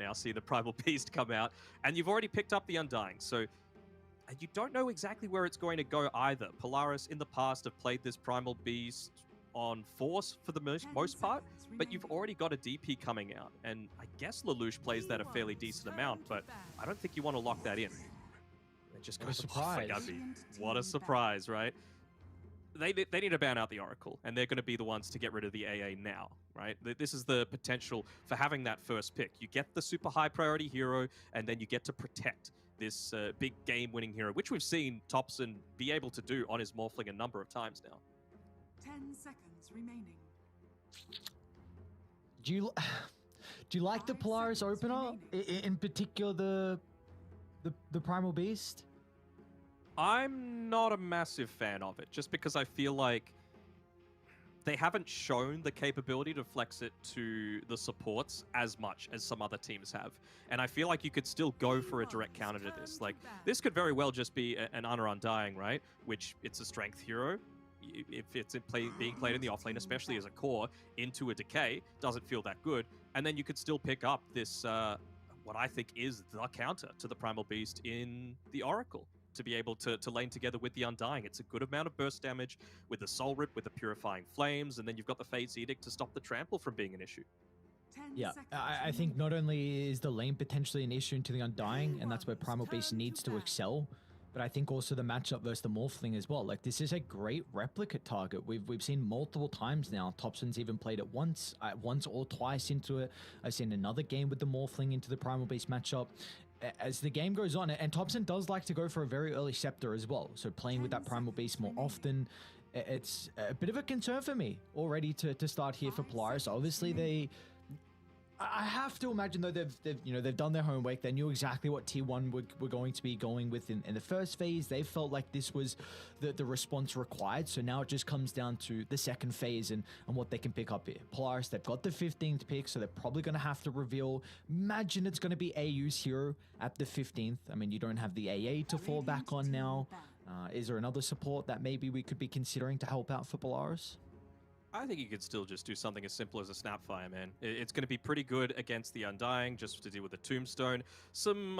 now see the Primal Beast come out, and you've already picked up the Undying, so you don't know exactly where it's going to go either. Polaris in the past have played this Primal Beast on Force for the most part, but you've already got a DP coming out, and I guess Lelouch plays that a fairly decent amount, but I don't think you want to lock that in. It just goes, what a surprise, right? They need to ban out the Oracle, and they're going to be the ones to get rid of the AA now, right? This is the potential for having that first pick. You get the super high priority hero, and then you get to protect this big game-winning hero, which we've seen Topson be able to do on his Morphling a number of times now. 10 seconds remaining. Do you like the Polaris opener, in particular the Primal Beast? I'm not a massive fan of it, just because I feel like they haven't shown the capability to flex it to the supports as much as some other teams have. And I feel like you could still go for a direct counter to this. Like, this could very well just be an Honor Undying, right? Which, it's a strength hero. If it's being played in the offlane, especially as a core, into a Decay, doesn't feel that good. And then you could still pick up this, what I think is the counter to the Primal Beast in the Oracle, to be able to lane together with the Undying. It's a good amount of burst damage with the Soul Rip, with the Purifying Flames, and then you've got the Fate's Edict to stop the Trample from being an issue. Yeah, I think not only is the lane potentially an issue into the Undying, and that's where Primal Beast needs to excel, but I think also the matchup versus the Morphling as well. Like, this is a great replicate target. We've seen multiple times now. Topson's even played it once or twice into it. I've seen another game with the Morphling into the Primal Beast matchup. As the game goes on, and Topson does like to go for a very early Scepter as well, so playing with that Primal Beast more often, it's a bit of a concern for me already to start here for Polaris. Obviously, I have to imagine, though, they've done their homework. They knew exactly what T1 were going to be going with in the first phase. They felt like this was the response required. So now it just comes down to the second phase and what they can pick up here. Polaris, they've got the 15th pick, so they're probably going to have to reveal. Imagine it's going to be AU's hero at the 15th. I mean, you don't have the AA to fall back on now. Is there another support that maybe we could be considering to help out for Polaris? I think you could still just do something as simple as a Snapfire, man. It's going to be pretty good against the Undying, just to deal with the Tombstone. Some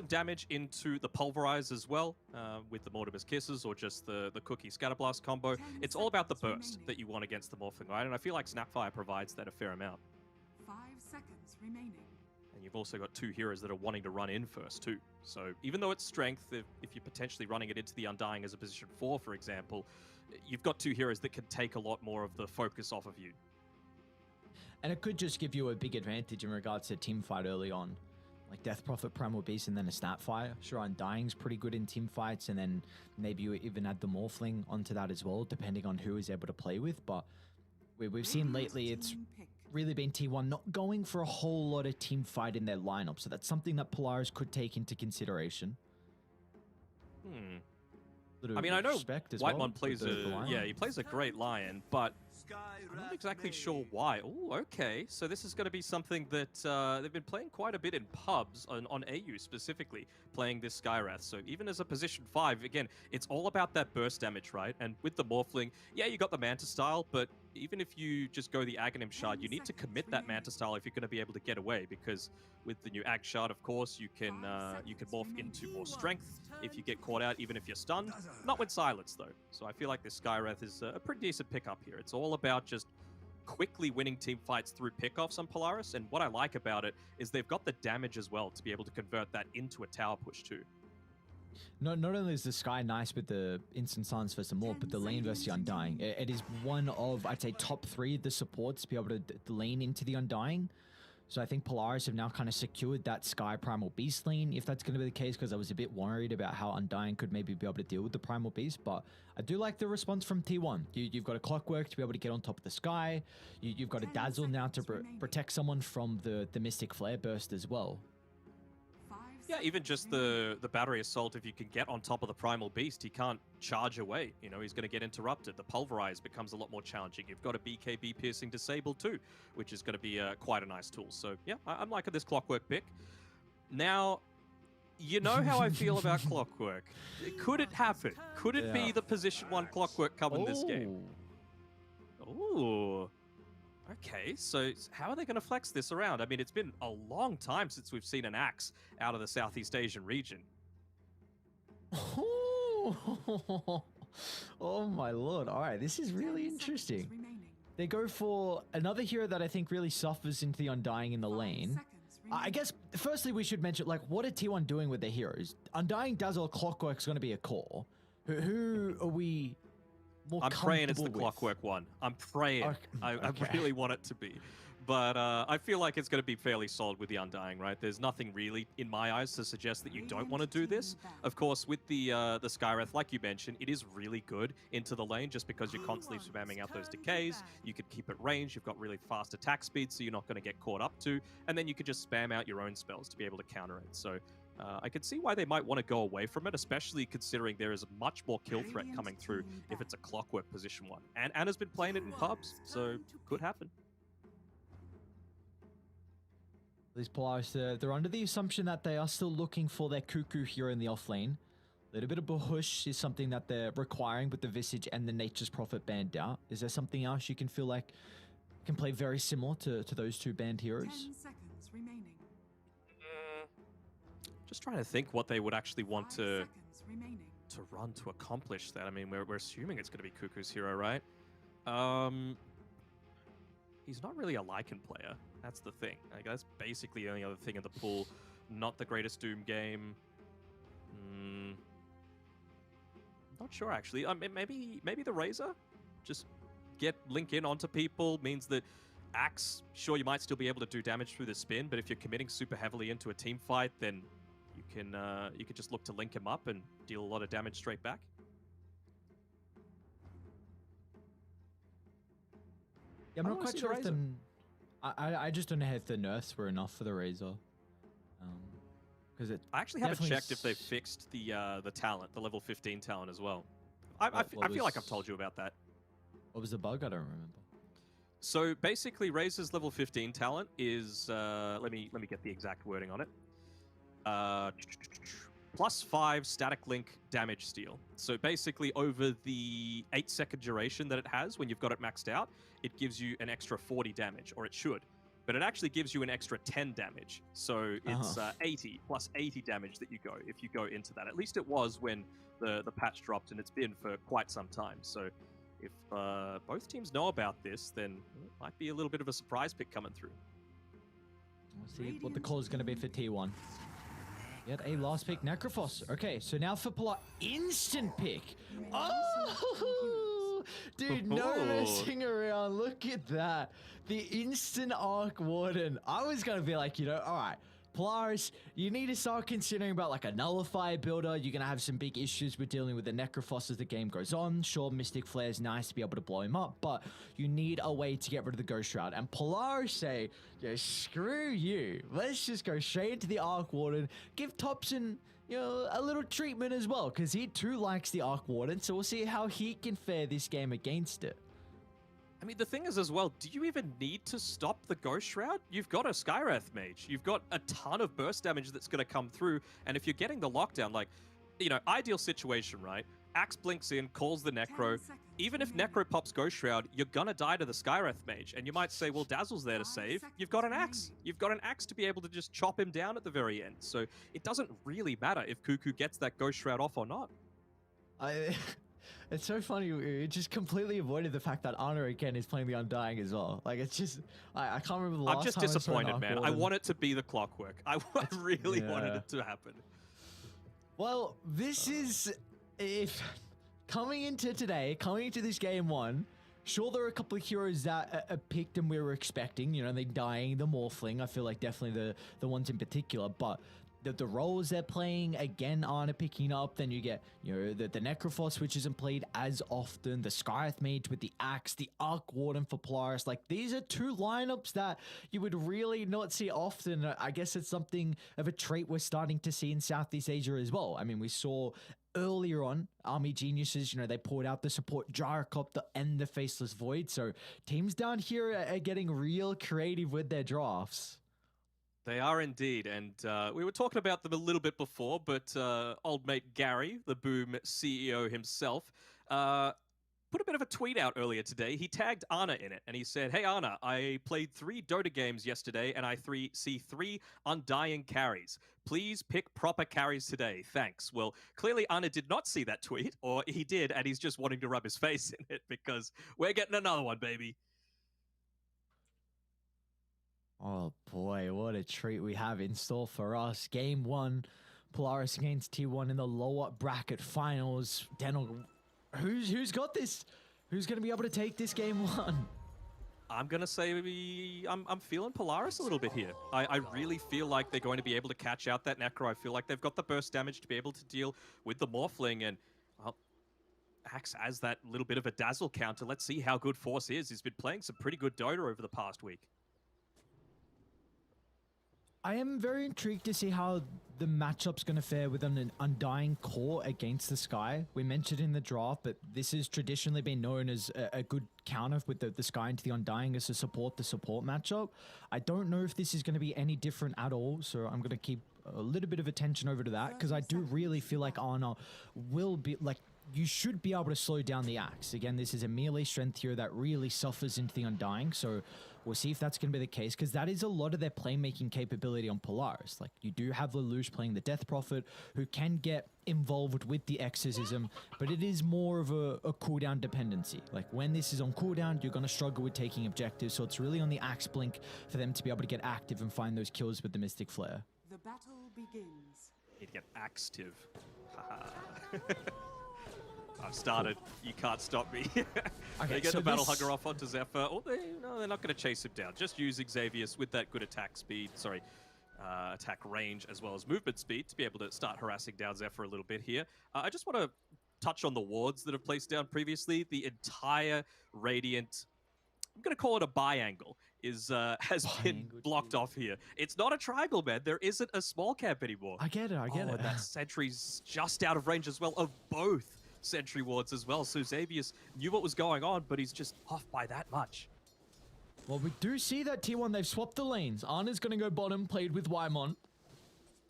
damage into the Pulverize as well, with the Mortimer's Kisses or just the Cookie Scatterblast combo. It's all about the burst that you want against the Morphling, right? And I feel like Snapfire provides that a fair amount. 5 seconds remaining. And you've also got two heroes that are wanting to run in first, too. So even though it's strength, if you're potentially running it into the Undying as a position 4, for example, you've got two heroes that can take a lot more of the focus off of you. And it could just give you a big advantage in regards to teamfight early on. Like Death Prophet, Primal Beast, and then a Snapfire. Sure, Undying's pretty good in team fights, and then maybe you even add the Morphling onto that as well, depending on who is able to play with. But we've seen lately it's really been T1 not going for a whole lot of team fight in their lineup, so that's something that Polaris could take into consideration. I mean, I know Whitemon plays he plays a great Lion, but I'm not exactly sure why. Oh, okay. So this is going to be something that they've been playing quite a bit in pubs, on AU specifically, playing this Skywrath. So even as a position 5, again, it's all about that burst damage, right? And with the Morphling, yeah, you got the Manta style, but even if you just go the Aghanim Shard, you need to commit that Manta style if you're going to be able to get away, because with the new Ag Shard, of course, you can morph into more strength if you get caught out, even if you're stunned. Not with Silence, though. So I feel like this Skywrath is a pretty decent pickup here. It's all about just quickly winning team fights through pickoffs on Polaris, and what I like about it is they've got the damage as well to be able to convert that into a tower push too. Not only is the Sky nice with the instant silence versus the Morph, but the lane versus the Undying. It is one of, I'd say, top 3 of the supports to be able to lane into the Undying. So I think Polaris have now kind of secured that Sky Primal Beast lane, if that's going to be the case, because I was a bit worried about how Undying could maybe be able to deal with the Primal Beast. But I do like the response from T1. You've got a Clockwork to be able to get on top of the Sky. You've got a Dazzle now to protect someone from the Mystic Flare Burst as well. Yeah, even just the Battery Assault, if you can get on top of the Primal Beast, he can't charge away. You know, he's going to get interrupted. The Pulverize becomes a lot more challenging. You've got a BKB Piercing Disable too, which is going to be quite a nice tool. So yeah, I'm liking this Clockwork pick. Now, you know how I feel about Clockwork. Could it happen? Could it be the position 1 Clockwork coming this game? Ooh. Okay, so how are they going to flex this around? I mean, it's been a long time since we've seen an Axe out of the Southeast Asian region. Oh my lord. All right, this is really interesting. They go for another hero that I think really suffers into the Undying in the lane. I guess, firstly, we should mention, like, what are T1 doing with their heroes? Undying, Dazzle, Clockwork's going to be a core. Who are we more I'm praying it's the with? Clockwork one. I'm praying. Okay. I really want it to be. But I feel like it's going to be fairly solid with the Undying, right? There's nothing really, in my eyes, to suggest that you don't want to do this. Of course, with the Skywrath, like you mentioned, it is really good into the lane just because you're constantly spamming out those decays. You can keep it ranged. You've got really fast attack speed, so you're not going to get caught up to. And then you could just spam out your own spells to be able to counter it. So I can see why they might want to go away from it, especially considering there is a much more kill threat coming through if it's a Clockwork position one. And Anna's been playing it in pubs, so could happen. These Polaris, they're under the assumption that they are still looking for their Cuckoo hero in the offlane. A little bit of Bahush is something that they're requiring with the Visage and the Nature's Prophet banned out. Is there something else you can feel like can play very similar to those two banned heroes? 10 seconds remaining. Just trying to think what they would actually want 5 to seconds remaining. run to accomplish that. I mean, we're assuming it's going to be Cuckoo's hero, right? He's not really a Lycan player. That's the thing. Like, that's basically the only other thing in the pool. Not the greatest Doom game. Not sure, actually. Maybe the Razor? Just get Link in onto people means that Axe, sure, you might still be able to do damage through the spin, but if you're committing super heavily into a team fight, then you could just look to link him up and deal a lot of damage straight back. Yeah, I'm not quite sure if the... I just don't know if the nerfs were enough for the Razor. Because I actually haven't checked if they fixed the talent, the level 15 talent as well. I feel like I've told you about that. What was the bug? I don't remember. So basically, Razor's level 15 talent is let me get the exact wording on it. +5 static link damage steal. So basically, over the 8-second duration that it has, when you've got it maxed out, it gives you an extra 40 damage, or it should. But it actually gives you an extra 10 damage. So it's 80 plus 80 damage that you go if you go into that. At least it was when the patch dropped, and it's been for quite some time. So if both teams know about this, then it might be a little bit of a surprise pick coming through. We'll see what the call is going to be for T1. Yet a last pick, Necrophos. Okay, so now for Polar, instant pick. Oh, dude, no messing around. Look at that. The instant Arc Warden. I was going to be like, all right, Polaris, you need to start considering about like a Nullifier builder. You're going to have some big issues with dealing with the Necrophos as the game goes on. Sure, Mystic Flare is nice to be able to blow him up, but you need a way to get rid of the Ghost Shroud. And Polaris say, screw you. Let's just go straight into the Arc Warden. Give Thompson, a little treatment as well, because he too likes the Arc Warden, so we'll see how he can fare this game against it. I mean, the thing is as well, do you even need to stop the Ghost Shroud? You've got a Skywrath Mage. You've got a ton of burst damage that's going to come through. And if you're getting the lockdown, like, ideal situation, right? Axe blinks in, calls the Necro. Even if Necro pops Ghost Shroud, you're going to die to the Skywrath Mage. And you might say, well, Dazzle's there to save. You've got an Axe. You've got an Axe to be able to just chop him down at the very end. So it doesn't really matter if Cuckoo gets that Ghost Shroud off or not. It's so funny, it just completely avoided the fact that Honor again is playing the Undying as well. Like, it's just, I can't remember the last time. I'm just disappointed, man. I want it to be the Clockwork. I really wanted it to happen. Well, this is, if coming into this game one, sure, there are a couple of heroes that are picked and we were expecting, the Dying, the Morphling, I feel like definitely the ones in particular, but the roles they're playing again aren't picking up. Then you get the Necrophos, which isn't played as often, the Skywrath Mage with the Axe, the Arc Warden for Polaris. Like, these are two lineups that you would really not see often. I guess it's something of a trait we're starting to see in Southeast Asia as well. I mean, we saw earlier on Army Geniuses, they poured out the support Gyrocopter and the Faceless Void. So teams down here are getting real creative with their drafts. They are indeed, and we were talking about them a little bit before, but old mate Gary, the Boom CEO himself, put put a bit of a tweet out earlier today. He tagged Anna in it, and he said, "Hey Anna, I played 3 Dota games yesterday, and I see 3 undying carries. Please pick proper carries today. Thanks." Well, clearly Anna did not see that tweet, or he did, and he's just wanting to rub his face in it because we're getting another one, baby. Oh boy, what a treat we have in store for us. Game 1, Polaris against T1 in the lower bracket finals. Daniel, who's got this? Who's going to be able to take this game 1? I'm going to say I'm feeling Polaris a little bit here. I really feel like they're going to be able to catch out that Necro. I feel like they've got the burst damage to be able to deal with the Morphling, and well, Axe has that little bit of a dazzle counter. Let's see how good Force is. He's been playing some pretty good Dota over the past week. I am very intrigued to see how the matchup's going to fare with an Undying core against the Sky. We mentioned in the draft, but this has traditionally been known as a good counter with the Sky into the Undying as to support the support matchup. I don't know if this is going to be any different at all, so I'm going to keep a little bit of attention over to that, because I do really feel like Ana will be, like, you should be able to slow down the Axe. Again, this is a melee strength hero that really suffers into the Undying, so we'll see if that's going to be the case, because that is a lot of their playmaking capability on Polaris. Like, you do have Lelouch playing the Death Prophet, who can get involved with the Exorcism, but it is more of a cooldown dependency. Like, when this is on cooldown, you're going to struggle with taking objectives, so it's really on the Axe blink for them to be able to get active and find those kills with the Mystic Flare. The battle begins. Need to get active. I've started. You can't stop me. Okay, they get so the Battle Hugger off onto Zephyr. Oh, they're not going to chase him down. Just using Xavius with that good attack speed, attack range, as well as movement speed to be able to start harassing down Zephyr a little bit here. I just want to touch on the wards that have placed down previously. The entire Radiant, I'm going to call it a biangle, has been blocked off here. It's not a triangle, man. There isn't a small camp anymore. I get it. And that sentry's just out of range as well of both sentry wards as well. So Xavius knew what was going on, but he's just off by that much. Well, we do see that T1, they've swapped the lanes. Ana's going to go bottom, played with Wymon.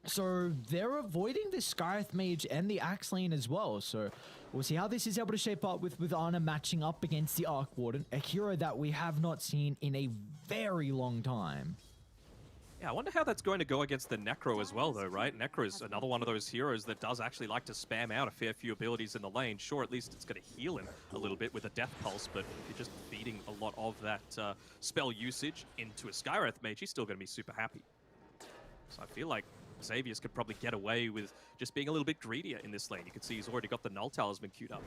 So they're avoiding the Skyreth Mage and the Axe lane as well. So we'll see how this is able to shape up with Ana matching up against the Arc Warden, a hero that we have not seen in a very long time. Yeah, I wonder how that's going to go against the Necro as well, though, right? Necro is another one of those heroes that does actually like to spam out a fair few abilities in the lane. Sure, at least it's going to heal him a little bit with a Death Pulse, but if you're just feeding a lot of that spell usage into a Skyreth Mage, he's still going to be super happy. So I feel like Xavius could probably get away with just being a little bit greedier in this lane. You can see he's already got the Null Talisman queued up.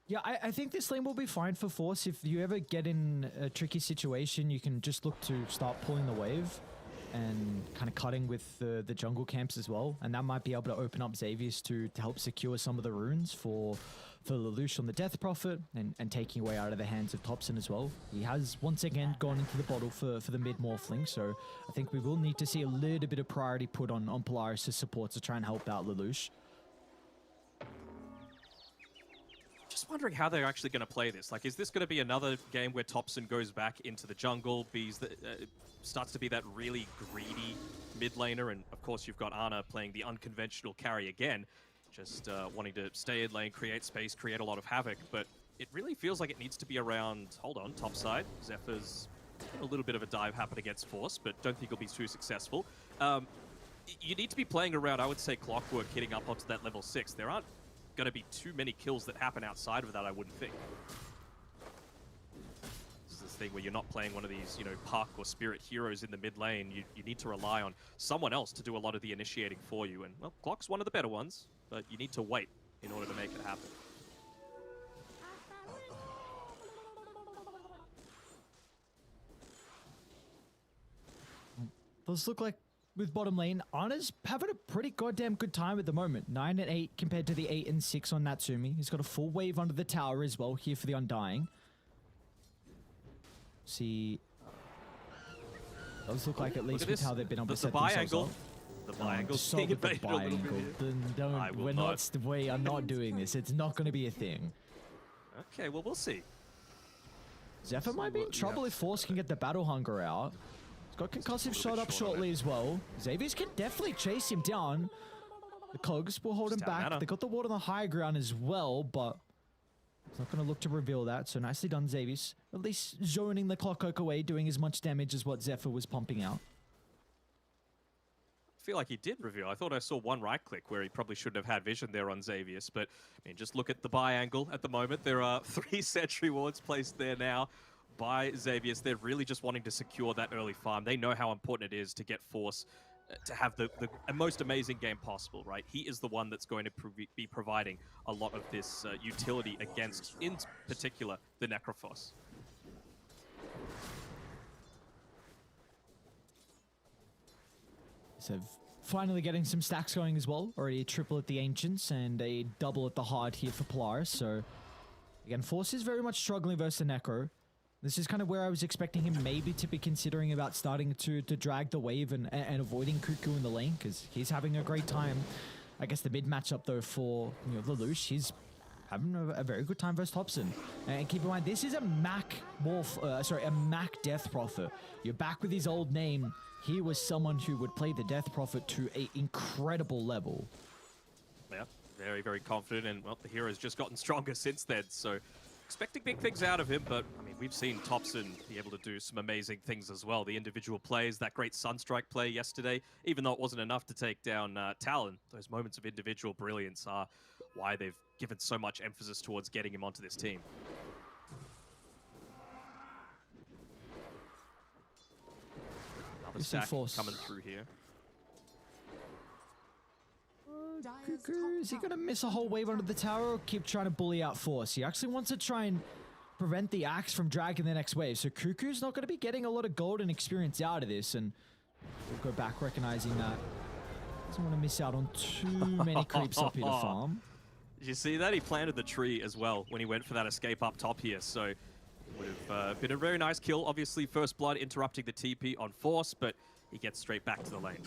Yeah, I think this lane will be fine for Force. If you ever get in a tricky situation, you can just look to start pulling the wave and kind of cutting with the jungle camps as well. And that might be able to open up Xavius to help secure some of the runes for Lelouch on the Death Prophet and taking away out of the hands of Thompson as well. He has once again gone into the bottle for the mid-morphling, so I think we will need to see a little bit of priority put on Polaris' support to try and help out Lelouch. Just wondering how they're actually going to play this. Like, is this going to be another game where Thompson goes back into the jungle, starts to be that really greedy mid laner, and of course you've got Ana playing the unconventional carry again, just wanting to stay in lane, create space, create a lot of havoc, but it really feels like it needs to be around, hold on, top side. Zephyr's a little bit of a dive happen against Force, but don't think he'll be too successful. You need to be playing around, I would say, Clockwork hitting up onto that level 6. There aren't going to be too many kills that happen outside of that, I wouldn't think. This is this thing where you're not playing one of these, Puck or Spirit heroes in the mid lane. You need to rely on someone else to do a lot of the initiating for you. And, well, Clock's one of the better ones, but you need to wait in order to make it happen. Those look like, with bottom lane, Ana's having a pretty goddamn good time at the moment. 9 and 8 compared to the 8 and 6 on Natsumi. He's got a full wave under the tower as well here for the Undying. See, those look like at least with how they've been able to set themselves up. The biangle's being invaded a little bit here. We are not doing this. It's not going to be a thing. Okay, well, we'll see. Zephyr might be in trouble if Force can get the Battle Hunger out. Got concussive shot up shortly as well. Xavius can definitely chase him down. The Cogs will hold him back. They got the ward on the high ground as well, but he's not going to look to reveal that. So nicely done, Xavius. At least zoning the Clockwork away, doing as much damage as what Zephyr was pumping out. I feel like he did reveal. I thought I saw one right click where he probably shouldn't have had vision there on Xavius, but I mean, just look at the buy angle at the moment. There are 3 sentry wards placed there now by Xavius. They're really just wanting to secure that early farm. They know how important it is to get Force to have the most amazing game possible, right? He is the one that's going to be providing a lot of this utility against, in particular, the Necrophos. So finally getting some stacks going as well. Already a triple at the Ancients and a double at the Hard here for Polaris. So again, Force is very much struggling versus the Necro. This is kind of where I was expecting him maybe to be considering about starting to drag the wave and avoiding Cuckoo in the lane, because he's having a great time. I guess the mid matchup though for Lelouch, he's having a very good time versus Thompson. And keep in mind, this is a Mac Death Prophet. You're back with his old name. He was someone who would play the Death Prophet to an incredible level. Yeah, very, very confident, and well, the hero's just gotten stronger since then, so expecting big things out of him, but I mean, we've seen Thompson be able to do some amazing things as well. The individual plays, that great Sunstrike play yesterday, even though it wasn't enough to take down Talon, those moments of individual brilliance are why they've given so much emphasis towards getting him onto this team. Another stack coming through here. Cuckoo, is he going to miss a whole wave under the tower or keep trying to bully out Force? He actually wants to try and prevent the Axe from dragging the next wave. So Cuckoo's not going to be getting a lot of gold and experience out of this. And we'll go back recognizing that. Doesn't want to miss out on too many creeps up here to farm. Did you see that? He planted the tree as well when he went for that escape up top here. So it would have been a very nice kill. Obviously, First Blood interrupting the TP on Force, but he gets straight back to the lane.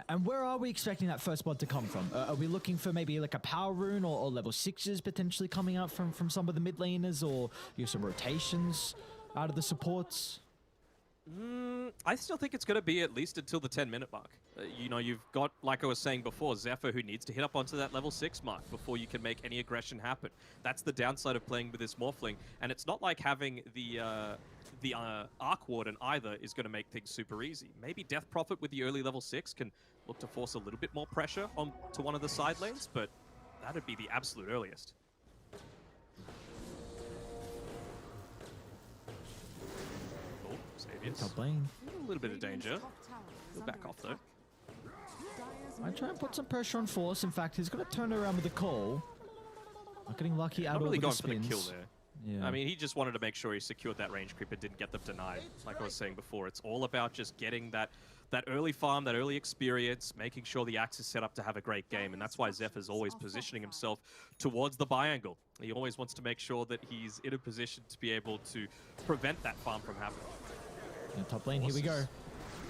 And where are we expecting that First Blood to come from? Are we looking for maybe like a power rune or level 6s potentially coming out from some of the mid laners, or some rotations out of the supports? I still think it's going to be at least until the 10-minute mark. You've got, like I was saying before, Zephyr, who needs to hit up onto that level 6 mark before you can make any aggression happen. That's the downside of playing with this Morphling, and it's not like having the Arc Warden either is going to make things super easy. Maybe Death Prophet with the early level 6 can look to force a little bit more pressure onto one of the side lanes, but that'd be the absolute earliest. Oh, Xavius. Top lane. A little bit of danger. He'll back off though. I try and put some pressure on Force. In fact, he's going to turn around with a call. Not getting lucky out really of going the spins. For the kill there. Yeah. I mean, he just wanted to make sure he secured that range creep and didn't get them denied. Like I was saying before, it's all about just getting that early farm, that early experience, making sure the Axe is set up to have a great game, and that's why Zephyr's always positioning himself towards the buy angle. He always wants to make sure that he's in a position to be able to prevent that farm from happening. In top lane, here we go.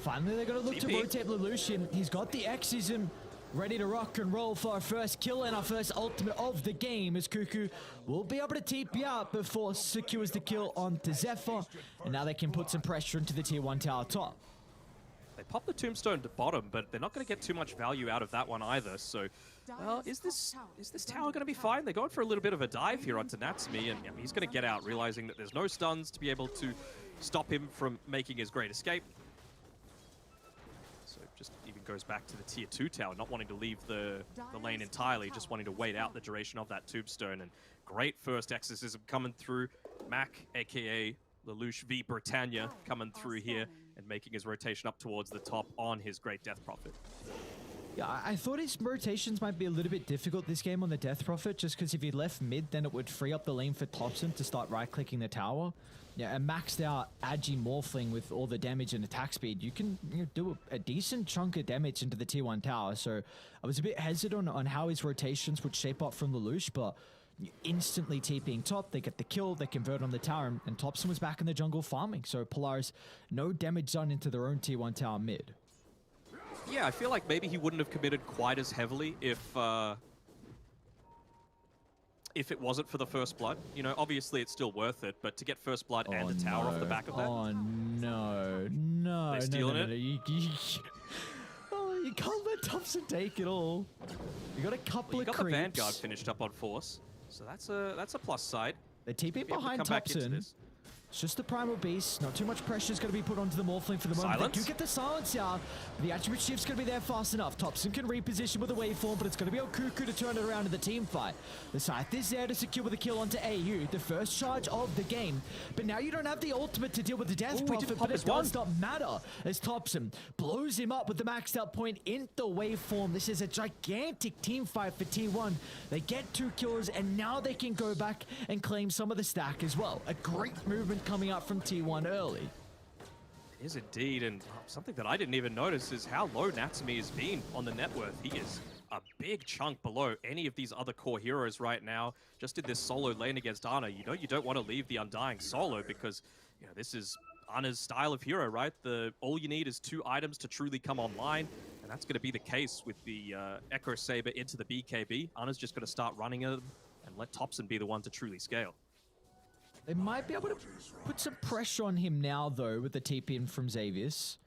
Finally, they're going to look to rotate Lelouch. He's got the Exism ready to rock and roll for our first kill and our first ultimate of the game, as Cuckoo will be able to TP out before secures the kill onto Zephyr. And now they can put some pressure into the tier 1 tower top. They pop the tombstone to bottom, but they're not going to get too much value out of that one either. So, well, is this tower going to be fine? They're going for a little bit of a dive here onto Natsumi, and he's going to get out, realizing that there's no stuns to be able to stop him from making his great escape. So just even goes back to the tier 2 tower, not wanting to leave the lane entirely, just wanting to wait out the duration of that tombstone. And great first exorcism coming through. Mac, aka Lelouch v Britannia, coming through here and making his rotation up towards the top on his great Death Prophet. Yeah, I thought his rotations might be a little bit difficult this game on the Death Prophet, just because if he left mid, then it would free up the lane for Thompson to start right-clicking the tower. Yeah, a maxed out Agi Morphling with all the damage and attack speed, you can do a decent chunk of damage into the tier 1 tower. So I was a bit hesitant on how his rotations would shape up from Lelouch, but instantly TPing top, they get the kill, they convert on the tower, and Thompson was back in the jungle farming. So Polaris, no damage done into their own tier 1 tower mid. Yeah, I feel like maybe he wouldn't have committed quite as heavily if it wasn't for the First Blood. You know, obviously it's still worth it, but to get First Blood and a tower off the back of that. Oh no, no, they're stealing it. Oh, You can't let Thompson take it all. You got a couple of got creeps. the Vanguard finished up on Force, so that's a plus side. They TP behind Thompson. It's just the Primal Beast. Not too much pressure is going to be put onto the Morphling for the moment. Silence. They do get the silence out. The attribute shift's going to be there fast enough. Thompson can reposition with a waveform, but it's going to be on Cuckoo to turn it around in the team fight. The Scythe is there to secure with a kill onto AU, the first charge of the game. But now you don't have the ultimate to deal with the Death Prophet, but it does not matter as Thompson blows him up with the maxed out point in the waveform. This is a gigantic team fight for T1. They get 2 kills, and now they can go back and claim some of the stack as well. A great movement coming up from T1 early. It is indeed, and something that I didn't even notice is how low Natsumi has been on the net worth. He is a big chunk below any of these other core heroes right now. Just did this solo lane against Ana. You know you don't want to leave the Undying solo because this is Ana's style of hero, right? All you need is 2 items to truly come online, and that's going to be the case with the Echo Saber into the BKB. Ana's just going to start running it and let Thompson be the one to truly scale. They might be able to put some pressure on him now, though, with the TP in from Xavius.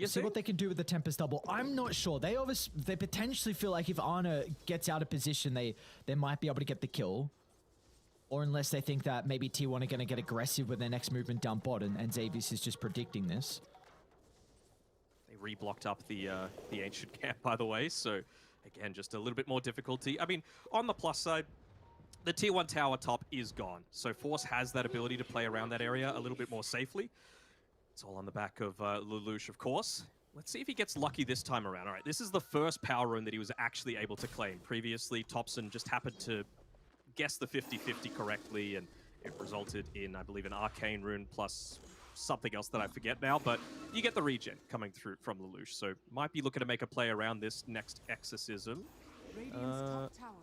See what they can do with the Tempest double. I'm not sure. They potentially feel like if Ana gets out of position, they might be able to get the kill. Or unless they think that maybe T1 are going to get aggressive with their next movement down bot, and Xavius is just predicting this. They reblocked up the Ancient camp, by the way, so again, just a little bit more difficulty. I mean, on the plus side, the T1 tower top is gone, so Force has that ability to play around that area a little bit more safely. It's all on the back of Lelouch, of course. Let's see if he gets lucky this time around. All right, this is the first power rune that he was actually able to claim. Previously, Thompson just happened to guess the 50-50 correctly, and it resulted in, I believe, an arcane rune plus something else that I forget now, but you get the regen coming through from Lelouch, so might be looking to make a play around this next exorcism.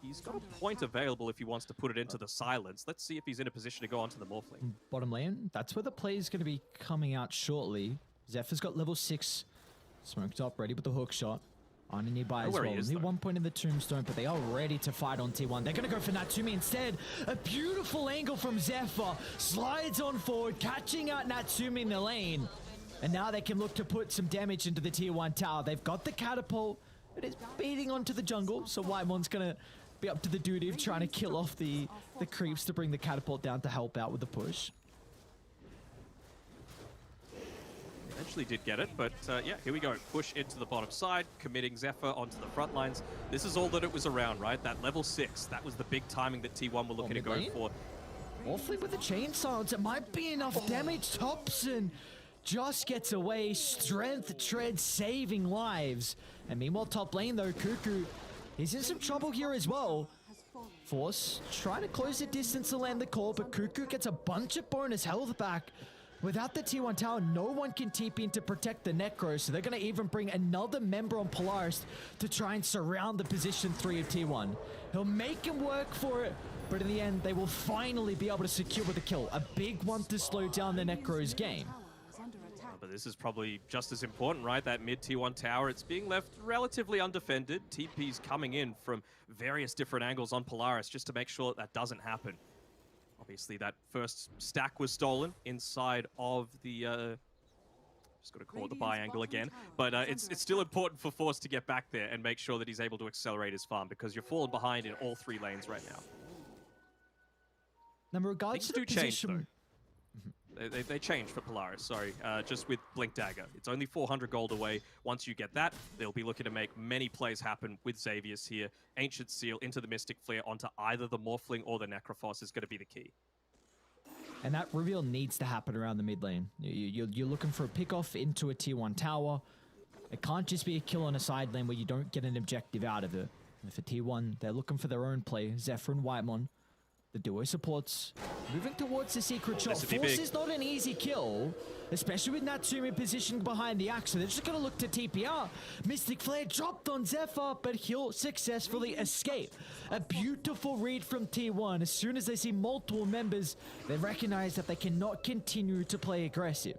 He's got a point available if he wants to put it into the silence. Let's see if he's in a position to go onto the Morphling. Bottom lane, that's where the play is going to be coming out shortly. Zephyr's got level 6 smoked up, ready with the hook shot. Ana nearby as well. Only 1 point in the tombstone, but they are ready to fight on T1. They're going to go for Natsumi instead. A beautiful angle from Zephyr. Slides on forward, catching out Natsumi in the lane. And now they can look to put some damage into the Tier 1 tower. They've got the catapult. It is beating onto the jungle, so Whitemon's going to be up to the duty of trying to kill off the creeps to bring the catapult down to help out with the push. Eventually did get it, but yeah, here we go. Push into the bottom side, committing Zephyr onto the front lines. This is all that it was around, right? That level 6, that was the big timing that T1 were looking to go for. Morphling with the chain silence, it might be enough damage. Thompson just gets away. Strength tread saving lives. And meanwhile, top lane though, Cuckoo is in some trouble here as well. Force trying to close the distance to land the call, but Cuckoo gets a bunch of bonus health back. Without the T1 tower, no one can TP in to protect the Necro, so they're going to even bring another member on Polaris to try and surround the position 3 of T1. He'll make him work for it, but in the end, they will finally be able to secure the kill. A big one to slow down the Necro's game. But this is probably just as important, right? That mid T1 tower, it's being left relatively undefended. TP's coming in from various different angles on Polaris just to make sure that doesn't happen. Obviously, that first stack was stolen inside of the... just got to call it the buy angle again. But it's still important for Force to get back there and make sure that he's able to accelerate his farm because you're falling behind in all 3 lanes right now. Now, in regards to the position... They changed for Polaris, sorry, just with Blink Dagger. It's only 400 gold away. Once you get that, they'll be looking to make many plays happen with Xavius here. Ancient Seal into the Mystic Flare onto either the Morphling or the Necrophos is going to be the key. And that reveal needs to happen around the mid lane. You're looking for a pick-off into a Tier 1 tower. It can't just be a kill on a side lane where you don't get an objective out of it. And for Tier 1, they're looking for their own play. Zephyr and Whitemon. The duo supports moving towards the secret shot. Force is not an easy kill, especially with Natsumi positioned behind the axe. So they're just going to look to TPR. Mystic Flare dropped on Zephyr, but he'll successfully escape. A beautiful read from T1. As soon as they see multiple members, they recognize that they cannot continue to play aggressive.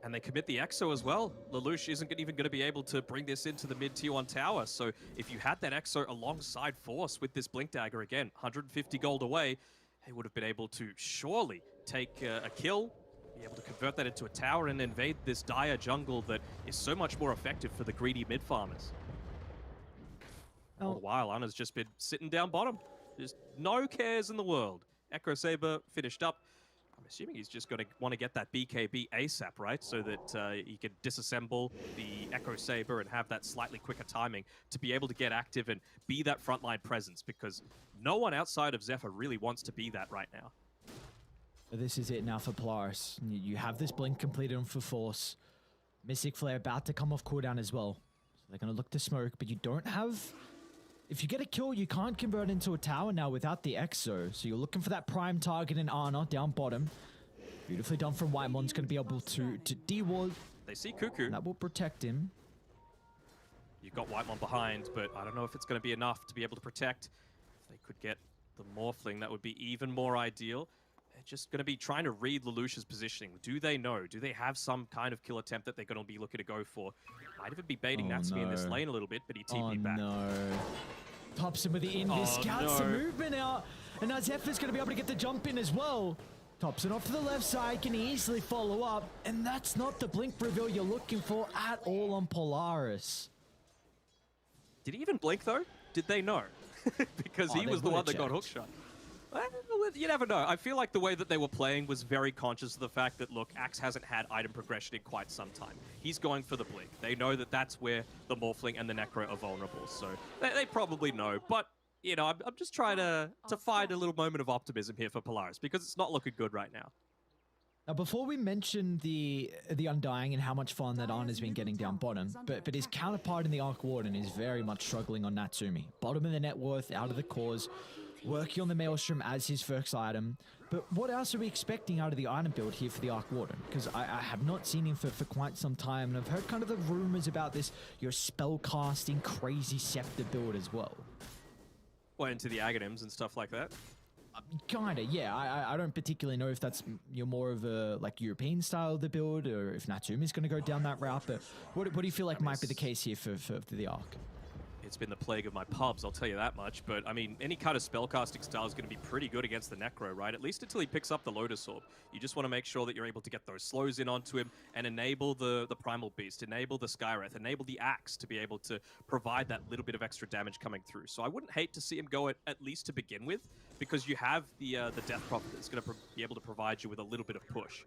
And they commit the Exo as well. Lelouch isn't even going to be able to bring this into the mid Tier 1 tower. So if you had that Exo alongside Force with this Blink Dagger, again, 150 gold away, they would have been able to surely take a kill, be able to convert that into a tower and invade this dire jungle that is so much more effective for the greedy mid farmers. All the while, Ana's just been sitting down bottom. Just no cares in the world. Echo Saber finished up. I'm assuming he's just going to want to get that BKB ASAP, right? So that he can disassemble the Echo Saber and have that slightly quicker timing to be able to get active and be that frontline presence, because no one outside of Zephyr really wants to be that right now. This is it now for Polaris. You have this blink completed on for Force. Mystic Flare about to come off cooldown as well. So they're going to look to smoke, but you don't have... If you get a kill, you can't convert into a tower now without the Exo. So you're looking for that prime target in Ana down bottom. Beautifully done from Whitemon's going to be able to de-ward. They see Cuckoo. That will protect him. You've got Whitemon behind, but I don't know if it's going to be enough to be able to protect. If they could get the Morphling, that would be even more ideal. They're just going to be trying to read Lelouch's positioning. Do they know? Do they have some kind of kill attempt that they're going to be looking to go for? Might even be baiting Natsumi in this lane a little bit, but he TP'd back. No. Pops him with the Invis, scouts the movement out, and now Zephyr's going to be able to get the jump in as well. Tops it off to the left side, can easily follow up, and that's not the blink reveal you're looking for at all on Polaris. Did he even blink though? Did they know? Because he was the one that got hookshot. You never know. I feel like the way that they were playing was very conscious of the fact that, look, Axe hasn't had item progression in quite some time. He's going for the blink. They know that that's where the Morphling and the Necro are vulnerable, so they probably know. But, you know, I'm just trying to find a little moment of optimism here for Polaris, because it's not looking good right now. Now, before we mention the Undying and how much fun that Ana's been getting down bottom, but his counterpart in the Arc Warden is very much struggling on Natsumi. Bottom of the net worth, out of the cause, working on the Maelstrom as his first item. But what else are we expecting out of the item build here for the Arc Warden? Because I have not seen him for quite some time, and I've heard kind of the rumors about this, your spellcasting crazy Scepter build as well. Well, into the Aghanims and stuff like that? Kinda, yeah. I don't particularly know if that's you're more of a like European style of the build, or if Natsumi's going to go down that route. But what do you feel like might be the case here for the Arc? It's been the plague of my pubs, I'll tell you that much. But, I mean, any kind of spellcasting style is going to be pretty good against the Necro, right? At least until he picks up the Lotus Orb. You just want to make sure that you're able to get those slows in onto him and enable the Primal Beast, enable the Skywrath, enable the Axe to be able to provide that little bit of extra damage coming through. So I wouldn't hate to see him go at least to begin with, because you have the Death Prophet that's going to be able to provide you with a little bit of push.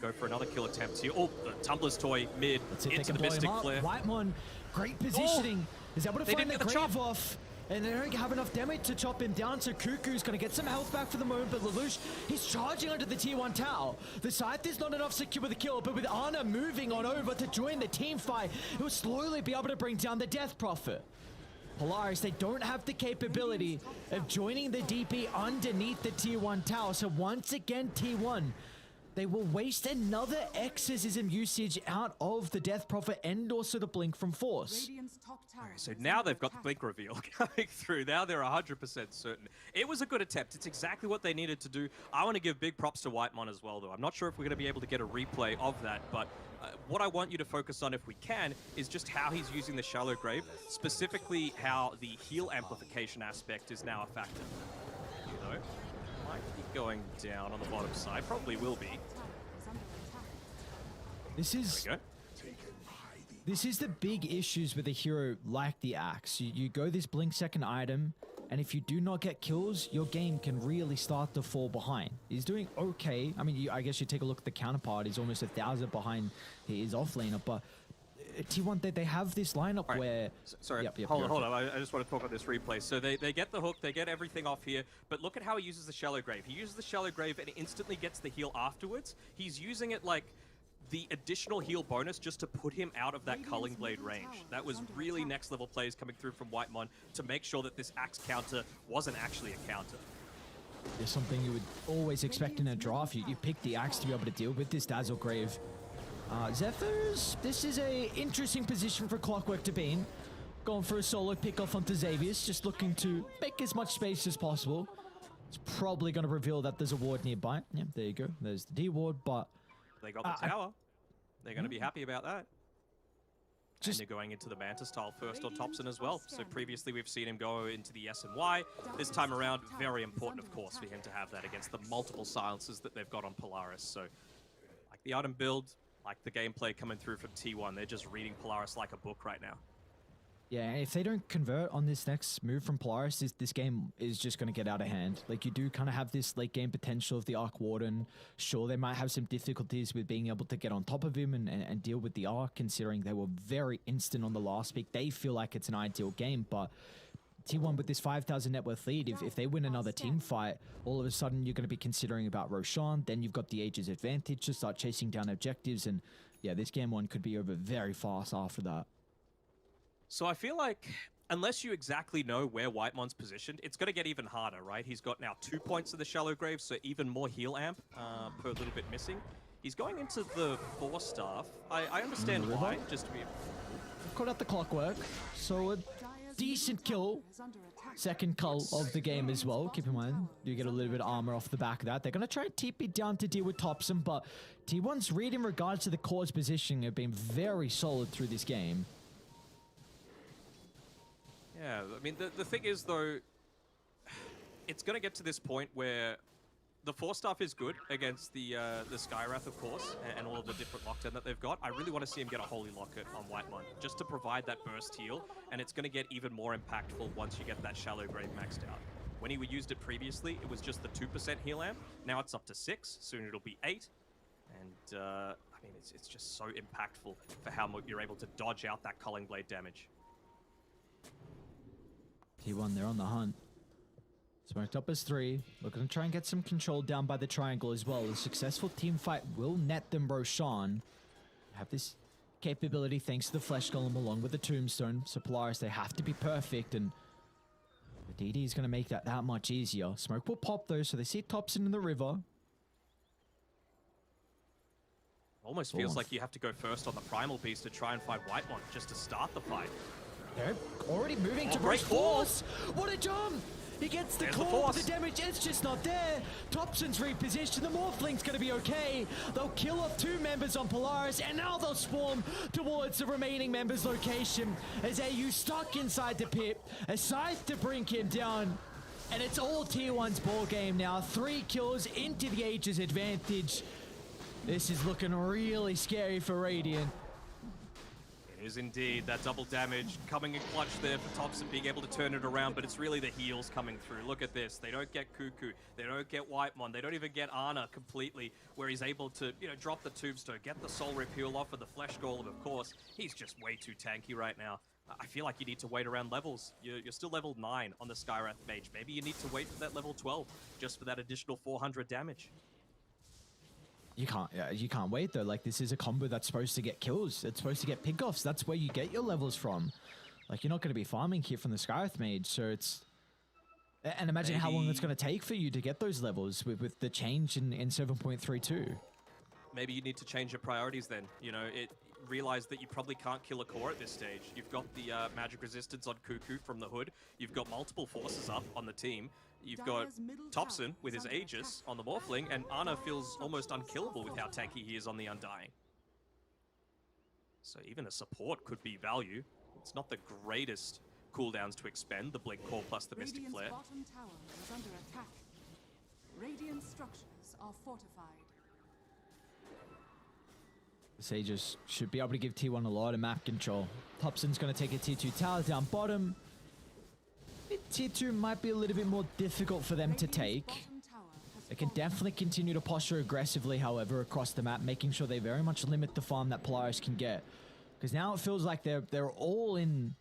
Go for another kill attempt here. Oh, the Tumbler's Toy mid into the Mystic Flare. Whitemon, great positioning. Is able to find the Grave off. And they don't have enough damage to chop him down, so Cuckoo's going to get some health back for the moment, but Lelouch, he's charging onto the tier 1 tower. The Scythe is not enough to secure the kill, but with Ana moving on over to join the team fight, it will slowly be able to bring down the Death Prophet. Polaris, they don't have the capability of joining the DP underneath the tier 1 tower, so once again, T1, they will waste another exorcism usage out of the Death Prophet and also the blink from Force. Alright, so now they've got the blink reveal coming through. Now they're 100% certain. It was a good attempt. It's exactly what they needed to do. I want to give big props to Whitemon as well, though. I'm not sure if we're going to be able to get a replay of that, but what I want you to focus on, if we can, is just how he's using the Shallow Grave, specifically how the heal amplification aspect is now a factor. You know? Might be going down on the bottom side. Probably will be. This is the big issues with a hero like the Axe. You go this blink second item, and if you do not get kills, your game can really start to fall behind. He's doing okay. I mean, I guess you take a look at the counterpart. He's almost 1,000 behind his offlaner, but T1, they have this lineup where... Sorry, hold on. I just want to talk about this replay. So they get the hook, they get everything off here, but look at how he uses the Shallow Grave. He uses the Shallow Grave and instantly gets the heal afterwards. He's using it like the additional heal bonus just to put him out of that Culling Blade range. That was really next level plays coming through from Whitemon to make sure that this Axe counter wasn't actually a counter. There's something you would always expect in a draft. You pick the Axe to be able to deal with this Dazzle Grave. Zephyrs, this is a interesting position for Clockwork to be in. Going for a solo pick off onto Xavier's, just looking to make as much space as possible. It's probably going to reveal that there's a ward nearby. Yeah, there you go. There's the D ward, but... They got the tower. They're going to be happy about that. And they're going into the Mantis tile first on Thompson as well. So previously we've seen him go into the SNY. This time around, very important, of course, for him to have that against the multiple silences that they've got on Polaris. So the item build, like the gameplay coming through from T1. They're just reading Polaris like a book right now. Yeah, if they don't convert on this next move from Polaris, this game is just going to get out of hand. Like, you do kind of have this late game potential of the Arc Warden. Sure, they might have some difficulties with being able to get on top of him and deal with the Arc, considering they were very instant on the last pick. They feel like it's an ideal game, but T1 with this 5,000 net worth lead, if they win another team fight, all of a sudden you're going to be considering about Roshan. Then you've got the Aegis advantage to start chasing down objectives, and yeah, this game one could be over very fast after that. So I feel like, unless you exactly know where Whitemond's positioned, it's going to get even harder, right? He's got now 2 points of the Shallow Grave, so even more heal amp per little bit missing. He's going into the 4-staff. I understand why, just to be... Caught out the clockwork, so a decent kill. Second cull of the game as well. Keep in mind, you get a little bit of armor off the back of that. They're going to try and TP down to deal with Thompson, but T1's read in regards to the core's positioning have been very solid through this game. Yeah, I mean, the thing is, though, it's going to get to this point where the 4-staff is good against the Skywrath, of course, and all of the different lockdown that they've got. I really want to see him get a Holy Locket on Whitemon, just to provide that burst heal, and it's going to get even more impactful once you get that Shallow Grave maxed out. When he used it previously, it was just the 2% heal amp. Now it's up to 6, soon it'll be 8, and I mean, it's just so impactful for how much you're able to dodge out that Culling Blade damage. T1, they're on the hunt. Smoked up as 3. Looking to try and get some control down by the triangle as well. A successful team fight will net them Roshan. Have this capability thanks to the Flesh Golem along with the Tombstone. So Polaris, they have to be perfect, and the DD is going to make that much easier. Smoke will pop though, so they see Thompson in the river. Almost feels like you have to go first on the Primal Beast to try and fight Whitemon just to start the fight. They're already moving to great force. What a jump! He gets the core, but the damage is just not there. Thompson's repositioned. The Morphling's going to be okay. They'll kill off 2 members on Polaris, and now they'll swarm towards the remaining members' location as AU stuck inside the pit. A scythe to bring him down, and it's all T1's ball game now. 3 kills into the Aegis advantage. This is looking really scary for Radiant. Is indeed. That double damage coming in clutch there for Thompson, being able to turn it around, but it's really the heals coming through. Look at this. They don't get Cuckoo. They don't get Whitemon. They don't even get Ana completely, where he's able to, you know, drop the Tombstone, get the Soul Rip heal off of the Flesh Golem, of course. He's just way too tanky right now. I feel like you need to wait around levels. You're still level 9 on the Skywrath Mage. Maybe you need to wait for that level 12, just for that additional 400 damage. You can't wait though. Like, this is a combo that's supposed to get kills. It's supposed to get pickoffs. That's where you get your levels from. Like, you're not going to be farming here from the Skywrath Mage, so it's... And imagine how long it's going to take for you to get those levels with the change in 7.32. Maybe you need to change your priorities then. You know, realize that you probably can't kill a core at this stage. You've got the magic resistance on Cuckoo from the Hood. You've got multiple forces up on the team. You've got Thompson with his Aegis on the Morphling, and Ana feels almost unkillable with how tanky he is on the Undying. So even a support could be value. It's not the greatest cooldowns to expend, the Blink Core plus the Mystic Flare. Radiant's bottom tower is under attack. Radiant structures are fortified. The Aegis should be able to give T1 a lot of map control. Thompson's going to take a T2 tower down bottom. T2 might be a little bit more difficult for them to take. They can definitely continue to posture aggressively, however, across the map, making sure they very much limit the farm that Polaris can get. Because now it feels like they're all in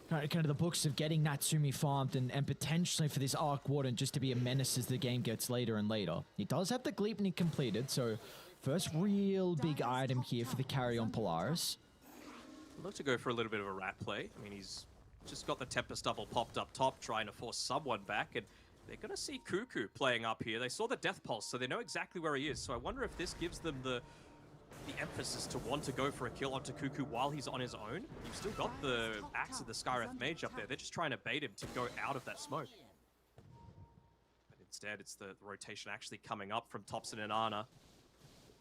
kind of the books of getting Natsumi farmed and potentially for this Arc Warden just to be a menace as the game gets later and later. He does have the Gleepney completed, so first real big item here for the carry on Polaris. I'd love to go for a little bit of a rat play. I mean, he's just got the Tempest Double popped up top, trying to force someone back, and they're going to see Cuckoo playing up here. They saw the Death Pulse, so they know exactly where he is. So I wonder if this gives them the emphasis to want to go for a kill onto Cuckoo while he's on his own. You've still got the Axe of the Skywrath Mage up there. They're just trying to bait him to go out of that smoke. But instead, it's the rotation actually coming up from Thompson and Ana.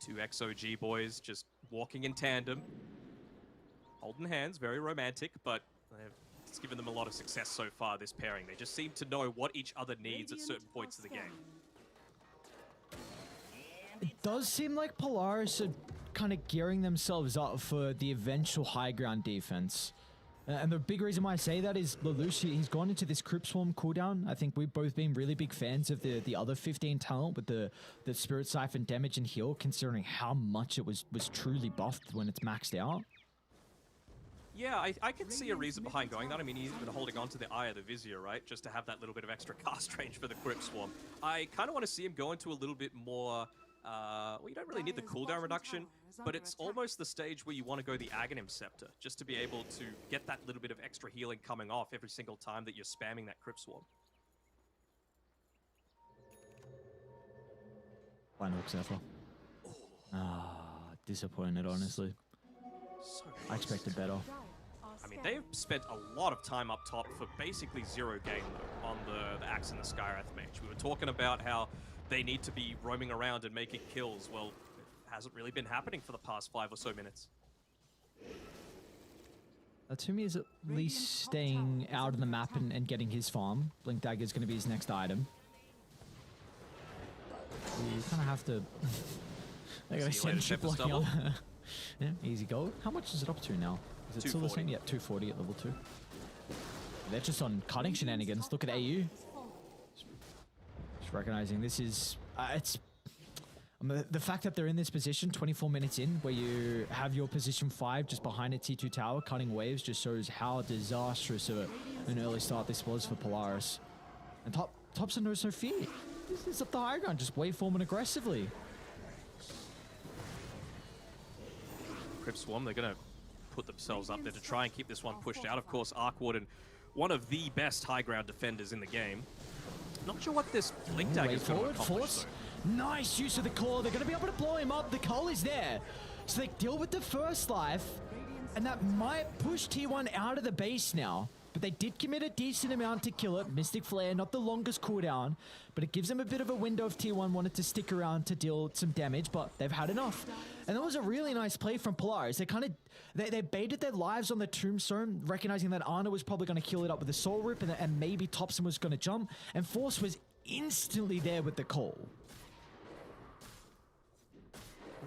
2 XOG boys just walking in tandem. Holding hands, very romantic, but it's given them a lot of success so far, this pairing. They just seem to know what each other needs at certain points of the game. does seem like Polaris are kind of gearing themselves up for the eventual high ground defense. And the big reason why I say that is Lelouch, he's gone into this Crypt Swarm cooldown. I think we've both been really big fans of the other 15 talent with the Spirit Siphon damage and heal, considering how much it was truly buffed when it's maxed out. Yeah, I can see a reason behind going that. I mean, he's even holding on to the Eye of the Vizier, right? Just to have that little bit of extra cast range for the Crypt Swarm. I kind of want to see him go into a little bit more... well, you don't really need the cooldown reduction, but it's almost the stage where you want to go the Aghanim Scepter, just to be able to get that little bit of extra healing coming off every single time that you're spamming that Crypt Swarm. Final Zephyr. Disappointed, honestly. So I expected better. I mean, they've spent a lot of time up top for basically zero gain, though, on the Axe and the Skywrath Mage. We were talking about how they need to be roaming around and making kills. Well, it hasn't really been happening for the past 5 or so minutes. Atumi is at least staying out of the map and getting his farm. Blink Dagger is going to be his next item. You kind of have to... I gotta send ship blocking on. Yeah, easy gold. How much is it up to now? Is it still the same? Yeah, 240 at level 2. They're just on cutting shenanigans. Look at AU. Just recognizing this is... it's... the fact that they're in this position 24 minutes in, where you have your position 5 just behind a T2 tower cutting waves, just shows how disastrous of an early start this was for Polaris. And Topson knows no fear. This is up the high ground, just waveforming aggressively. Crypt Swarm, they're going to put themselves up there to try and keep this one pushed out. Of course, Arc Warden, one of the best high ground defenders in the game. Not sure what this Blink Dagger is going to accomplish, though. Nice use of the core. They're going to be able to blow him up. The Cull is there. So they deal with the first life, and that might push T1 out of the base now. But they did commit a decent amount to kill it. Mystic Flare, not the longest cooldown, but it gives them a bit of a window if T1 wanted to stick around to deal some damage, but they've had enough. And that was a really nice play from Polaris. They baited their lives on the Tombstone, recognizing that Ana was probably going to kill it up with a Soul Rip, and maybe Topson was going to jump, and Force was instantly there with the call.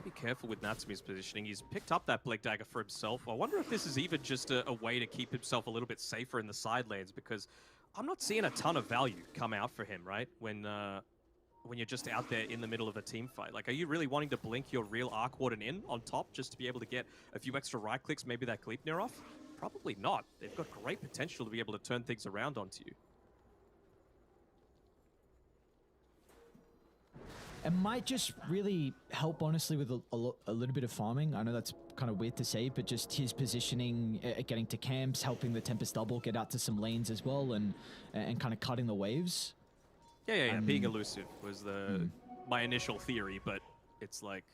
Be careful with Natsumi's positioning. He's picked up that Blink Dagger for himself. I wonder if this is even just a way to keep himself a little bit safer in the side lanes, because I'm not seeing a ton of value come out for him, right? When you're just out there in the middle of a team fight. Like, are you really wanting to blink your real Arc Warden in on top just to be able to get a few extra right clicks, maybe that Gleipnir off? Probably not. They've got great potential to be able to turn things around onto you. It might just really help, honestly, with a little bit of farming. I know that's kind of weird to say, but just his positioning, getting to camps, helping the Tempest double, get out to some lanes as well, and kind of cutting the waves. Yeah. Being elusive was my initial theory, but it's like,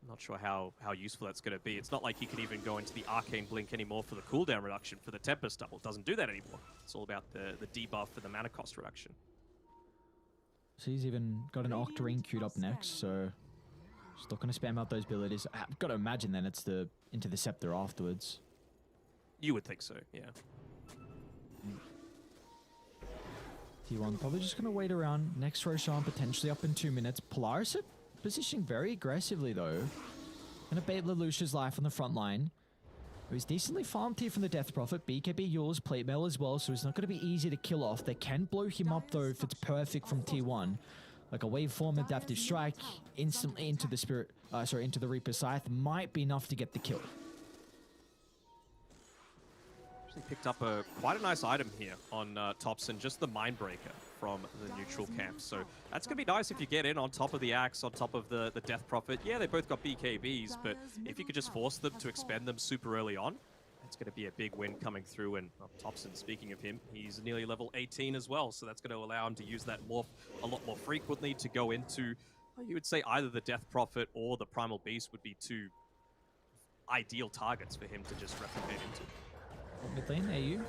I'm not sure how useful that's going to be. It's not like he can even go into the Arcane Blink anymore for the cooldown reduction for the Tempest double. It doesn't do that anymore. It's all about the debuff for the mana cost reduction. So he's even got an Octarine queued up next, so just not going to spam out those abilities. I've got to imagine then it's into the Scepter afterwards. You would think so, yeah. T1 probably just going to wait around. Next Roshan potentially up in 2 minutes. Polaris positioning very aggressively though. Going to bait Lelouch's life on the front line. He's decently farmed here from the Death Prophet. BKB Yule's plate mail as well, so it's not going to be easy to kill off. They can blow him up though if it's perfect from T1. Like a waveform adaptive strike instantly into the Spirit, into the Reaper Scythe might be enough to get the kill. Actually picked up quite a nice item here on Topson, just the Mindbreaker from the neutral camp. So that's going to be nice if you get in on top of the Axe, on top of the Death Prophet. Yeah, they both got BKBs, but if you could just force them to expend them super early on, it's going to be a big win coming through. And Topson, speaking of him, he's nearly level 18 as well, so that's going to allow him to use that morph a lot more frequently to go into, well, you would say either the Death Prophet or the Primal Beast would be two ideal targets for him to just replicate into. Mid lane, AU.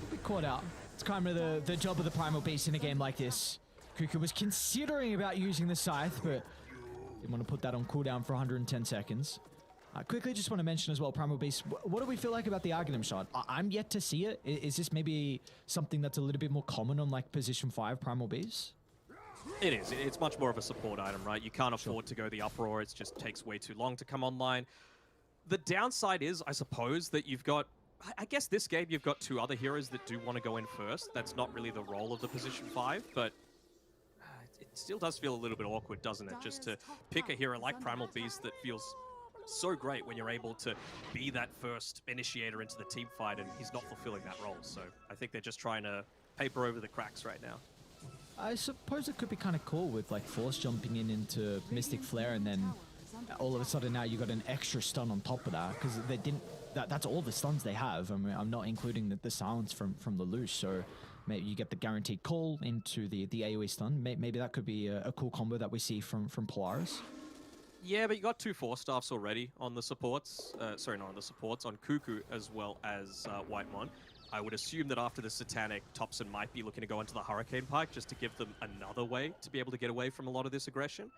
We'll be caught out. It's kind of the job of the Primal Beast in a game like this. Kuku was considering about using the Scythe, but didn't want to put that on cooldown for 110 seconds. Quickly, just want to mention as well, Primal Beast, what do we feel like about the Aghanim shot? I'm yet to see it. Is this maybe something that's a little bit more common on like position 5 Primal Beast? It is. It's much more of a support item, right? You can't afford to go the uproar. It just takes way too long to come online. The downside is, I suppose, that you've got... I guess this game you've got two other heroes that do want to go in first. That's not really the role of the position 5, but it still does feel a little bit awkward, doesn't it? Just to pick a hero like Primal Beast that feels so great when you're able to be that first initiator into the team fight, and he's not fulfilling that role. So I think they're just trying to paper over the cracks right now. I suppose it could be kind of cool with like Force jumping into Mystic Flare, and then all of a sudden now you got an extra stun on top of that, because they didn't... That's all the stuns they have. I mean, I'm not including the silence from the Luce, so maybe you get the guaranteed call into the AoE stun. Maybe that could be a cool combo that we see from Polaris. Yeah, but you got 2 Force Staffs already on the supports. Sorry, not on the supports, on Cuckoo as well as Whitemon. I would assume that after the Satanic, Topson might be looking to go into the Hurricane Pike just to give them another way to be able to get away from a lot of this aggression.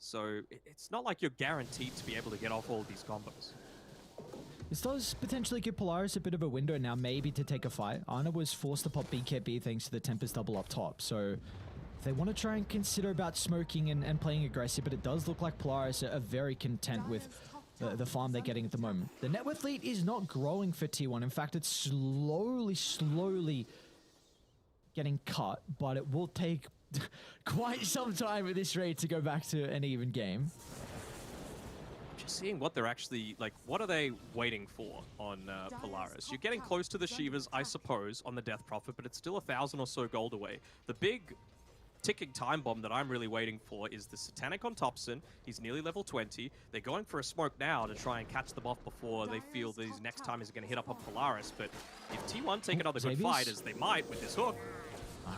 So it's not like you're guaranteed to be able to get off all of these combos. This does potentially give Polaris a bit of a window now, maybe to take a fight. Ana was forced to pop BKB thanks to the Tempest double up top, so they want to try and consider about smoking and playing aggressive, but it does look like Polaris are very content with the farm they're getting at the moment. The net worth lead is not growing for T1. In fact, it's slowly getting cut, but it will take quite some time at this rate to go back to an even game. Just seeing what they're actually, like, what are they waiting for on Polaris? You're getting close to the Shivas, I suppose, on the Death Prophet, but it's still 1,000 or so gold away. The big ticking time bomb that I'm really waiting for is the Satanic on Topson. He's nearly level 20. They're going for a smoke now to try and catch them off before they feel that his next time is going to hit up on Polaris. But if T1 take another good fight, as they might with this hook...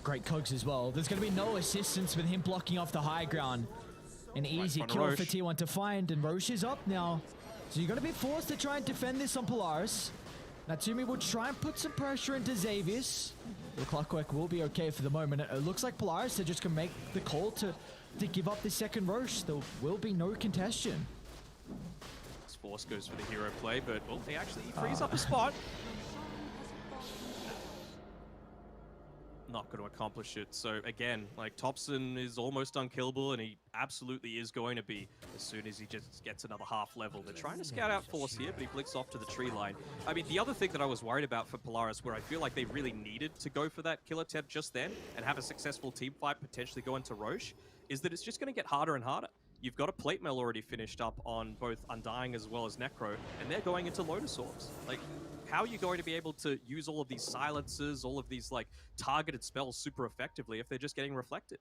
great cogs as well. There's going to be no assistance with him blocking off the high ground. An easy kill for T1 to find, and Roche is up now. So you're going to be forced to try and defend this on Polaris. Natsumi will try and put some pressure into Xavius. The Clockwork will be okay for the moment. It looks like Polaris are just going to make the call to give up the second Roche. There will be no contestation. This Force goes for the hero play, but, well, he actually frees up a spot. Not going to accomplish it. So again, like, Topson is almost unkillable, and he absolutely is going to be as soon as he just gets another half level. They're trying to scout out Force here, but he blicks off to the tree line. I mean, the other thing that I was worried about for Polaris, where I feel like they really needed to go for that kill attempt just then and have a successful team fight, potentially go into Roche, is that it's just going to get harder and harder. You've got a plate mail already finished up on both Undying as well as Necro, and they're going into Lotus Orbs. Like, how are you going to be able to use all of these silences, all of these, like, targeted spells super effectively if they're just getting reflected?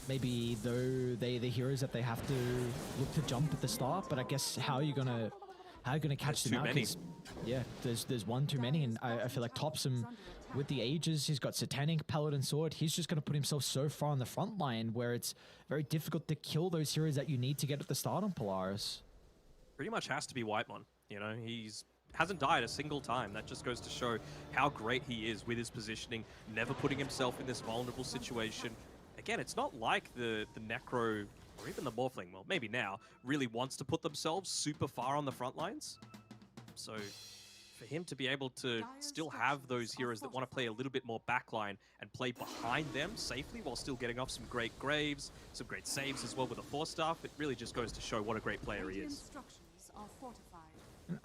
Maybe though the heroes that they have to look to jump at the start, but I guess how are you gonna catch them out? Yeah, there's one too many, and I feel like Topson with the ages, he's got Satanic, Paladin Sword. He's just going to put himself so far on the front line where it's very difficult to kill those heroes that you need to get at the start on Polaris. Pretty much has to be Whitemon. You know, hasn't died a single time. That just goes to show how great he is with his positioning, never putting himself in this vulnerable situation. Again, it's not like the Necro or even the Morphling, well, maybe now, really wants to put themselves super far on the front lines. So for him to be able to still have those heroes that want to play a little bit more backline and play behind them safely while still getting off some great graves, some great saves as well with a Force Staff, it really just goes to show what a great player he is.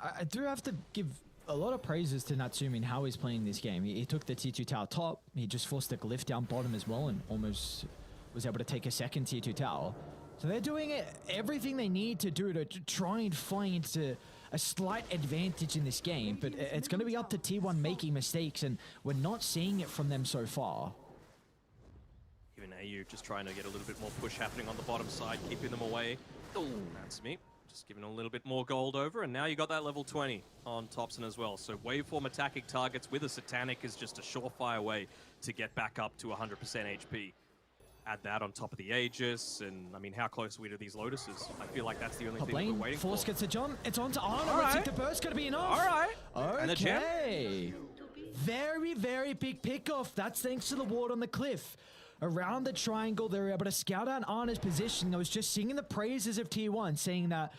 I do have to give a lot of praises to Natsumi in how he's playing this game. He took the T2 tower top, he just forced the glyph down bottom as well, and almost was able to take a second T2 tower. So they're doing everything they need to do to try and find a slight advantage in this game, but it's going to be up to T1 making mistakes, and we're not seeing it from them so far. Even AU just trying to get a little bit more push happening on the bottom side, keeping them away. Oh, that's me. Just giving a little bit more gold over, and now you got that level 20 on Topson as well. So waveform attacking targets with a Satanic is just a surefire way to get back up to 100% HP. Add that on top of the Aegis, and I mean, how close are we to these Lotuses? I feel like that's the only thing that we're waiting Force for. Gets a jump. It's on to Arnold. Right. Think the burst going to be enough? All right. Okay. Very, very big pickoff. That's thanks to the ward on the cliff. Around the triangle, they were able to scout out Arna's position. I was just singing the praises of T1, saying that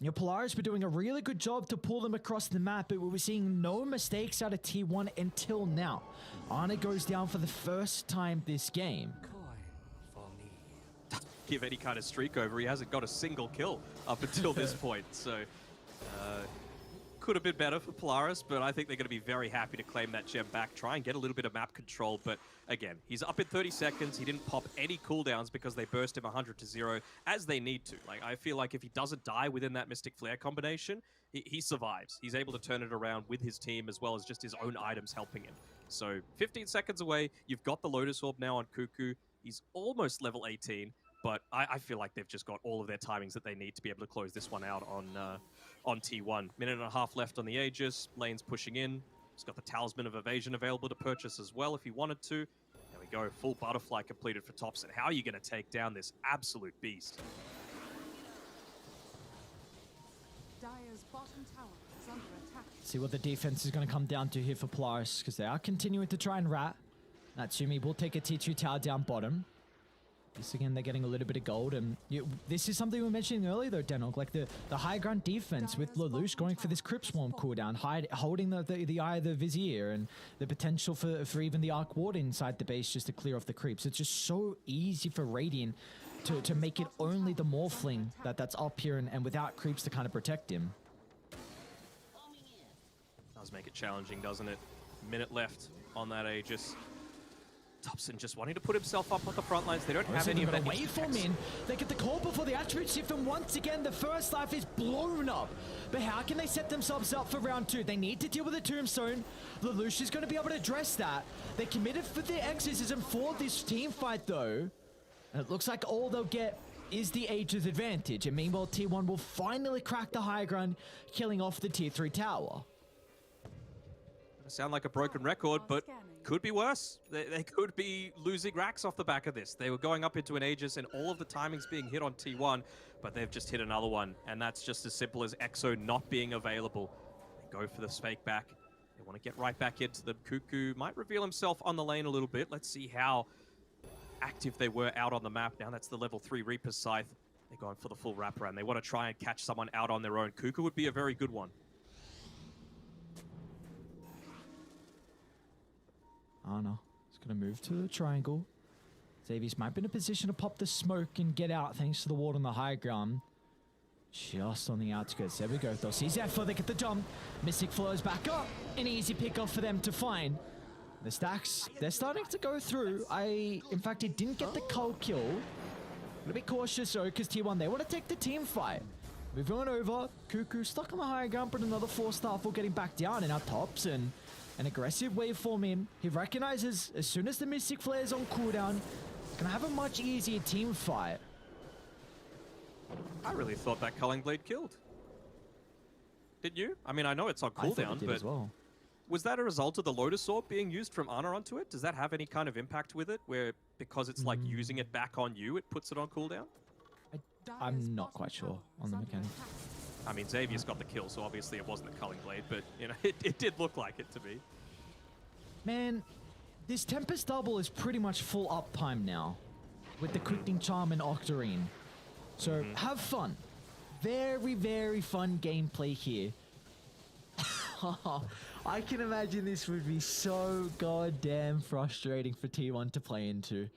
Your Polaris were doing a really good job to pull them across the map, but we were seeing no mistakes out of T1 until now. Ana goes down for the first time this game. Give any kind of streak over. He hasn't got a single kill up until this point, so could have been better for Polaris, but I think they're going to be very happy to claim that gem back, try and get a little bit of map control. But again, he's up in 30 seconds. He didn't pop any cooldowns because they burst him 100-0 as they need to. Like, I feel like if he doesn't die within that Mystic Flare combination, he survives. He's able to turn it around with his team as well as just his own items helping him. So 15 seconds away, you've got the Lotus Orb now on Cuckoo. He's almost level 18. But I feel like they've just got all of their timings that they need to be able to close this one out on T1. Minute and a half left on the Aegis. Lane's pushing in. He's got the Talisman of Evasion available to purchase as well if he wanted to. There we go. Full butterfly completed for Thompson. How are you going to take down this absolute beast? Dire's bottom tower is under attack. See what the defense is going to come down to here for Polaris, because they are continuing to try and rat. Natsumi will take a T2 tower down bottom. This again, they're getting a little bit of gold, and this is something we were mentioning earlier though, Denog, like the high ground defense with Lelouch going for this Crypt Swarm cooldown, holding the Eye of the Vizier, and the potential for even the Arc Ward inside the base just to clear off the creeps. It's just so easy for Radiant to make it only the Morphling that's up here and without creeps to kind of protect him. Does make it challenging, doesn't it? Minute left on that Aegis. Thompson just wanting to put himself up on the front lines. They don't have any of that. Waveform in. They get the call before the attribute shift, and once again, the first life is blown up. But how can they set themselves up for round 2? They need to deal with the Tombstone. Lelouch is going to be able to address that. They're committed for their exorcism for this team fight, though. And it looks like all they'll get is the Aegis advantage. And meanwhile, T1 will finally crack the high ground, killing off the Tier 3 tower. Sound like a broken record, but could be worse. They could be losing racks off the back of this. They were going up into an Aegis and all of the timings being hit on T1, but they've just hit another one, and that's just as simple as Exo not being available. They go for the fake back. They want to get right back into them. Cuckoo might reveal himself on the lane a little bit. Let's see how active they were out on the map. Now that's the level 3 Reaper Scythe. They're going for the full wraparound. They want to try and catch someone out on their own. Cuckoo would be a very good one. Ana is going to move to the triangle. Xavius might be in a position to pop the smoke and get out thanks to the ward on the high ground. Just on the outskirts. There we go. They'll see Zephyr. They get the jump. Mystic flows back up. An easy pickoff for them to find. The stacks, they're starting to go through. In fact, it didn't get the cull kill. Gotta be cautious though, because T1, they want to take the team fight. Moving on over. Cuckoo stuck on the high ground, but another 4-star for getting back down. And now Thompson. An aggressive waveform in. He recognizes as soon as the Mystic Flare is on cooldown, gonna have a much easier team fight. I really thought that Culling Blade killed. Did you? I mean, I know it's on cooldown, but as well. Was that a result of the Lotus Orb being used from Ana onto it? Does that have any kind of impact with it, where because it's like using it back on you, it puts it on cooldown? I'm not quite sure on the mechanic. I mean, Xavier's got the kill, so obviously it wasn't the Culling Blade, but, you know, it did look like it to me. Man, this Tempest double is pretty much full uptime now, with the Quickening Charm and Octarine. So, have fun. Very, very fun gameplay here. I can imagine this would be so goddamn frustrating for T1 to play into.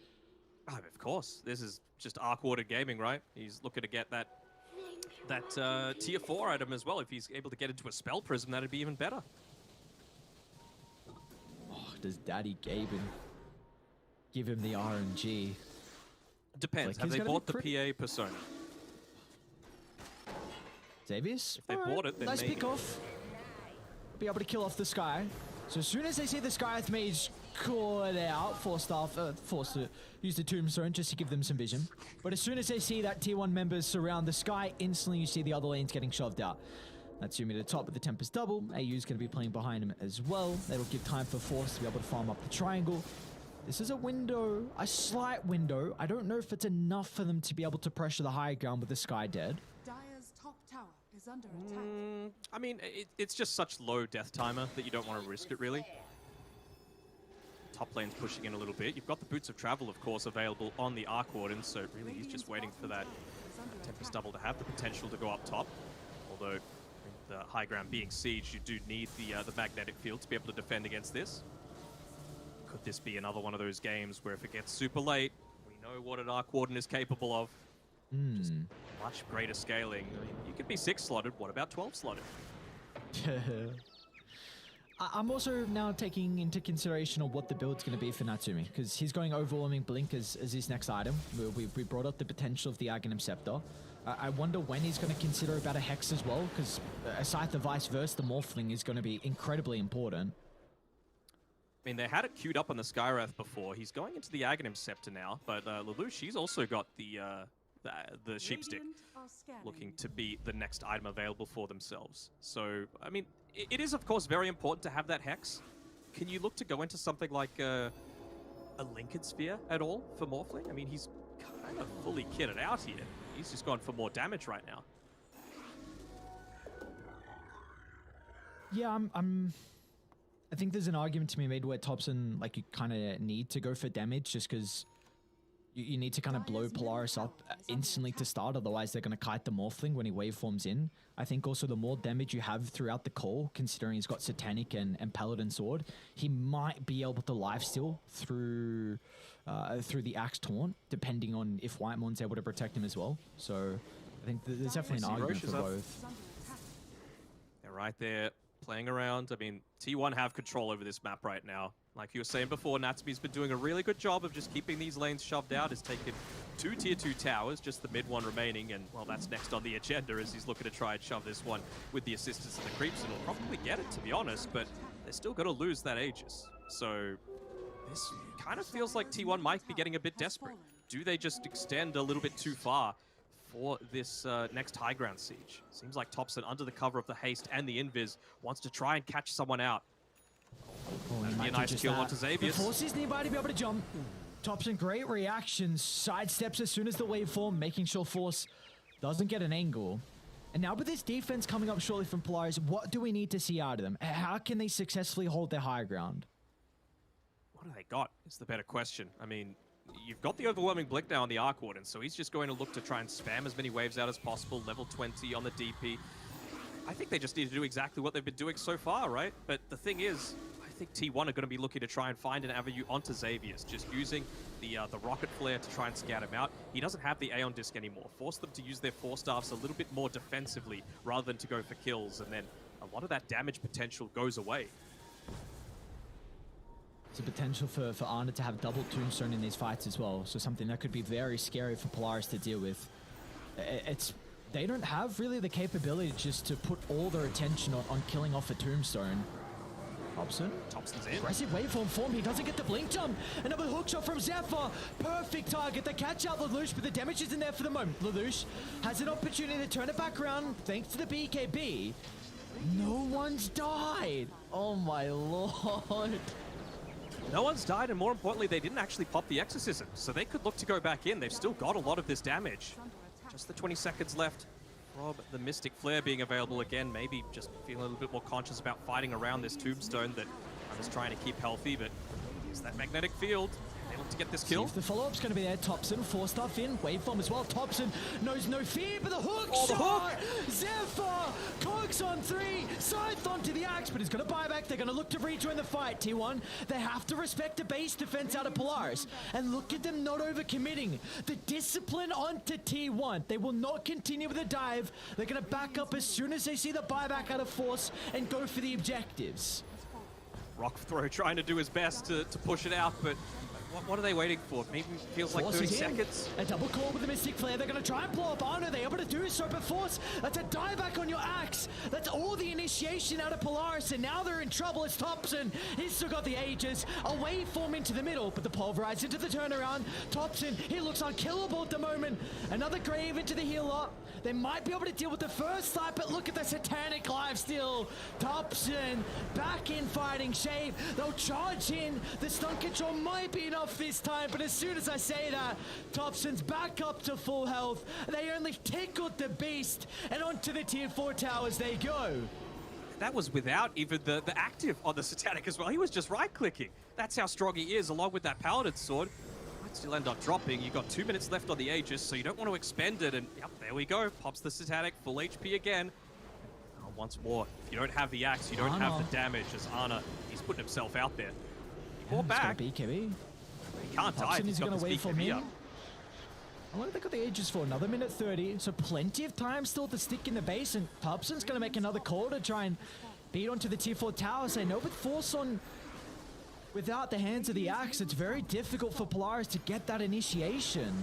Oh, of course. This is just Arc Water Gaming, right? He's looking to get that tier 4 item as well. If he's able to get into a Spell Prism, that'd be even better. Oh, does Daddy Gaben give him the RNG? Depends. Have they bought the PA Persona? Xavius? If they bought it, then nice maybe. pick off. Be able to kill off the Sky. So as soon as they see the Sky Mage caught out, forced to use the Tombstone just to give them some vision. But as soon as they see that Tier 1 members surround the Sky, instantly you see the other lanes getting shoved out. Natsumi to the top with the Tempest double. AU's going to be playing behind him as well. That'll give time for Force to be able to farm up the triangle. This is a window, a slight window. I don't know if it's enough for them to be able to pressure the high ground with the Sky dead. Dire's top tower is under attack. I mean, it's just such low death timer that you don't want to risk it, really. Top lane's pushing in a little bit. You've got the Boots of Travel, of course, available on the Arc Warden, so really he's just waiting for that Tempest double to have the potential to go up top. Although the high ground being sieged, you do need the magnetic field to be able to defend against this. Could this be another one of those games where if it gets super late, we know what an Arc Warden is capable of? Just much greater scaling. I mean, you could be 6 slotted. What about 12 slotted? I'm also now taking into consideration of what the build's going to be for Natsumi, because he's going Overwhelming Blink as his next item. We brought up the potential of the Aghanim Scepter. I wonder when he's going to consider about a Hex as well, because aside the Vice Versa, the Morphling is going to be incredibly important. I mean, they had it queued up on the Skywrath before. He's going into the Aghanim Scepter now, but Lelouch, he's also got the Sheepstick, looking to be the next item available for themselves. So, I mean, it is, of course, very important to have that Hex. Can you look to go into something like a Linked Sphere at all for Morphling? I mean, he's kind of fully kitted out here. He's just gone for more damage right now. Yeah, I think there's an argument to be made where Thompson, like, you kind of need to go for damage just because you need to kind of blow Polaris up instantly to start, otherwise they're going to kite the Morphling when he waveforms in. I think also the more damage you have throughout the call, considering he's got Satanic and Paladin Sword, he might be able to lifesteal through the Axe Taunt, depending on if Whitemorn's able to protect him as well. So I think there's definitely an argument for both. They're right there, playing around. I mean, T1 have control over this map right now. Like you were saying before, Natsumi's been doing a really good job of just keeping these lanes shoved out. He's taken 2 tier 2 towers, just the mid one remaining, and well, that's next on the agenda as he's looking to try and shove this one with the assistance of the creeps, and he'll probably get it, to be honest, but they're still going to lose that Aegis. So this kind of feels like T1 might be getting a bit desperate. Do they just extend a little bit too far for this next high ground siege? Seems like Thompson, under the cover of the haste and the invis, wants to try and catch someone out. That'd be a nice kill onto Xavius. The forces nearby to be able to jump. Thompson, great reaction. Sidesteps as soon as the waveform, making sure Force doesn't get an angle. And now with this defense coming up shortly from Polaris, what do we need to see out of them? How can they successfully hold their high ground? What do they got is the better question. I mean, you've got the Overwhelming Blink now on the Arc Warden, so he's just going to look to try and spam as many waves out as possible, level 20 on the DP. I think they just need to do exactly what they've been doing so far, right? But the thing is, I think T1 are going to be looking to try and find an avenue onto Xavius, just using the Rocket Flare to try and scout him out. He doesn't have the Aeon Disc anymore. Force them to use their Force Staffs a little bit more defensively rather than to go for kills, and then a lot of that damage potential goes away. There's a potential for Arna to have double Tombstone in these fights as well, so something that could be very scary for Polaris to deal with. They don't have really the capability just to put all their attention on killing off a Tombstone. Thompson's in. Aggressive waveform form. He doesn't get the blink jump. Another hook shot from Zephyr. Perfect target. They catch out Lelouch, but the damage isn't there for the moment. Lelouch has an opportunity to turn it back around thanks to the BKB. No one's died. Oh my lord. No one's died, and more importantly, they didn't actually pop the Exorcism, so they could look to go back in. They've still got a lot of this damage. Just the 20 seconds left. Rob, the Mystic Flare being available again, maybe just feeling a little bit more conscious about fighting around this Tombstone that I'm just trying to keep healthy, but it's that magnetic field. They look to get this kill. The follow-up's going to be there. Thompson, Force Staff in, waveform as well. Thompson knows no fear, but the hook shot! Zephyr! Cogs on 3, Scythe onto the Axe, but he's going to buy back. They're going to look to rejoin the fight, T1. They have to respect the base defense out of Polaris. And look at them not overcommitting. The discipline onto T1. They will not continue with a dive. They're going to back up as soon as they see the buyback out of Force and go for the objectives. Rock Throw trying to do his best to push it out, but what are they waiting for? Maybe it feels like 30 seconds. A double call with the Mystic Flare. They're going to try and blow up Arno. They're able to do so, but Force, that's a dieback on your Axe. That's all the initiation out of Polaris, and now they're in trouble as Thompson. He's still got the Aegis. A waveform into the middle, but the Pulverize into the turnaround. Thompson, he looks unkillable at the moment. Another Grave into the healer. They might be able to deal with the first side, but look at the Satanic lifesteal. Thompson back in fighting shape. They'll charge in. The stun control might be enough this time, but as soon as I say that, Thompson's back up to full health. They only tickled the beast, and onto the tier 4 towers they go. That was without even the active on the Satanic as well. He was just right-clicking. That's how strong he is, along with that Paladin Sword. Might still end up dropping. You've got 2 minutes left on the Aegis, so you don't want to expend it, and yep, there we go. Pops the Satanic, full HP again. once more, if you don't have the axe, you don't have the damage. As Ana, he's putting himself out there. More back. BKB. He can't die. He's got this BKB up. I wonder if they got the ages for another minute 30, so plenty of time still to stick in the base, and Tubson's going to make another call to try and beat onto the tier 4 tower. So no, with Force on, without the hands of the axe, it's very difficult for Polaris to get that initiation.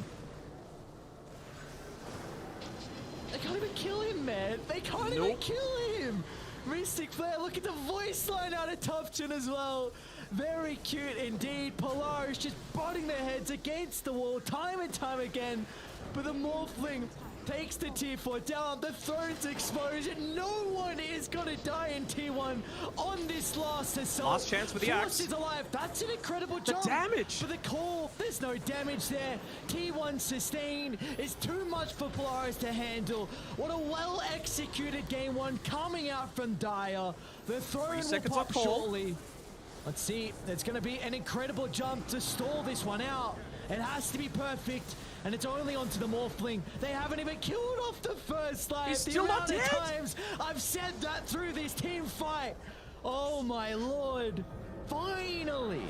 They can't even kill him, man. They can't even kill him. Mystic Flare, look at the voice line out of Tubson as well. Very cute indeed. Polaris just butting their heads against the wall time and time again. But the Morphling takes the tier 4 down. The throne's exposed. No one is going to die in tier 1 on this last assault. Last chance with the axe. Force is alive. That's an incredible jump. The damage. For the call, there's no damage there. Tier 1 sustained is too much for Polaris to handle. What a well-executed game 1 coming out from Dire. The throne will pop shortly. Let's see, it's going to be an incredible jump to stall this one out. It has to be perfect, and it's only onto the Morphling. They haven't even killed off the first life. He's still not dead. Times I've said that through this team fight. Oh my lord. Finally.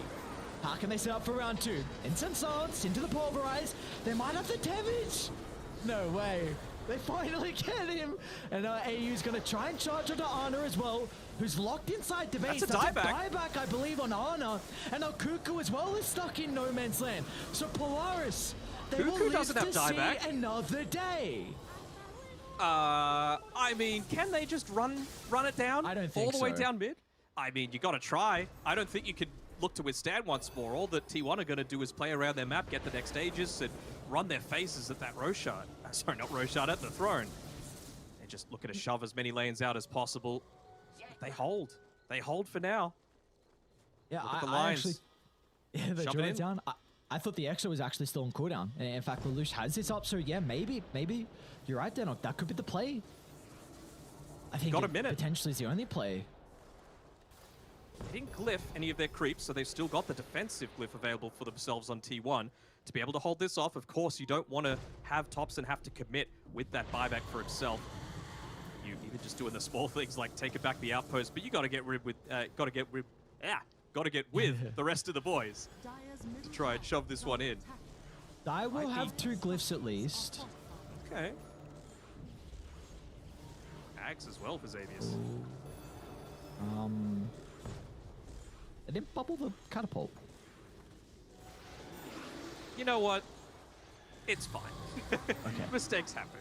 How can they set up for round 2? Incense Silence into the Pulverize. They might have the damage. No way. They finally get him. And AU's going to try and charge onto Ana as well, who's locked inside the base. That's a dieback, I believe, on Ana. And now Kuku as well is stuck in no man's land. So Polaris, they will live to see another day. I mean, can they just run it down? I don't think all the way down mid? I mean, you got to try. I don't think you could look to withstand once more. All that T1 are going to do is play around their map, get the next stages, and run their faces at that Roshan. Sorry, not Roshan, at the throne. They're just looking to shove as many lanes out as possible. They hold. They hold for now. Yeah, look at the lines. Actually, they drew it down. I thought the Exo was actually still on cooldown. And in fact, Lelouch has this up, so yeah, maybe you're right, Denok. That could be the play. I think potentially is the only play. They didn't glyph any of their creeps, so they've still got the defensive glyph available for themselves on T1 to be able to hold this off. Of course, you don't want to have Topson have to commit with that buyback for himself. You even just doing the small things like taking back the outpost, but you got to get rid with the rest of the boys to try and shove this one in. Dire will have 2 glyphs at least. Okay. Axe as well for Xavius. They didn't bubble the catapult. You know what? It's fine. Okay. Mistakes happen.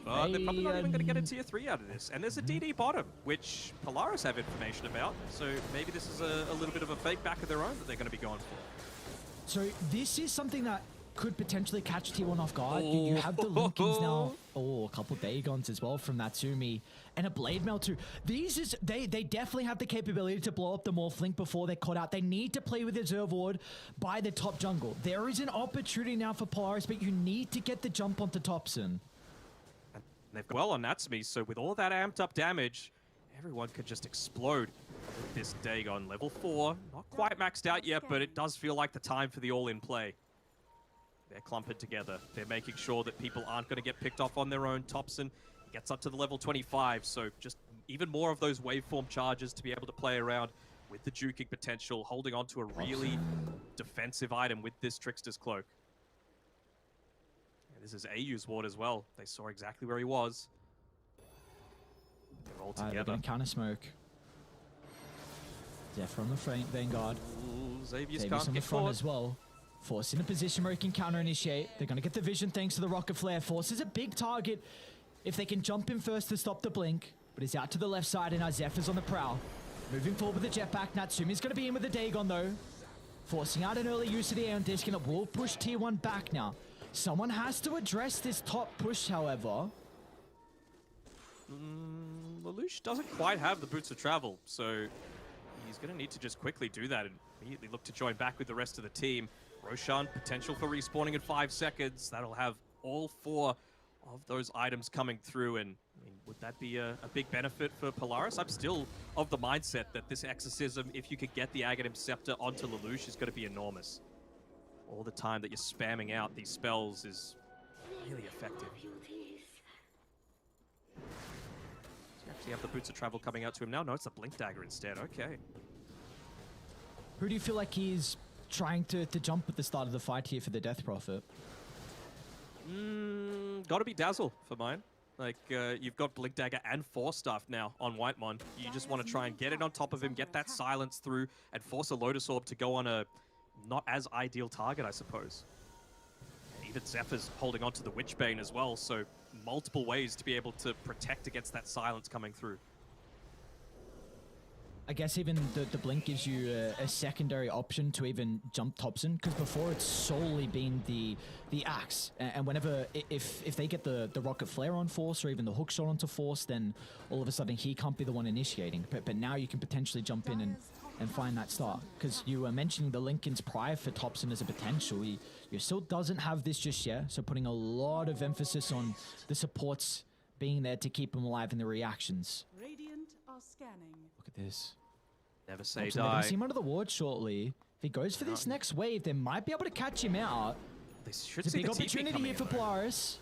But they're probably not even going to get a tier 3 out of this. And there's a DD bottom, which Polaris have information about. So maybe this is a little bit of a fake back of their own that they're going to be going for. So this is something that could potentially catch T1 off guard. You have the Linkins now. Oh, a couple Dagons as well from Natsumi. And a Blade Mail too. They definitely have the capability to blow up the Morphling before they're caught out. They need to play with Reserve Ward by the top jungle. There is an opportunity now for Polaris, but you need to get the jump onto Topson. And they've got well on Natsumi, so with all that amped up damage, everyone could just explode with this Dagon. Level 4, not quite maxed out yet, but it does feel like the time for the all-in play. They're clumping together. They're making sure that people aren't going to get picked off on their own. Topson gets up to the level 25, so just even more of those waveform charges to be able to play around with the juking potential, holding on to a really defensive item with this Trickster's Cloak. And this is AU's ward as well. They saw exactly where he was. They're all together. They're going to counter smoke. Zephyr on the Vanguard. Ooh, Xavius on the front as well. Force in a position where he can counter-initiate. They're going to get the vision thanks to the Rocket Flare. Force is a big target if they can jump in first to stop the blink. But he's out to the left side and now Zephyr's on the prowl. Moving forward with the jetpack. Natsumi's going to be in with the Dagon though. Forcing out an early use of the Aeon Disc and it will push tier 1 back now. Someone has to address this top push, however. Lelouch doesn't quite have the boots of travel, so he's going to need to just quickly do that and immediately look to join back with the rest of the team. Roshan, potential for respawning in 5 seconds. That'll have all 4 of those items coming through. And I mean, would that be a big benefit for Polaris? I'm still of the mindset that this Exorcism, if you could get the Aghanim Scepter onto Lelouch, is going to be enormous. All the time that you're spamming out these spells is really effective. Does he actually have the Boots of Travel coming out to him now? No, it's a Blink Dagger instead. Okay. Who do you feel like he's trying to jump at the start of the fight here for the Death Prophet? Gotta be Dazzle for mine. Like, you've got Blink Dagger and Force Staff now on Whitemon. You just want to try and get it on top of him, get that silence through, and force a Lotus Orb to go on a not as ideal target, I suppose. Even Zephyr's holding on to the Witchbane as well, so multiple ways to be able to protect against that silence coming through. I guess even the Blink gives you a secondary option to even jump Thompson, because before it's solely been the Axe, and whenever if they get the Rocket Flare on Force or even the hook shot onto Force, then all of a sudden he can't be the one initiating. But now you can potentially jump in and find that start, because you were mentioning the Linken's Pride for Thompson as a potential. He still doesn't have this just yet, so putting a lot of emphasis on the supports being there to keep him alive in the reactions. Radiant are scanning. Look at this. Never say They're die. going to see him under the ward shortly. If he goes for this next wave, they might be able to catch him out. They should It's a see big the TP opportunity coming here for in, though. Polaris.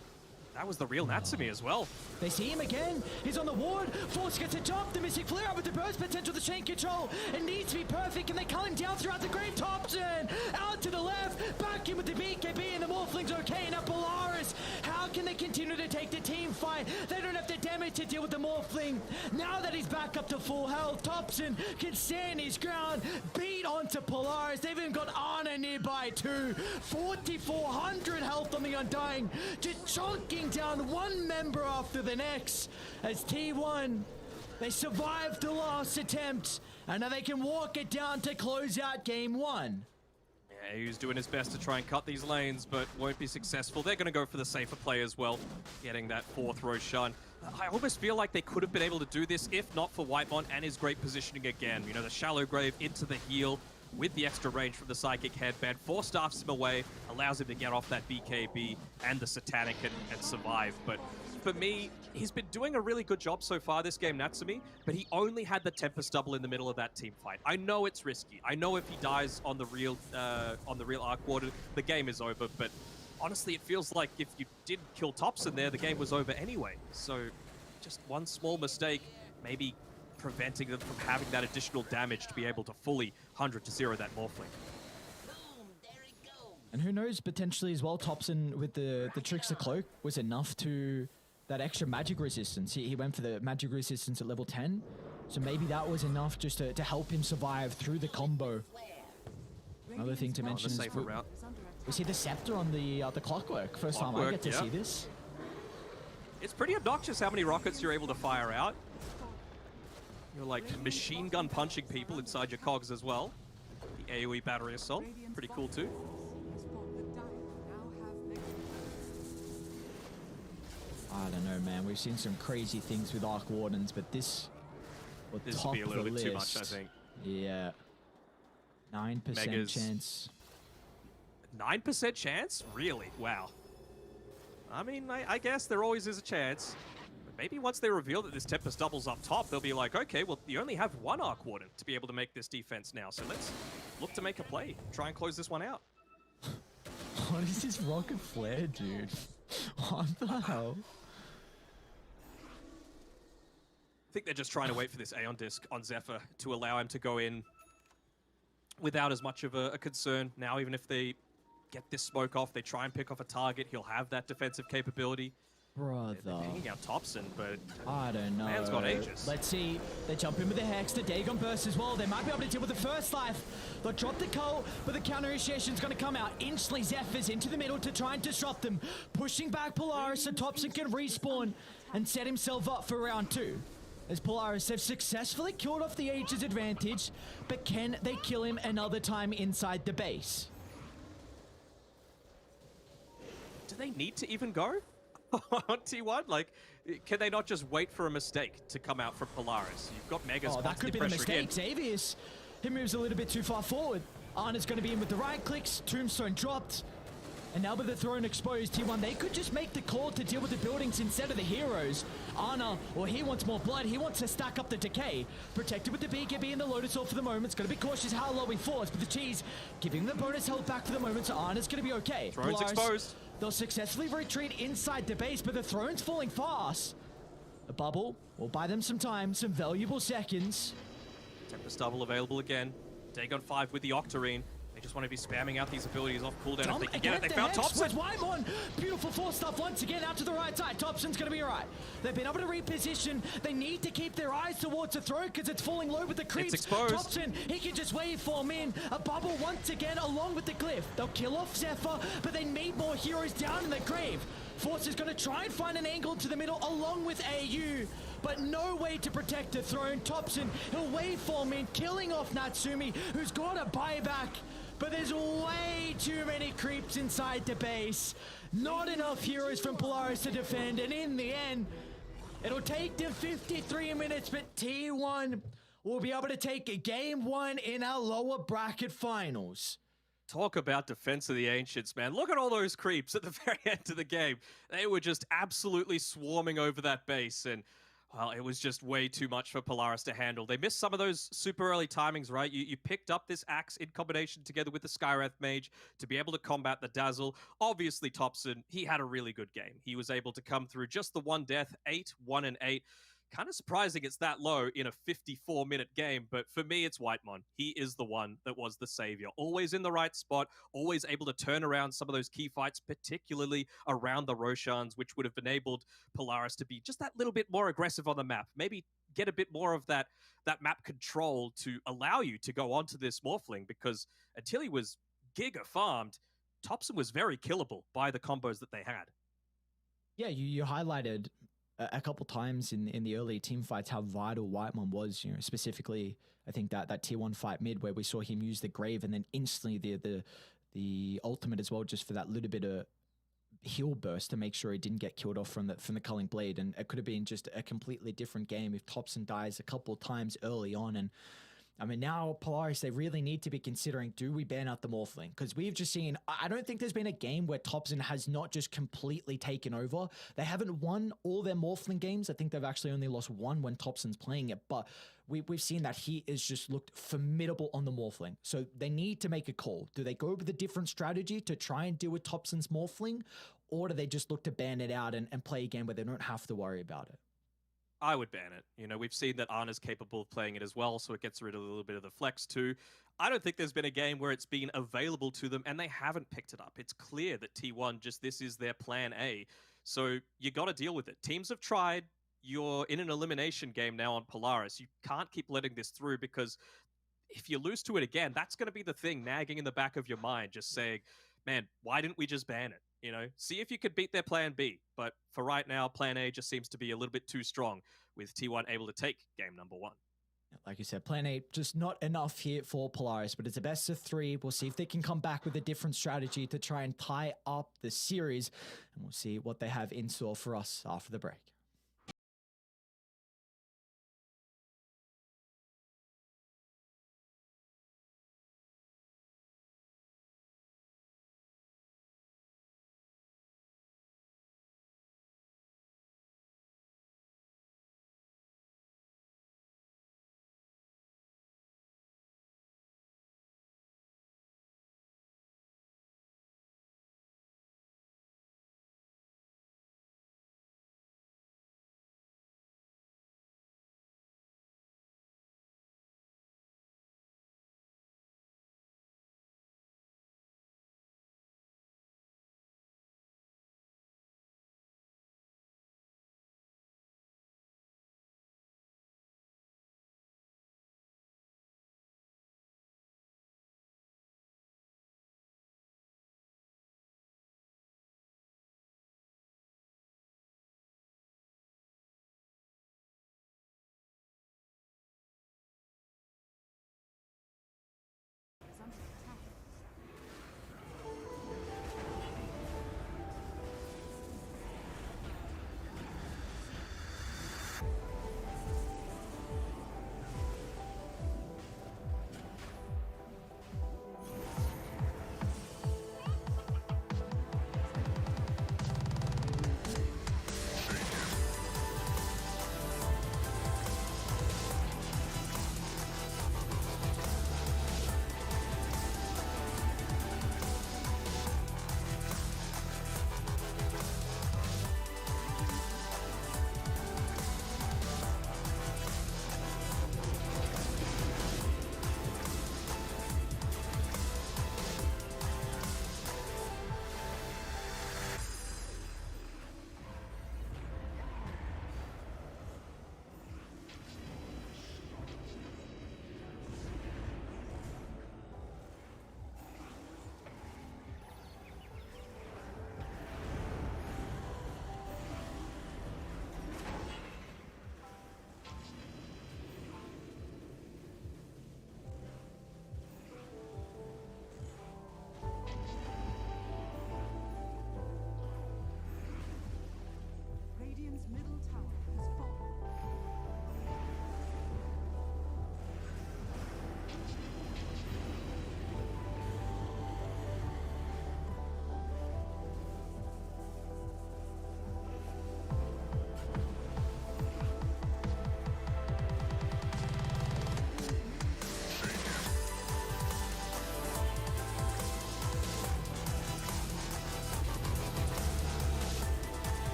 That was the real Natsumi as well. They see him again. He's on the ward. Force gets a jump. The missing flare up with the burst potential, the chain control. It needs to be perfect. And they cull him down throughout the Great Thompson. Out to the left. Back in with the BKB. And the Morphling's okay. Now Polaris. How can they continue to take the team fight? They don't have the damage to deal with the Morphling. Now that he's back up to full health, Thompson can stand his ground. Beat onto Polaris. They've even got Ana nearby too. 4,400 health on the Undying. Just chunking down one member after the next as T1, they survived the last attempt and now they can walk it down to close out game one. Yeah, he was doing his best to try and cut these lanes, but won't be successful. They're going to go for the safer play as well, getting that fourth Roshan. I almost feel like they could have been able to do this if not for Whitemon and his great positioning again. You know, the shallow grave into the heal with the extra range from the Psychic Headband. Force staffs him away, allows him to get off that BKB and the Satanic and survive. But for me, he's been doing a really good job so far this game, Natsumi, but he only had the Tempest double in the middle of that team fight. I know it's risky. I know if he dies on the real Arc Warden, the game is over, but honestly, it feels like if you did kill Thompson there, the game was over anyway. So just one small mistake, maybe preventing them from having that additional damage to be able to fully 100-0 that Morphling. And who knows, potentially as well, Thompson with the Trickster Cloak was enough to that extra magic resistance. He went for the magic resistance at level 10, so maybe that was enough just to help him survive through the combo. Another thing to mention is we see the Scepter on the Clockwork. First time I get to see this. It's pretty obnoxious how many rockets you're able to fire out. You're like machine gun punching people inside your cogs as well. The AoE battery assault, pretty cool too. I don't know, man. We've seen some crazy things with Arc Wardens, but this would be a little bit too much, I think. Yeah. 9% chance. 9% chance? Really? Wow. I mean, I guess there always is a chance. Maybe once they reveal that this Tempest doubles up top, they'll be like, okay, well, you only have one Arc Warden to be able to make this defense now, so let's look to make a play. Try and close this one out. What is this Rocket Flare, dude? What the hell? I think they're just trying to wait for this Aeon Disc on Zephyr to allow him to go in without as much of a concern. Now, even if they get this smoke off, they try and pick off a target, he'll have that defensive capability. Brother. They're picking out Thompson, but I don't know. Man's got ages. Let's see. They jump in with the Hex, the Dagon Burst as well. They might be able to deal with the first life. They'll drop the Cull, but the counter initiation's going to come out. Instantly, Zephyr's into the middle to try and disrupt them. Pushing back Polaris so Thompson can respawn and set himself up for round 2. As Polaris have successfully killed off the Aegis advantage, but can they kill him another time inside the base? Do they need to even go on T1? Like, can they not just wait for a mistake to come out from Polaris? You've got Mega's that could be the mistake. Xavius, he moves a little bit too far forward. Ana's going to be in with the right clicks. Tombstone dropped. And now with the throne exposed, T1, they could just make the call to deal with the buildings instead of the heroes. Ana, well, he wants more blood. He wants to stack up the decay. Protected with the BKB and the Lotus Orb for the moment. It's going to be cautious how low he falls, but the cheese giving the bonus health back for the moment, so Ana's going to be okay. Throne's exposed. They'll successfully retreat inside the base, but the throne's falling fast. A bubble will buy them some time, some valuable seconds. Tempest double available again. Dagon 5 with the Octarine. They just want to be spamming out these abilities off cooldown if they can get it. They found Thompson. Whitemon. Beautiful force stuff once again out to the right side. Thompson's going to be all right. They've been able to reposition. They need to keep their eyes towards the throat because it's falling low with the creeps. It's exposed. Thompson, he can just waveform in. A bubble once again along with the glyph. They'll kill off Zephyr, but they need more heroes down in the grave. Force is going to try and find an angle to the middle along with AU, but no way to protect the throne. Thompson, he'll waveform in, killing off Natsumi, who's got a buyback. But there's way too many creeps inside the base. Not enough heroes from Polaris to defend, and in the end, it'll take them 53 minutes, but T1 will be able to take game 1 in our lower bracket finals. Talk about defense of the Ancients, man. Look at all those creeps at the very end of the game. They were just absolutely swarming over that base, and well, it was just way too much for Polaris to handle. They missed some of those super early timings, right? You picked up this Axe in combination together with the Skywrath Mage to be able to combat the Dazzle. Obviously, Thompson, he had a really good game. He was able to come through just the one death, 8, 1, and 8. Kind of surprising it's that low in a 54-minute game, but for me, it's Whitemon. He is the one that was the savior. Always in the right spot, always able to turn around some of those key fights, particularly around the Roshans, which would have enabled Polaris to be just that little bit more aggressive on the map. Maybe get a bit more of that map control to allow you to go onto this Morphling, because until he was giga farmed, Thompson was very killable by the combos that they had. Yeah, you highlighted a couple times in the early team fights how vital Whitemon was, you know, specifically I think that tier 1 fight mid where we saw him use the grave and then instantly the ultimate as well, just for that little bit of heal burst to make sure he didn't get killed off from the culling blade. And it could have been just a completely different game if Thompson dies a couple times early on. And I mean, now Polaris, they really need to be considering, do we ban out the Morphling? Because we've just seen, I don't think there's been a game where Thompson has not just completely taken over. They haven't won all their Morphling games. I think they've actually only lost one when Thompson's playing it, but we've seen that he has just looked formidable on the Morphling. So they need to make a call. Do they go with a different strategy to try and deal with Thompson's Morphling, or do they just look to ban it out and play a game where they don't have to worry about it? I would ban it. You know, we've seen that Ana's capable of playing it as well, so it gets rid of a little bit of the flex too. I don't think there's been a game where it's been available to them and they haven't picked it up. It's clear that T1 this is their plan A. So you got to deal with it. Teams have tried. You're in an elimination game now on Polaris. You can't keep letting this through, because if you lose to it again, that's going to be the thing nagging in the back of your mind, just saying, man, why didn't we just ban it? You know, see if you could beat their plan B. But for right now, plan A just seems to be a little bit too strong, with T1 able to take game number 1. Like you said, plan A, just not enough here for Polaris, but it's a best of 3. We'll see if they can come back with a different strategy to try and tie up the series, and we'll see what they have in store for us after the break.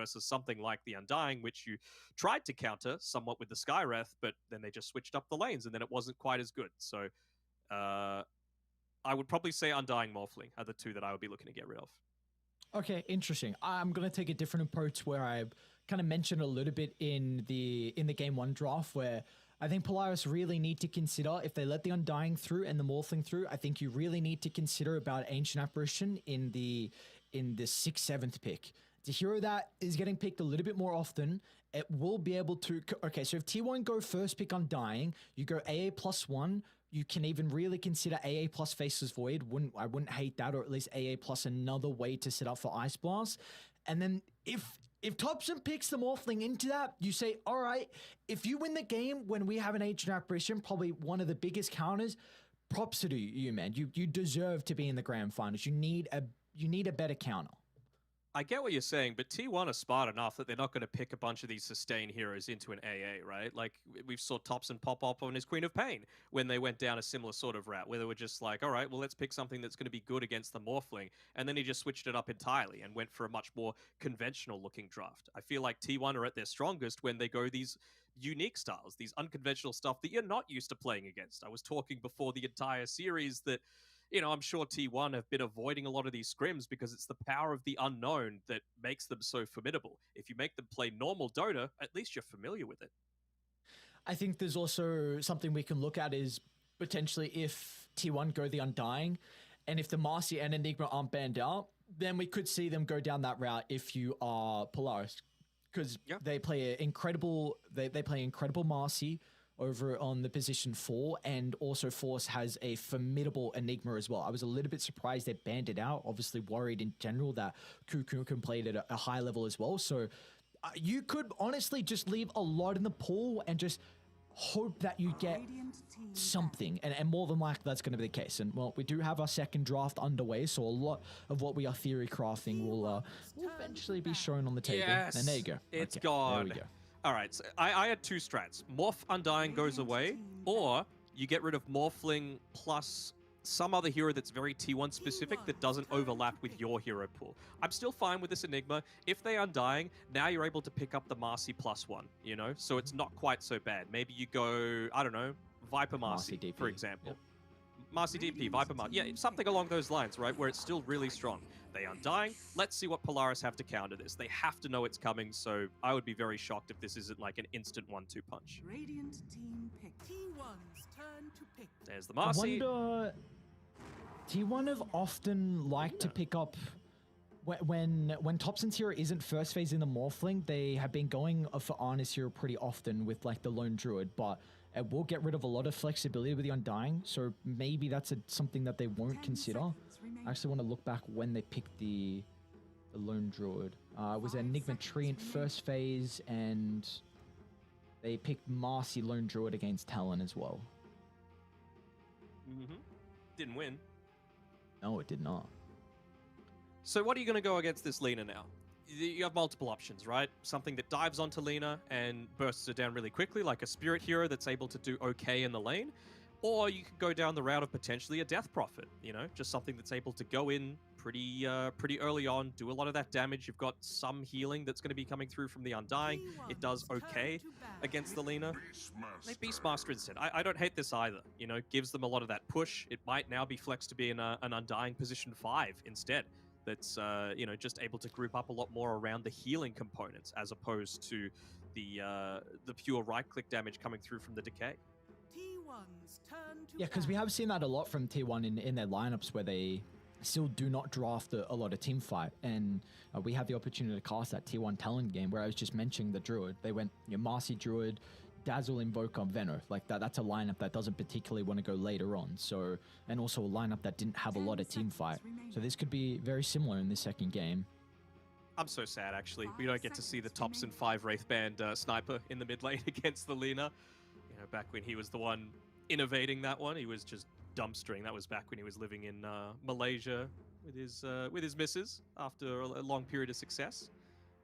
versus something like the Undying, which you tried to counter somewhat with the Skywrath, but then they just switched up the lanes, and then it wasn't quite as good. So I would probably say Undying, Morphling are the two that I would be looking to get rid of. Okay, interesting. I'm going to take a different approach where I kind of mentioned a little bit in the game 1 draft, where I think Polaris really need to consider, if they let the Undying through and the Morphling through, I think you really need to consider about Ancient Apparition in the 6th, 7th pick. It's a hero that is getting picked a little bit more often. It will be able to... Okay, so if T1 go first pick Undying, you go AA +1, you can even really consider AA plus Faceless Void. I wouldn't hate that, or at least AA plus another way to set up for Ice Blast. And then if Thompson picks the Morphling into that, you say, all right, if you win the game when we have an Ancient Apparition, probably one of the biggest counters, props to you, man. You deserve to be in the grand finals. You need a better counter. I get what you're saying, but T1 are smart enough that they're not going to pick a bunch of these sustain heroes into an AA, right? Like, we saw Thompson pop up on his Queen of Pain when they went down a similar sort of route, where they were just like, all right, well, let's pick something that's going to be good against the Morphling. And then he just switched it up entirely and went for a much more conventional-looking draft. I feel like T1 are at their strongest when they go these unique styles, these unconventional stuff that you're not used to playing against. I was talking before the entire series that... I'm sure T1 have been avoiding a lot of these scrims because it's the power of the unknown that makes them so formidable. If you make them play normal Dota, at least you're familiar with it. I think there's also something we can look at is potentially if T1 go the Undying, and if the Marcy and Enigma aren't banned out, then we could see them go down that route if you are Polaris. Because they play incredible Marcy over on the position 4, and also Force has a formidable Enigma as well. I was a little bit surprised they banned it out, obviously worried in general that Cuckoo can play it at a high level as well. So you could honestly just leave a lot in the pool and just hope that you get something, and more than likely that's going to be the case. And well, we do have our second draft underway, so a lot of what we are theory crafting will eventually be shown on the table. Yes, and there you go. It's gone. There we go. All right, so I had two strats. Morph Undying goes away, or you get rid of Morphling plus some other hero that's very T1 specific that doesn't overlap with your hero pool. I'm still fine with this Enigma. If they Undying, now you're able to pick up the Marcy +1, so it's not quite so bad. Maybe you go, I don't know, Viper Marcy for example. Yep. Marcy DP, Viper Marcy. Yeah, something along those lines, right, where it's still really strong. They Undying. Let's see what Polaris have to counter this. They have to know it's coming, so I would be very shocked if this isn't like an instant 1-2 punch. Radiant team pick. T1's turn to pick. There's the Marcy. I wonder, T1 have often liked to pick up when Thompson's hero isn't first phase in the Morphling. They have been going for Arnis hero pretty often with like the Lone Druid, but it will get rid of a lot of flexibility with the Undying, so maybe that's something that they won't consider. I actually want to look back when they picked the Lone Druid. It was Enigma Treant first phase, and they picked Marcy Lone Druid against Talon as well. Didn't win. No, it did not. So what are you going to go against this Lina now? You have multiple options, right? Something that dives onto Lina and bursts her down really quickly, like a Spirit hero that's able to do okay in the lane. Or you could go down the route of potentially a Death Prophet, just something that's able to go in pretty early on, do a lot of that damage. You've got some healing that's going to be coming through from the Undying. It does okay against the Lina. Beastmaster instead. I don't hate this either. Gives them a lot of that push. It might now be flexed to be in an Undying position 5 instead. That's, just able to group up a lot more around the healing components as opposed to the pure right-click damage coming through from the decay. Yeah, because we have seen that a lot from T1 in their lineups where they still do not draft a lot of team fight, and we had the opportunity to cast that T1 Talon game where I was just mentioning the Druid. They went Marcy Druid, Dazzle, Invoker, Venno. Like that's a lineup that doesn't particularly want to go later on. So, and also a lineup that didn't have a lot of team fight. So this could be very similar in this second game. I'm so sad, actually. We don't get to see the Thompson 5 Wraithband sniper in the mid lane against the Lina. Back when he was the one innovating that one, he was just dumpstering. That was back when he was living in Malaysia with his missus after a long period of success,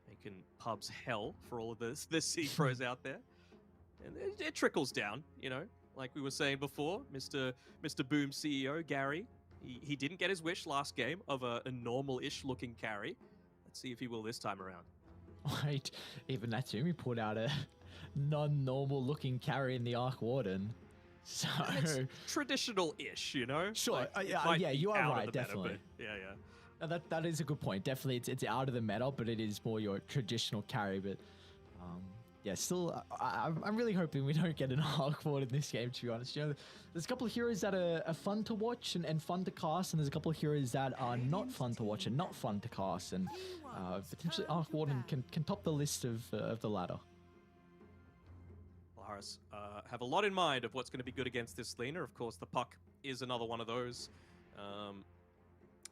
making pubs hell for all of the C pros out there. And it trickles down, like we were saying before. Mr. Boom CEO Gary, he didn't get his wish last game of a normal-ish looking carry. Let's see if he will this time around. Right, even Natsumi pulled out a non-normal looking carry in the Arc Warden. So it's traditional-ish, you know? Sure, Like, yeah, you are right, definitely. Meta, yeah. That is a good point. Definitely, it's out of the meta, but it is more your traditional carry. But yeah, still, I'm really hoping we don't get an Arc Ward in this game, to be honest. You know, there's a couple of heroes that are fun to watch and fun to cast, and there's a couple of heroes that are not fun to watch and not fun to cast, and potentially Arc Warden can top the list of the latter. POLARIS have a lot in mind of what's going to be good against this Lina. Of course, the Puck is another one of those.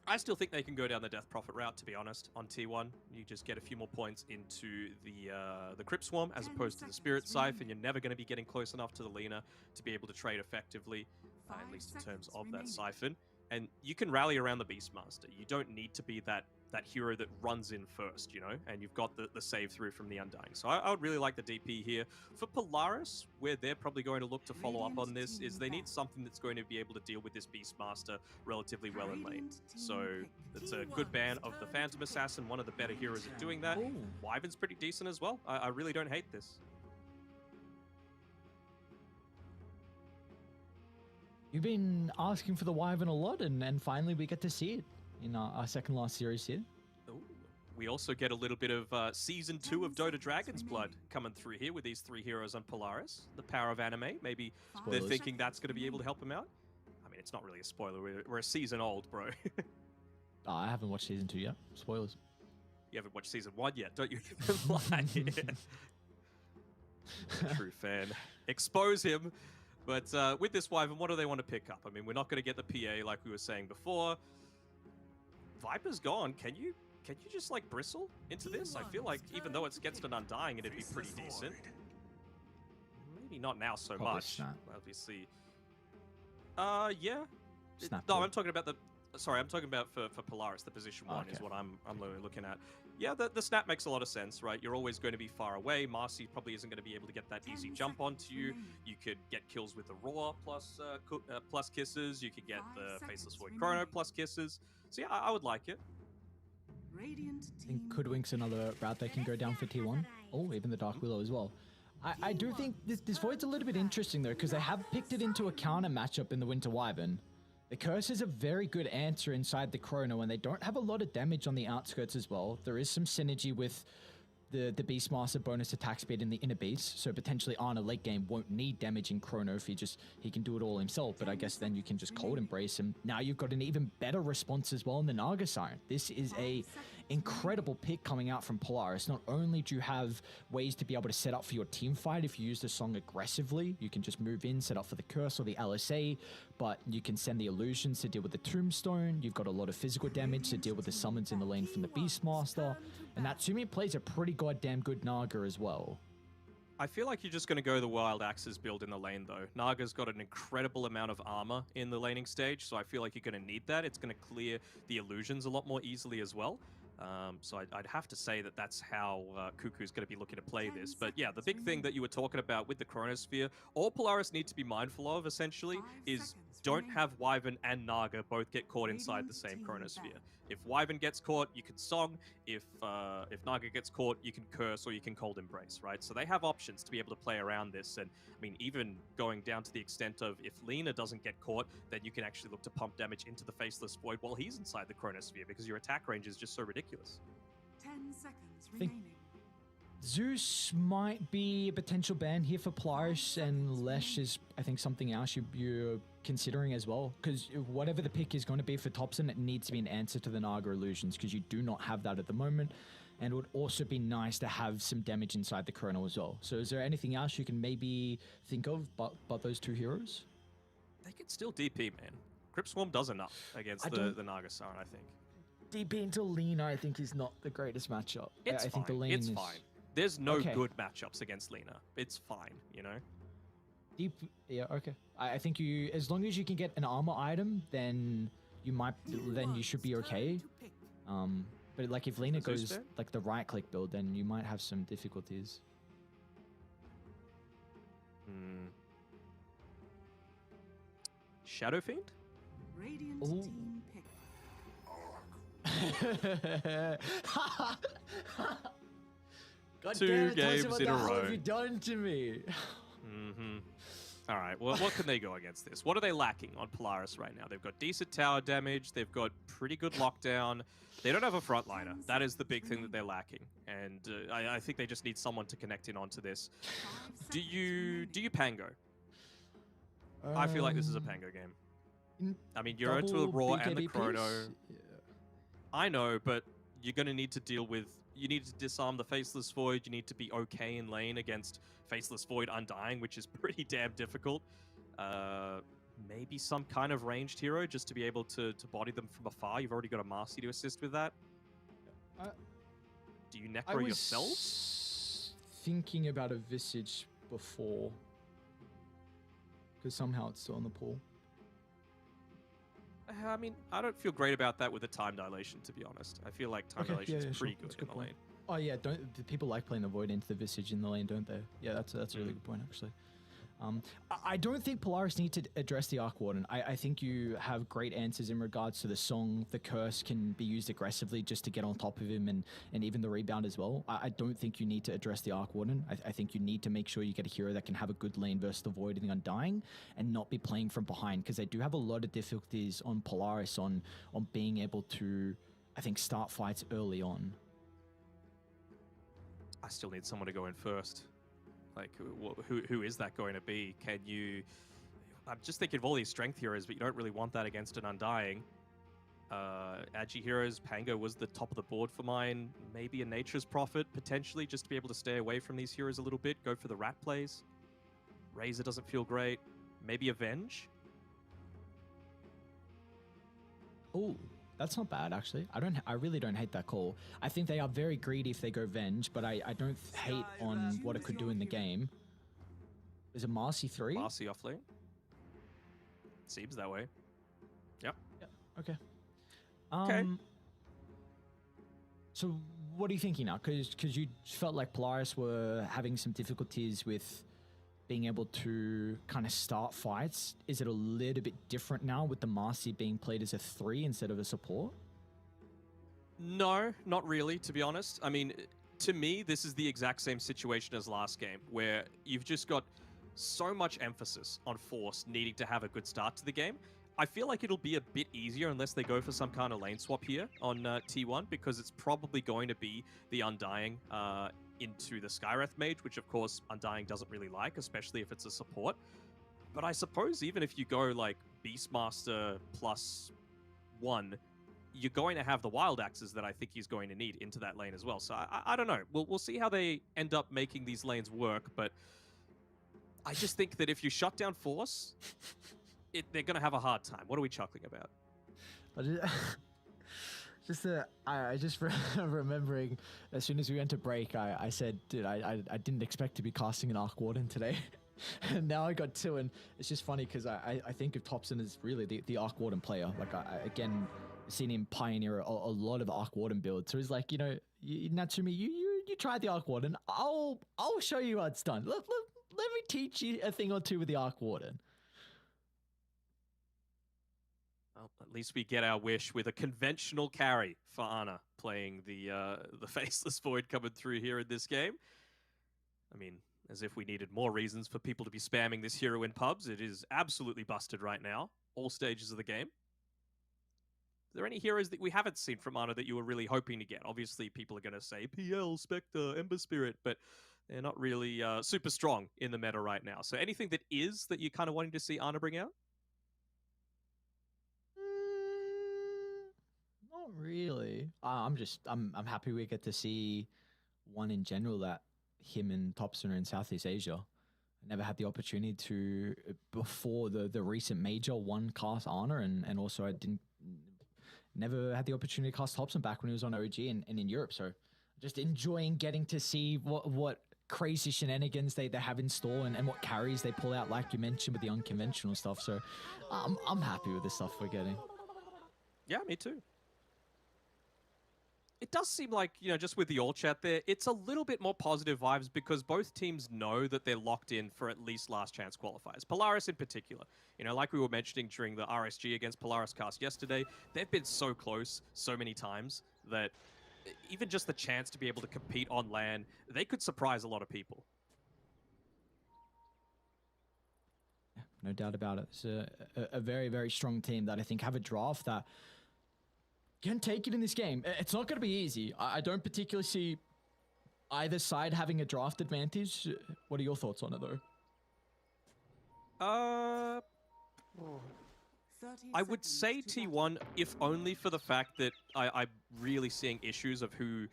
I still think they can go down the Death Prophet route, to be honest, on T1. You just get a few more points into the Crypt Swarm as opposed to the Spirit Scythe, and you're never going to be getting close enough to the Lina to be able to trade effectively, at least in terms of that Siphon. And you can rally around the Beastmaster. You don't need to be that hero that runs in first, you know, and you've got the save through from the Undying. So I would really like the DP here. For POLARIS, where they're probably going to look to follow up on this, is they need something that's going to be able to deal with this Beastmaster relatively well in lane. So it's a good ban of the Phantom Assassin, one of the better heroes at doing that. Ooh. Wyvern's pretty decent as well. I really don't hate this. You've been asking for the Wyvern a lot, and finally we get to see it in our second last series here. Ooh. We also get a little bit of Season 2 of Dota Dragon's Blood coming through here with these three heroes on POLARIS. The power of anime. Maybe Spoilers. they're thinking that's going to be able to help them out. I mean, it's not really a spoiler. We're a season old, bro. I haven't watched Season 2 yet. Spoilers. You haven't watched Season 1 yet, don't you? Lie. True fan. Expose him. But with this Wyvern, what do they want to pick up? I mean, we're not going to get the PA like we were saying before. Viper's gone. Can you just like bristle into this? I feel like even though it's against an Undying, it'd be pretty decent. Maybe not now so Probably much. Snap. Obviously. Yeah. Snap No, ball. I'm talking about the. Sorry, I'm talking about for POLARIS. The position one is what I'm literally looking at. Yeah, the snap makes a lot of sense, right? You're always going to be far away. Marcy probably isn't going to be able to get that easy jump onto you. You could get kills with the Roar plus kisses. You could get the Faceless Void Chrono plus kisses. So yeah, I would like it. I think Hoodwink's another route they can go down for T1. Oh, even the Dark Willow as well. I do think this Void's a little bit interesting though, because they have picked it into a counter matchup in the Winter Wyvern. The Curse is a very good answer inside the Chrono, and they don't have a lot of damage on the outskirts as well. There is some synergy with the Beastmaster bonus attack speed in the inner beast, so potentially Arna late game won't need damage in Chrono if he can do it all himself, but I guess then you can just cold embrace him. Now you've got an even better response as well in the Naga Siren. This is a incredible pick coming out from POLARIS. Not only do you have ways to be able to set up for your team fight if you use the song aggressively, you can just move in, set up for the Curse or the LSA, but you can send the illusions to deal with the Tombstone. You've got a lot of physical damage to deal with the summons in the lane from the Beastmaster, and Natsumi plays a pretty goddamn good Naga as well. I feel like you're just going to go the Wild Axes build in the lane, though. Naga's got an incredible amount of armor in the laning stage, so I feel like you're going to need that. It's going to clear the illusions a lot more easily as well. So I'd have to say that that's how Cuckoo's going to be looking to play this. But yeah, the big thing that you were talking about with the Chronosphere, all POLARIS need to be mindful of, essentially, is don't have Wyvern and Naga both get caught inside the same Chronosphere. If Wyvern gets caught, you can Song. If Naga gets caught, you can Curse or you can Cold Embrace, right? So they have options to be able to play around this. And I mean, even going down to the extent of if Lina doesn't get caught, then you can actually look to pump damage into the Faceless Void while he's inside the Chronosphere because your attack range is just so ridiculous. 10 seconds remaining. Zeus might be a potential ban here for POLARIS, and Lesh is, I think, something else you're considering as well, because whatever the pick is going to be for Thompson, it needs to be an answer to the Naga illusions, because you do not have that at the moment, and it would also be nice to have some damage inside the Chrono as well. So is there anything else you can maybe think of but those two heroes? They can still DP, man. Crypt Swarm does enough against the Naga Siren, I think. DP into Lina, I think, is not the greatest matchup. It's I fine. think the lane It's is fine. There's no Okay. good matchups against Lina. It's fine, you know? deep. Yeah, okay. I think you, as long as you can get an armor item, then you should be okay. But like if Lina goes Zeus like the right click build, then you might have some difficulties. Shadow Fiend? Radiant Ooh. team pick. Two games in a row. What have you done to me? All right, well, what can they go against this? What are they lacking on Polaris right now? They've got decent tower damage. They've got pretty good lockdown. They don't have a frontliner. That is the big thing that they're lacking. And I think they just need someone to connect in onto this. Do you Pango? I feel like this is a Pango game. I mean, you're into the Raw and the Chrono. Yeah. I know, but you're going to need to deal with... You need to disarm the Faceless Void. You need to be okay in lane against Faceless Void Undying, which is pretty damn difficult. Maybe some kind of ranged hero just to be able to body them from afar. You've already got a Marcy to assist with that. Do you necro yourself? Thinking about a Visage before. Because somehow it's still in the pool. I mean, I don't feel great about that with the time dilation, to be honest. I feel like time dilation is pretty good in the lane. Oh yeah, people like playing the Void into the Visage in the lane, don't they? Yeah, that's a really good point, actually. I don't think Polaris need to address the Arc Warden. I think you have great answers in regards to the song. The curse can be used aggressively just to get on top of him, and even the rebound as well. I don't think you need to address the Arc Warden. I think you need to make sure you get a hero that can have a good lane versus the Void and the Undying and not be playing from behind, because they do have a lot of difficulties on Polaris on being able to, I think, start fights early on. I still need someone to go in first. Like, who is that going to be? Can you... I'm just thinking of all these strength heroes, but you don't really want that against an Undying. Agi heroes, Pango was the top of the board for mine. Maybe a Nature's Prophet, potentially, just to be able to stay away from these heroes a little bit. Go for the rat plays. Razor doesn't feel great. Maybe Avenge? Oh, that's not bad, actually. I really don't hate that call. I think they are very greedy if they go Venge, but I don't hate on what it could do in the game. Is it Marcy 3? Marcy offlane. Seems that way. Yep. Okay. So what are you thinking now? Because you felt like Polaris were having some difficulties with being able to kind of start fights. Is it a little bit different now with the Marcy being played as a 3 instead of a support? No, not really, to be honest. I mean, to me, this is the exact same situation as last game, where you've just got so much emphasis on Force needing to have a good start to the game. I feel like it'll be a bit easier unless they go for some kind of lane swap here on T1, because it's probably going to be the Undying into the Skywrath Mage, which of course Undying doesn't really like, especially if it's a support. But I suppose even if you go like Beastmaster +1, you're going to have the Wild Axes that I think he's going to need into that lane as well. So I don't know. We'll see how they end up making these lanes work, but I just think that if you shut down Force, they're going to have a hard time. What are we chuckling about? I just remembering as soon as we went to break, I said, dude, I didn't expect to be casting an Arc Warden today. And now I got 2, and it's just funny because I think of Topson as really the Arc Warden player. Like, again, seen him pioneer a lot of Arc Warden builds. So he's like, you know, Natsumi, you try the Arc Warden. I'll show you how it's done. Let me teach you a thing or two with the Arc Warden. Well, at least we get our wish with a conventional carry for Ana playing the Faceless Void coming through here in this game. I mean, as if we needed more reasons for people to be spamming this hero in pubs. It is absolutely busted right now, all stages of the game. Are there any heroes that we haven't seen from Ana that you were really hoping to get? Obviously, people are going to say PL, Spectre, Ember Spirit, but they're not really super strong in the meta right now. So anything that is that you're kind of wanting to see Ana bring out? Not really. I'm happy we get to see one in general, that him and Topson are in Southeast Asia. I never had the opportunity to, before the recent major, one cast Ana, and also I never had the opportunity to cast Topson back when he was on OG and in Europe. So just enjoying getting to see what crazy shenanigans they have in store and what carries they pull out, like you mentioned, with the unconventional stuff. So I'm happy with the stuff we're getting. Yeah, me too. It does seem like, you know, just with the all chat there, it's a little bit more positive vibes because both teams know that they're locked in for at least last chance qualifiers. Polaris in particular. You know, like we were mentioning during the RSG against Polaris cast yesterday, they've been so close so many times that even just the chance to be able to compete on LAN, they could surprise a lot of people. Yeah, no doubt about it. It's a very, very strong team that I think have a draft that can take it in this game. It's not going to be easy. I don't particularly see either side having a draft advantage. What are your thoughts on it, though? I would say T1, if only for the fact that I'm really seeing issues of who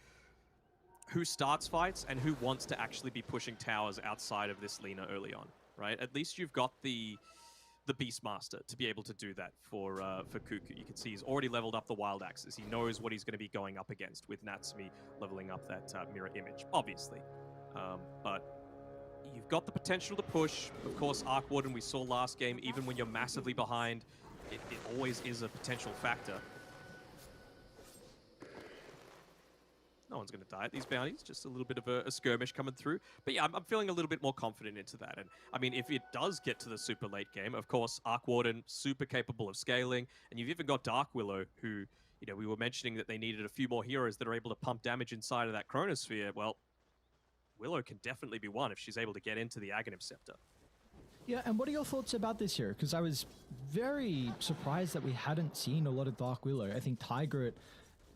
starts fights and who wants to actually be pushing towers outside of this Lina early on, right? At least you've got the Beastmaster to be able to do that for Kuku. You can see he's already leveled up the Wild Axes. He knows what he's going to be going up against with Natsumi leveling up that mirror image, obviously. But you've got the potential to push. Of course, Arc Warden we saw last game, even when you're massively behind, it always is a potential factor. No one's going to die at these bounties, just a little bit of a skirmish coming through. But yeah, I'm feeling a little bit more confident into that. And I mean, if it does get to the super late game, of course, Arc Warden, super capable of scaling. And you've even got Dark Willow, who, you know, we were mentioning that they needed a few more heroes that are able to pump damage inside of that Chronosphere. Well, Willow can definitely be one if she's able to get into the Aghanim Scepter. Yeah, and what are your thoughts about this here? Because I was very surprised that we hadn't seen a lot of Dark Willow. I think Tigert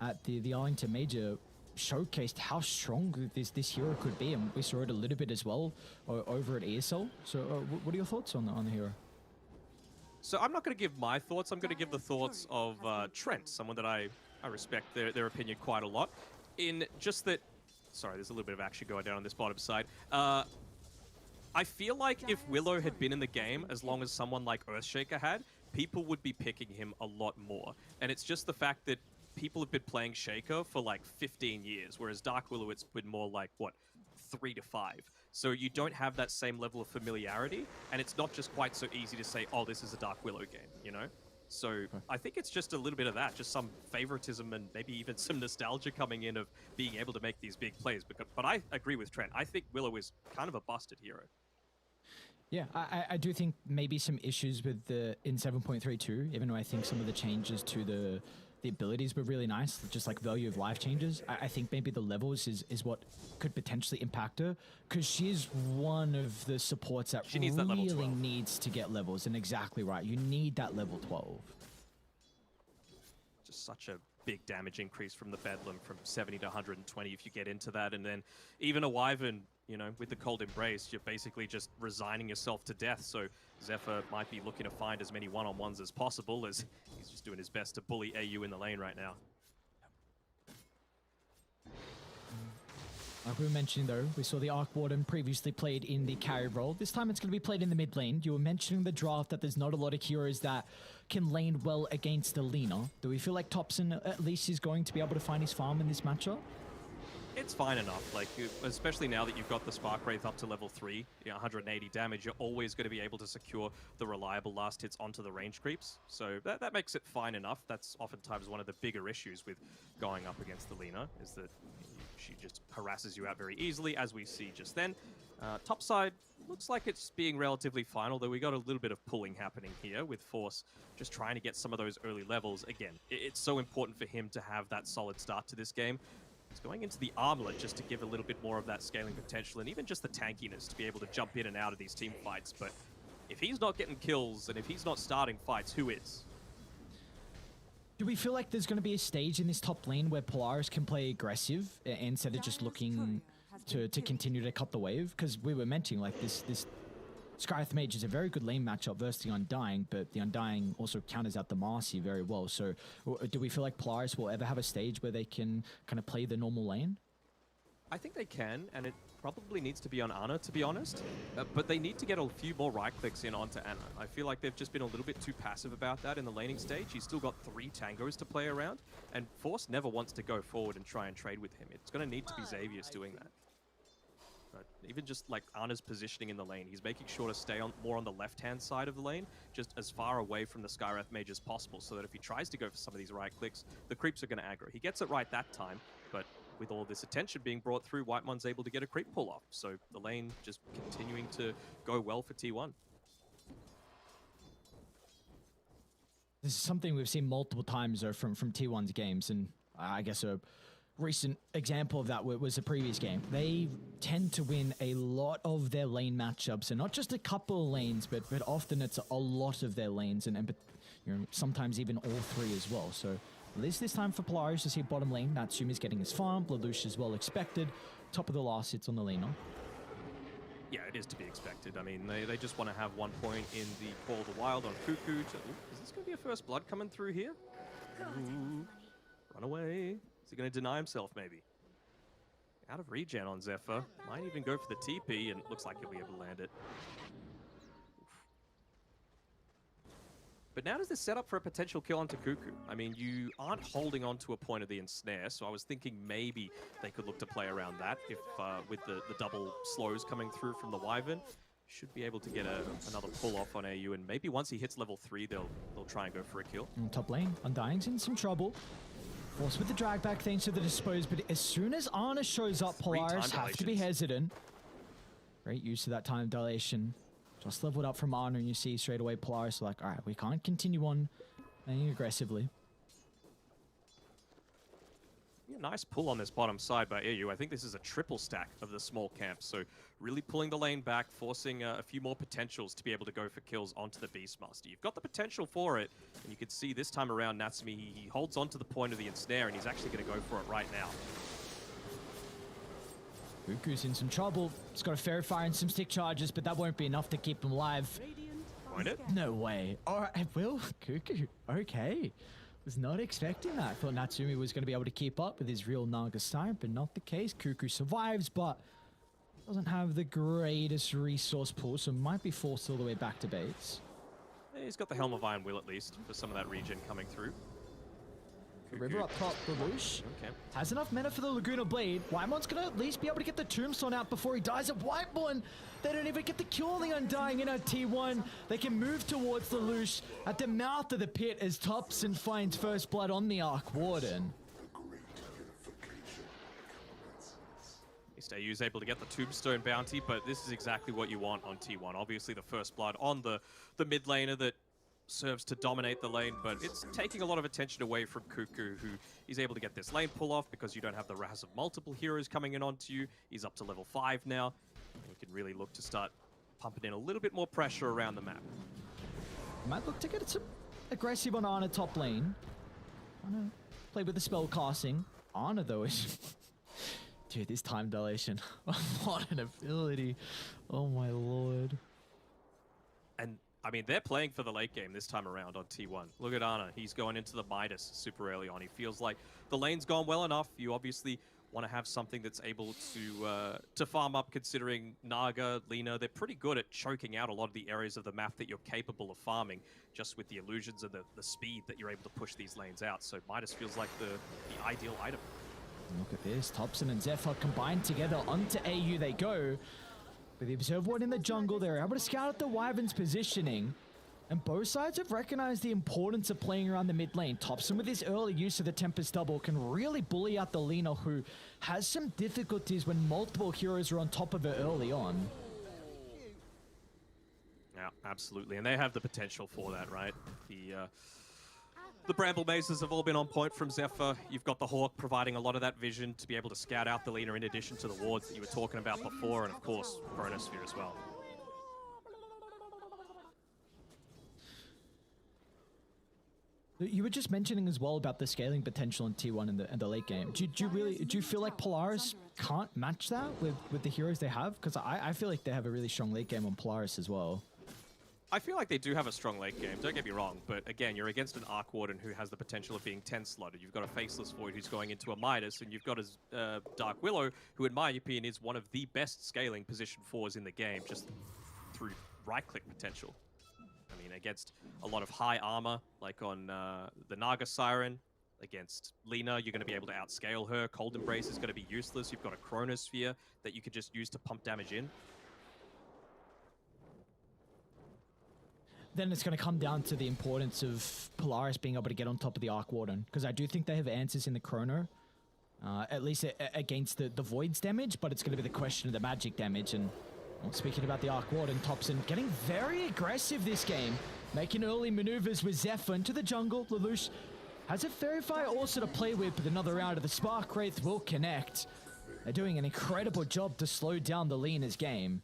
at the Arlington Major showcased how strong this hero could be, and we saw it a little bit as well over at ESL. So what are your thoughts on the hero? So I'm not going to give my thoughts. I'm going to give the thoughts of Trent, someone that I respect their opinion quite a lot. In just that, sorry, there's a little bit of action going down on this bottom side. I feel like if Willow had been in the game as long as someone like Earthshaker had, people would be picking him a lot more. And it's just the fact that people have been playing Shaker for like 15 years, whereas Dark Willow, it's been more like, what, 3 to 5. So you don't have that same level of familiarity, and it's not just quite so easy to say, oh, this is a Dark Willow game, you know? So I think it's just a little bit of that, just some favoritism and maybe even some nostalgia coming in of being able to make these big plays. But I agree with Trent. I think Willow is kind of a busted hero. Yeah, I do think maybe some issues with in 7.32, even though I think some of the changes to the abilities were really nice, just like value of life changes. I think maybe the levels is what could potentially impact her, because she's one of the supports that she needs that level 12. Needs to get levels, and exactly right. You need that level 12. Just such a big damage increase from the Bedlam from 70 to 120 if you get into that, and then even a Wyvern, you know, with the Cold Embrace, you're basically just resigning yourself to death. So Zephyr might be looking to find as many one-on-ones as possible, as he's just doing his best to bully AU in the lane right now. Like we were mentioning though, we saw the Arc Warden previously played in the carry role. This time it's going to be played in the mid lane. You were mentioning the draft that there's not a lot of heroes that can lane well against the Lina. Do we feel like Thompson at least is going to be able to find his farm in this matchup? It's fine enough, like, especially now that you've got the Spark Wraith up to level 3, 180 damage, you're always going to be able to secure the reliable last hits onto the range creeps. So that makes it fine enough. That's oftentimes one of the bigger issues with going up against the Lina, is that she just harasses you out very easily, as we see just then. Top side looks like it's being relatively fine, although we got a little bit of pulling happening here with Force just trying to get some of those early levels. Again, it's so important for him to have that solid start to this game. He's going into the Armlet just to give a little bit more of that scaling potential, and even just the tankiness to be able to jump in and out of these team fights. But if he's not getting kills, and if he's not starting fights, who is? Do we feel like there's going to be a stage in this top lane where Polaris can play aggressive instead of just looking to continue to cut the wave? Because we were mentioning, like, this Skyreth Mage is a very good lane matchup versus the Undying, but the Undying also counters out the Marcy very well. So do we feel like Polaris will ever have a stage where they can kind of play the normal lane? I think they can, and it probably needs to be on Ana, to be honest. But they need to get a few more right-clicks in onto Ana. I feel like they've just been a little bit too passive about that in the laning stage. He's still got 3 tangos to play around, and Force never wants to go forward and try and trade with him. It's going to need to be Xavius doing that. But even just like Ana's positioning in the lane, he's making sure to stay more on the left-hand side of the lane, just as far away from the Skyreth Mage as possible, so that if he tries to go for some of these right clicks, the creeps are going to aggro. He gets it right that time, but with all this attention being brought through, Whitemon's able to get a creep pull off. So the lane just continuing to go well for T1. This is something we've seen multiple times from T1's games, and I guess a recent example of that was the previous game. They tend to win a lot of their lane matchups, and not just a couple of lanes, but often it's a lot of their lanes, and you know, sometimes even all three as well. So at least this time for Polaris to see bottom lane, Natsumi is getting his farm, Lelouch is well expected. Top of the last hits on the laner. Yeah, it is to be expected. I mean, they just want to have 1 point in the Call of the Wild on Cuckoo. Is this going to be a first blood coming through here? Ooh, run away. Is he going to deny himself, maybe? Out of regen on Zephyr. Might even go for the TP, and it looks like he'll be able to land it. But now does this set up for a potential kill onto Cuckoo? I mean, you aren't holding on to a point of the ensnare, so I was thinking maybe they could look to play around that if with the double slows coming through from the Wyvern. Should be able to get another pull off on AU, and maybe once he hits level 3, they'll try and go for a kill. Top lane, Undying's in some trouble. Forced with the drag back thanks to the dispose, but as soon as Ana shows up, Polaris have to be hesitant. Great use of that time dilation. Just leveled up from Ana, and you see straight away Polaris are like, all right, we can't continue on playing aggressively. Yeah, nice pull on this bottom side by AU. I think this is a triple stack of the small camp, so really pulling the lane back, forcing a few more potentials to be able to go for kills onto the Beastmaster. You've got the potential for it, and you can see this time around Natsumi, he holds on to the point of the ensnare, and he's actually going to go for it right now. Cuckoo's in some trouble. He's got a fair fire and some stick charges, but that won't be enough to keep him alive. Won't it? No way. All right, Will, Cuckoo, okay. Was not expecting that. Thought Natsumi was going to be able to keep up with his real Naga style, but not the case. Cuckoo survives, but doesn't have the greatest resource pool, so might be forced all the way back to base. He's got the Helm of Iron Will at least for some of that regen coming through. River up top, Lelouch has enough mana for the Laguna Blade. Wymon's going to at least be able to get the Tombstone out before he dies at Whiteborn. They don't even get the kill on the Undying in at T1. They can move towards Lelouch at the mouth of the pit as Thompson finds first blood on the Arc Warden. AU's able to get the Tombstone bounty, but this is exactly what you want on T1. Obviously the first blood on the mid laner that serves to dominate the lane, but it's taking a lot of attention away from Cuckoo, who is able to get this lane pull off because you don't have the wrath of multiple heroes coming in onto you. He's up to level 5 now. And you can really look to start pumping in a little bit more pressure around the map. Might look to get some aggressive on Ana top lane. Ana play with the spell casting. Ana though is... Dude, this time dilation. What an ability. Oh my lord. And I mean, they're playing for the late game this time around on T1. Look at Ana. He's going into the Midas super early on. He feels like the lane's gone well enough. You obviously want to have something that's able to farm up, considering Naga, Lina, they're pretty good at choking out a lot of the areas of the map that you're capable of farming, just with the illusions and the speed that you're able to push these lanes out. So Midas feels like the ideal item. Look at this. Thompson and Zephyr combined together. Onto AU they go. With the Observer Ward in the jungle, they're able to scout out the Wyvern's positioning. And both sides have recognized the importance of playing around the mid lane. Thompson, with his early use of the Tempest Double, can really bully out the Lina, who has some difficulties when multiple heroes are on top of her early on. Yeah, absolutely. And they have the potential for that, right? The Bramble Mazes have all been on point from Zephyr. You've got the Hawk providing a lot of that vision to be able to scout out the Lina in addition to the wards that you were talking about before, and of course, Chronosphere as well. You were just mentioning as well about the scaling potential in T1 in the late game. Do you feel like Polaris can't match that with the heroes they have? Because I feel like they have a really strong late game on Polaris as well. I feel like they do have a strong late game, don't get me wrong, but again, you're against an Arc Warden who has the potential of being 10-slotted. You've got a Faceless Void who's going into a Midas, and you've got a Dark Willow, who in my opinion is one of the best scaling position 4s in the game, just through right-click potential. I mean, against a lot of high armor, like on the Naga Siren, against Lina, you're going to be able to outscale her. Cold Embrace is going to be useless. You've got a Chronosphere that you could just use to pump damage in. Then it's going to come down to the importance of Polaris being able to get on top of the Arc Warden, because I do think they have answers in the Chrono, at least against the Void's damage, but it's going to be the question of the magic damage. And well, speaking about the Arc Warden, Thompson getting very aggressive this game, making early maneuvers with Zephyr into the jungle. Lelouch Has a Fairy Fire also to play with, but another round of the Spark Wraith will connect. They're doing an incredible job to slow down the Lena's game.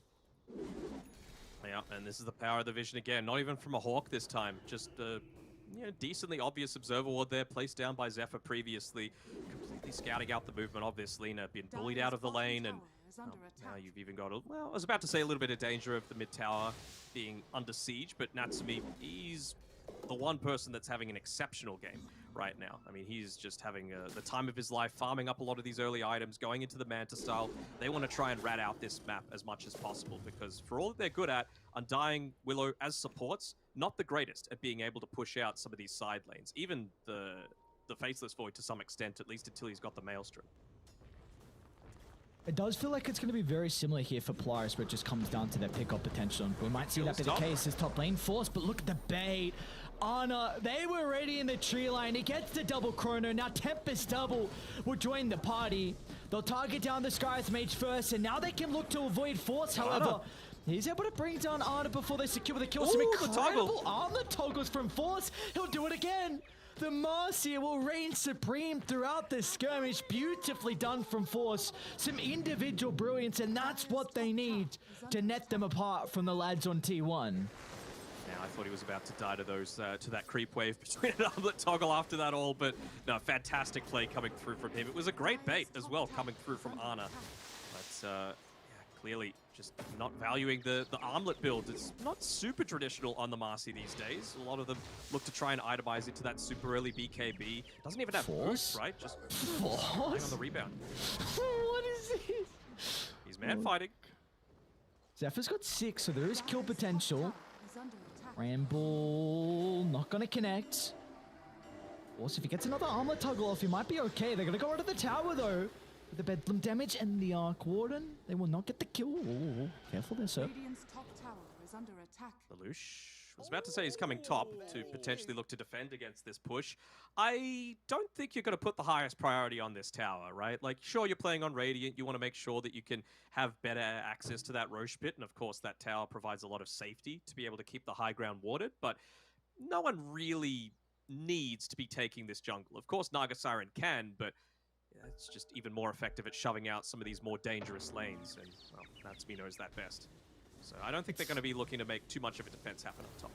Yeah, and this is the power of the vision again. Not even from a Hawk this time. Just a decently obvious observer ward there, placed down by Zephyr previously. Completely scouting out the movement of this Lena. Been bullied out of the lane, and now you've even got well, I was about to say a little bit of danger of the mid tower being under siege, but Natsumi, he's the one person that's having an exceptional game right now. I mean, he's just having the time of his life, farming up a lot of these early items, going into the Manta style. They want to try and rat out this map as much as possible, because for all that they're good at, Undying, Willow as supports, not the greatest at being able to push out some of these side lanes. Even the Faceless Void to some extent, at least until he's got the Maelstrom. It does feel like it's going to be very similar here for Polaris, where it just comes down to their pickup potential. We might see that be the case as top lane Force, but look at the bait. Ana, they were ready in the tree line. He gets the double chrono. Now Tempest Double will join the party. They'll target down the Sky's Mage first, and now they can look to avoid Force. However, he's able to bring down Ana before they secure the kill. Some incredible armor toggles from Force. He'll do it again. The Marcia will reign supreme throughout this skirmish. Beautifully done from Force. Some individual brilliance, and that's what they need to net them apart from the lads on T1. Now, I thought he was about to die to those to that creep wave between an armlet toggle after that all, but no, fantastic play coming through from him. It was a great bait as well coming through from Ana. But yeah, clearly just not valuing the armlet build. It's not super traditional on the Marcy these days. A lot of them look to try and itemize into that super early BKB. Doesn't even have boost, right? Just on the rebound. What is this? He's man fighting. Zephyr's got 6, so there is kill potential. Ramble, not gonna connect. Also, if he gets another armor toggle off, he might be okay. They're gonna go onto the tower though. With the Bedlam damage and the Arc Warden, they will not get the kill. Ooh, careful there, sir. Radiant's top tower is under attack. Lelouch was about to say he's coming top to potentially look to defend against this push. I don't think you're going to put the highest priority on this tower, right? Like, sure, you're playing on Radiant. You want to make sure that you can have better access to that Roche pit. And of course, that tower provides a lot of safety to be able to keep the high ground warded. But no one really needs to be taking this jungle. Of course, Naga Siren can, but it's just even more effective at shoving out some of these more dangerous lanes. And, well, Natsumi knows that best. So I don't think they're going to be looking to make too much of a defense happen up top.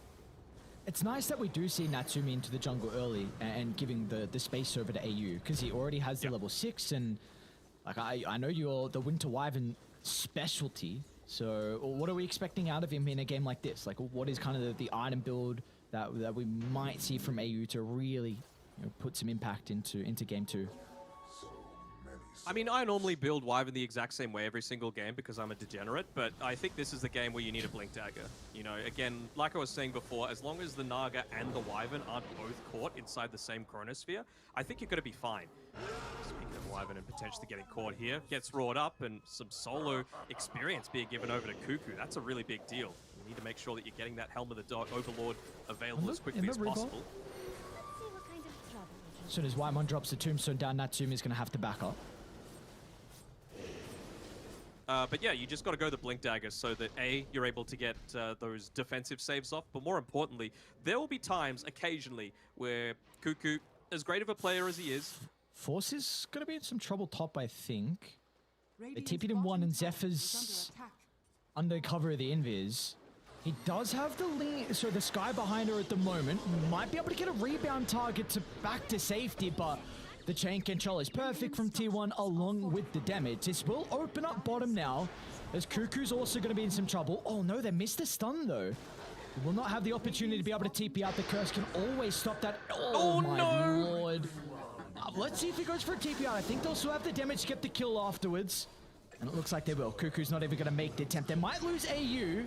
It's nice that we do see Natsumi into the jungle early and giving the space over to AU, because he already has the level 6, and like I know you're the Winter Wyvern specialty, so what are we expecting out of him in a game like this? Like, what is kind of the item build that we might see from AU to really put some impact into game 2? I mean, I normally build Wyvern the exact same way every single game because I'm a degenerate, but I think this is the game where you need a Blink Dagger. You know, again, like I was saying before, as long as the Naga and the Wyvern aren't both caught inside the same Chronosphere, I think you're going to be fine. Speaking of Wyvern and potentially getting caught here, gets roared up and some solo experience being given over to Cuckoo. That's a really big deal. You need to make sure that you're getting that Helm of the Overlord available as quickly as possible. As soon as Whitemon drops the Tombstone down, Natsumi is going to have to back up. But yeah, you just got to go the Blink Daggers so that A, you're able to get those defensive saves off, but more importantly, there will be times, occasionally, where Cuckoo, as great of a player as he is... Force is going to be in some trouble top, I think. They TP'd him 1 and Zephyr's under cover of the Invis. He does have the lead, so the Sky behind her at the moment. Might be able to get a rebound target to back to safety, but... The chain control is perfect from T1 along with the damage. This will open up bottom now, as Cuckoo's also going to be in some trouble. Oh no, they missed the stun though. He will not have the opportunity to be able to TP out. The curse can always stop that. Oh my lord. Let's see if he goes for a TP out. I think they'll still have the damage to get the kill afterwards. And it looks like they will. Cuckoo's not even going to make the attempt. They might lose AU.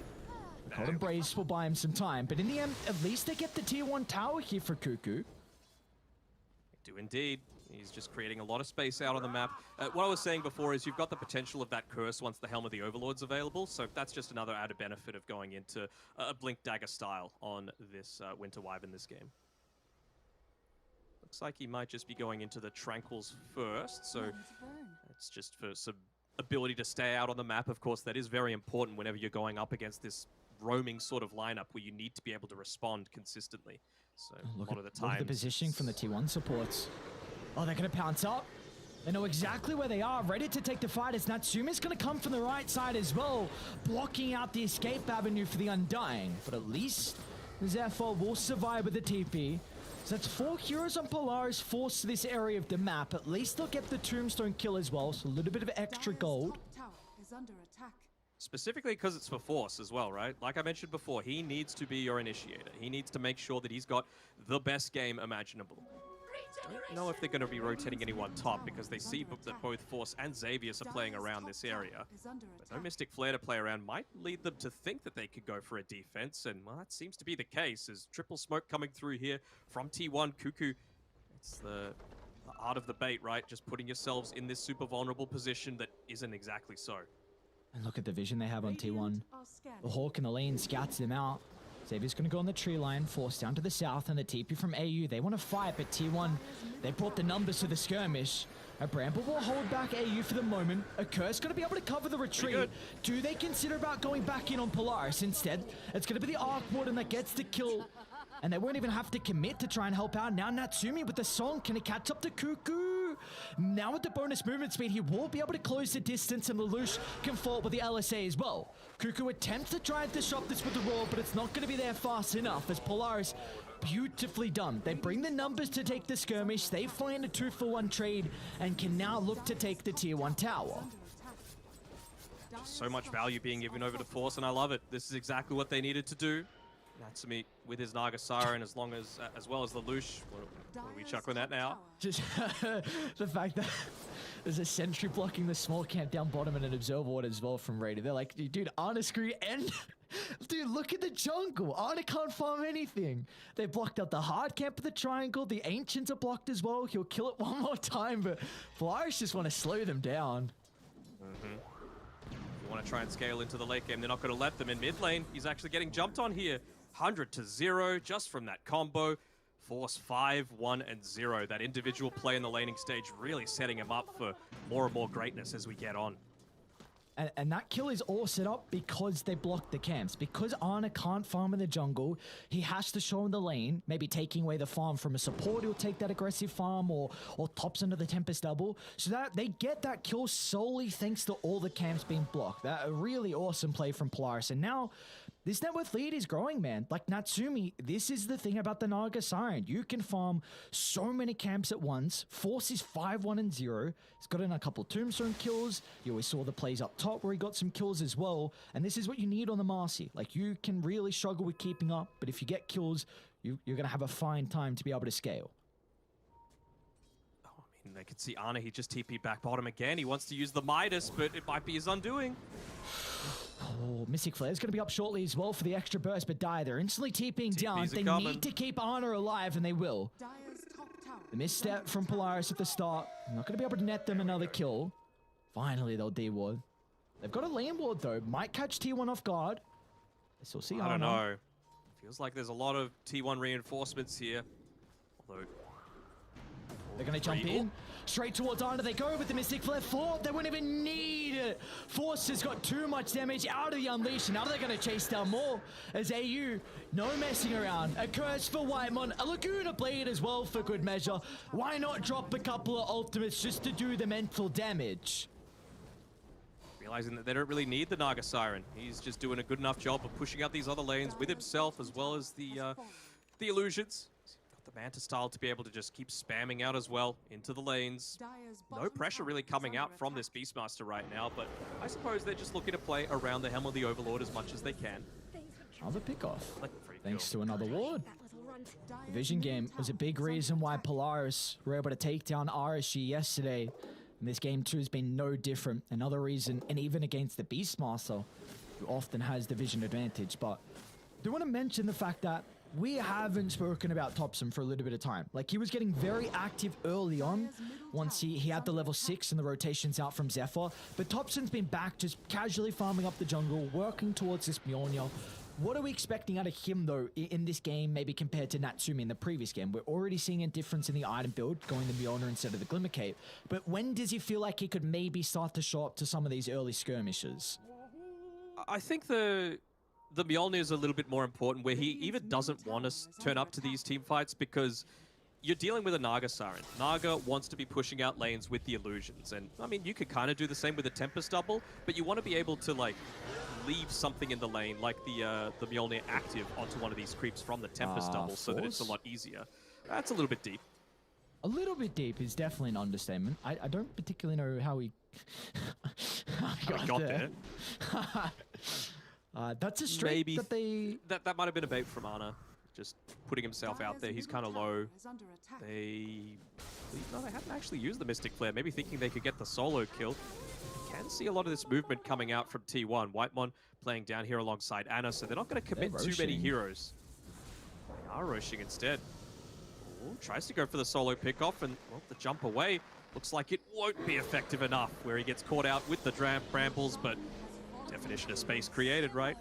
Golden Brace will buy him some time. But in the end, at least they get the tier 1 tower here for Cuckoo. They do indeed. He's just creating a lot of space out on the map. What I was saying before is you've got the potential of that curse once the Helm of the Overlord's available, so that's just another added benefit of going into a Blink Dagger style on this Winter Wyvern this game. Looks like he might just be going into the Tranquils first, so it's just for some ability to stay out on the map. Of course, that is very important whenever you're going up against this roaming sort of lineup where you need to be able to respond consistently. So a lot of the time, look at the positioning from the T1 supports. Oh, they're going to pounce up. They know exactly where they are, ready to take the fight as Natsumi's going to come from the right side as well, blocking out the escape avenue for the Undying. But at least Zephyr will survive with the TP. So that's 4 heroes on Polaris forced to this area of the map. At least they'll get the Tombstone kill as well, so a little bit of extra gold. Is under attack. Specifically because it's for Force as well, right? Like I mentioned before, he needs to be your initiator. He needs to make sure that he's got the best game imaginable. Don't know if they're going to be rotating anyone top because they see that both Force and Xavius are playing around this area. But no Mystic Flare to play around might lead them to think that they could go for a defense, and well, that seems to be the case as triple smoke coming through here from T1. Cuckoo, it's the art of the bait, right? Just putting yourselves in this super vulnerable position that isn't exactly so. And look at the vision they have on T1. The Hawk in the lane scouts them out. Xavier's going to go on the tree line, force down to the south, and the TP from AU. They want to fight, but T1, they brought the numbers to the skirmish. A Bramble will hold back AU for the moment. A Curse going to be able to cover the retreat. Do they consider about going back in on Polaris instead? It's going to be the Arc Warden that gets the kill. And they won't even have to commit to try and help out. Now Natsumi with the song. Can he catch up to Cuckoo? Now with the bonus movement speed, he will be able to close the distance, and Lelouch can fall with the LSA as well. Cuckoo attempts to try and disrupt this with the roar, but it's not going to be there fast enough as Polaris, beautifully done. They bring the numbers to take the skirmish. They find a 2-for-1 trade and can now look to take the tier 1 tower. So much value being given over to Force, and I love it. This is exactly what they needed to do. Natsumi with his Naga Siren, as well as the Lelouch. What are we chuckling at now? Just the fact that there's a sentry blocking the small camp down bottom and an observer ward as well from Raider. They're like, dude, Ana screw and dude, look at the jungle. Ana can't farm anything. They blocked out the hard camp of the triangle. The Ancients are blocked as well. He'll kill it one more time, but Polaris just want to slow them down. You want to try and scale into the late game. They're not going to let them in mid lane. He's actually getting jumped on here. 100-0 just from that combo. Force 5-1-0. That individual play in the laning stage really setting him up for more and more greatness as we get on. And that kill is all set up because they blocked the camps. Because Ana can't farm in the jungle, he has to show in the lane, maybe taking away the farm from a support. He'll take that aggressive farm or tops under the Tempest double. So that they get that kill solely thanks to all the camps being blocked. That a really awesome play from Polaris. And now this net worth lead is growing, man. Like Natsumi, this is the thing about the Naga Siren. You can farm so many camps at once. Force is 5-1-0. He's got in a couple Tombstone kills. You always saw the plays up top where he got some kills as well. And this is what you need on the Marcy. Like, you can really struggle with keeping up, but if you get kills, you're going to have a fine time to be able to scale. Oh, I mean, they could see Ana. He just TP'd back bottom again. He wants to use the Midas, but it might be his undoing. Oh, Mystic Flare is going to be up shortly as well for the extra burst, but they're instantly TPing down. They need to keep Ana alive, and they will. The misstep from Polaris at the start. Not going to be able to net them another kill. Finally, they'll D-ward. They've got a lane ward, though. Might catch T1 off guard. They still see Ana. I don't know. Feels like there's a lot of T1 reinforcements here. Although they're going to jump in. Straight towards Ana they go with the Mystic Flare. They wouldn't even need it. Force has got too much damage out of the Unleash. Now they're going to chase down more as AU, no messing around. A Curse for Whitemon, a Laguna Blade as well for good measure. Why not drop a couple of ultimates just to do the mental damage? Realizing that they don't really need the Naga Siren. He's just doing a good enough job of pushing out these other lanes with himself as well as the illusions. The Manta style to be able to just keep spamming out as well into the lanes. No pressure really coming out from this Beastmaster right now, but I suppose they're just looking to play around the Helm of the Overlord as much as they can. Another pickoff. Thanks to another ward. The Vision game was a big reason why Polaris were able to take down RSG yesterday. And this game too has been no different. Another reason, and even against the Beastmaster, who often has the Vision advantage. But I do want to mention the fact that we haven't spoken about Thompson for a little bit of time. Like, he was getting very active early on once he had the level 6 and the rotations out from Zephyr. But Thompson's been back just casually farming up the jungle, working towards this Mjolnir. What are we expecting out of him, though, in this game, maybe compared to Natsumi in the previous game? We're already seeing a difference in the item build, going the Mjolnir instead of the Glimmer Cape. But when does he feel like he could maybe start to show up to some of these early skirmishes? I think the the Mjolnir is a little bit more important, where he even doesn't want to turn up to these team fights because you're dealing with a Naga Siren. Naga wants to be pushing out lanes with the illusions. And, I mean, you could kind of do the same with a Tempest double, but you want to be able to, like, leave something in the lane, like the Mjolnir active, onto one of these creeps from the Tempest double so that it's a lot easier. That's a little bit deep. A little bit deep is definitely an understatement. I don't particularly know how he got there. That's a straight Maybe that they... That might have been a bait from Ana. Just putting himself out there. He's kind of low. No, they haven't actually used the Mystic Flare. Maybe thinking they could get the solo kill. You can see a lot of this movement coming out from T1. Whitemon playing down here alongside Ana, so they're not going to commit too many heroes. They are rushing instead. Ooh, tries to go for the solo pickoff, and well, the jump away looks like it won't be effective enough, where he gets caught out with the brambles, but definition of space created, right?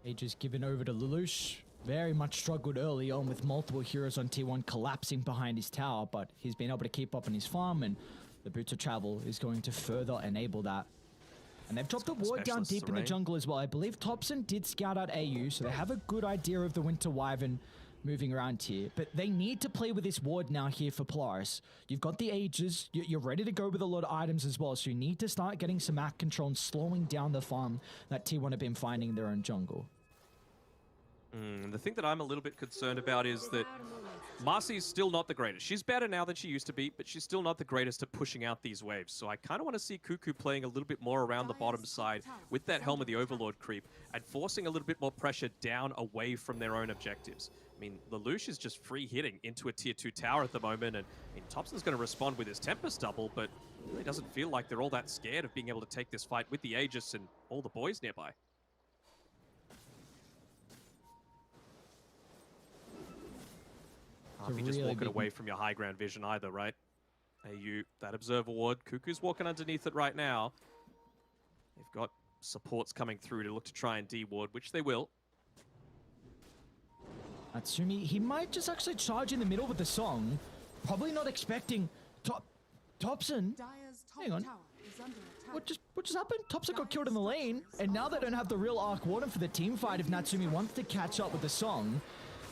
Aegis given over to Lelouch. Very much struggled early on with multiple heroes on T1 collapsing behind his tower, but he's been able to keep up on his farm, and the Boots of Travel is going to further enable that. And they've dropped a ward down deep in the jungle as well. I believe Thompson did scout out AU, so they have a good idea of the Winter Wyvern moving around here, but they need to play with this ward now here for Polaris. You've got the Aegis, you're ready to go with a lot of items as well, so you need to start getting some map control and slowing down the farm that T1 have been finding in their own jungle. The thing that I'm a little bit concerned about is that Marcy's still not the greatest. She's better now than she used to be, but she's still not the greatest at pushing out these waves. So I kind of want to see Cuckoo playing a little bit more around the bottom side with that Helm of the Overlord creep and forcing a little bit more pressure down away from their own objectives. I mean, Lelouch is just free hitting into a tier 2 tower at the moment, and I mean, Thompson's going to respond with his Tempest double, but it really doesn't feel like they're all that scared of being able to take this fight with the Aegis and all the boys nearby. Can't be just walking away from your high ground vision either, right? AU, that Observer Ward. Cuckoo's walking underneath it right now. They've got supports coming through to look to try and D-ward, which they will. Natsumi, he might just actually charge in the middle with the song. Probably not expecting Thompson. Hang on. What just happened? Thompson got killed in the lane, and now they don't have the real Arc Warden for the team fight if Natsumi wants to catch up with the song.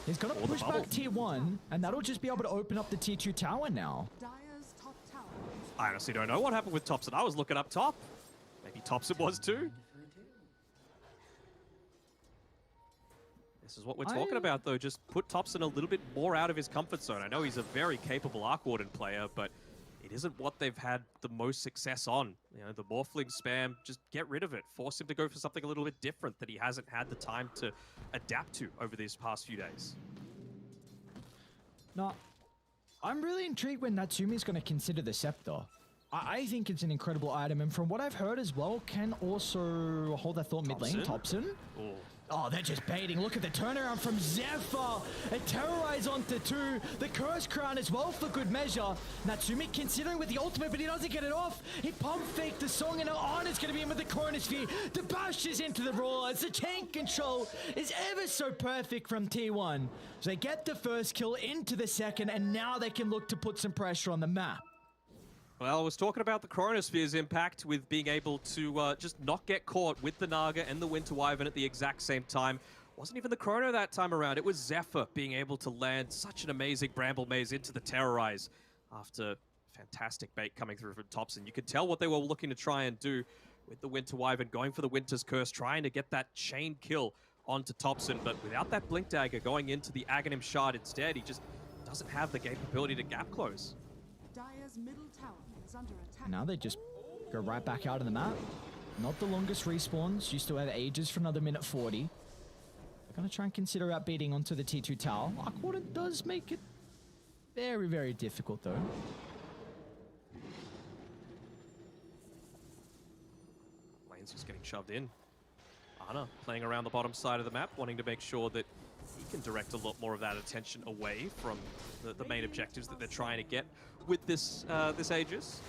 He's going to push back tier 1, and that'll just be able to open up the tier 2 tower now. I honestly don't know what happened with Thompson. I was looking up top. Maybe Thompson was too. This is what we're talking about, though. Just put Thompson a little bit more out of his comfort zone. I know he's a very capable Arc Warden player, but it isn't what they've had the most success on. You know, the Morphling spam, just get rid of it. Force him to go for something a little bit different that he hasn't had the time to adapt to over these past few days. Now, I'm really intrigued when Natsumi's going to consider the Scepter. I think it's an incredible item, and from what I've heard as well, can also hold that thought mid lane. Thompson? Oh, they're just baiting. Look at the turnaround from Zephyr. A Terrorize onto 2. The Curse Crown as well for good measure. Natsumi considering with the ultimate, but he doesn't get it off. He pump faked the song, and Ana's going to be in with the Chronosphere. The bash is into the Rollers. The chain control is ever so perfect from T1. So they get the first kill into the second, and now they can look to put some pressure on the map. Well, I was talking about the Chronosphere's impact with being able to just not get caught with the Naga and the Winter Wyvern at the exact same time. Wasn't even the Chrono that time around. It was Zephyr being able to land such an amazing Bramble Maze into the Terrorize after fantastic bait coming through from Thompson. You could tell what they were looking to try and do with the Winter Wyvern, going for the Winter's Curse, trying to get that chain kill onto Thompson, but without that Blink Dagger going into the Aghanim Shard instead, he just doesn't have the capability to gap close. Dire's middle tower is under attack. Now they just go right back out of the map. Not the longest respawns. You still have Aegis for another minute 40. They're going to try and consider out beating onto the T2 tower. Arc Warden does make it very, very difficult, though. Lane's just getting shoved in. Ana playing around the bottom side of the map, wanting to make sure that he can direct a lot more of that attention away from the main objectives that they're trying to get with this this Aegis.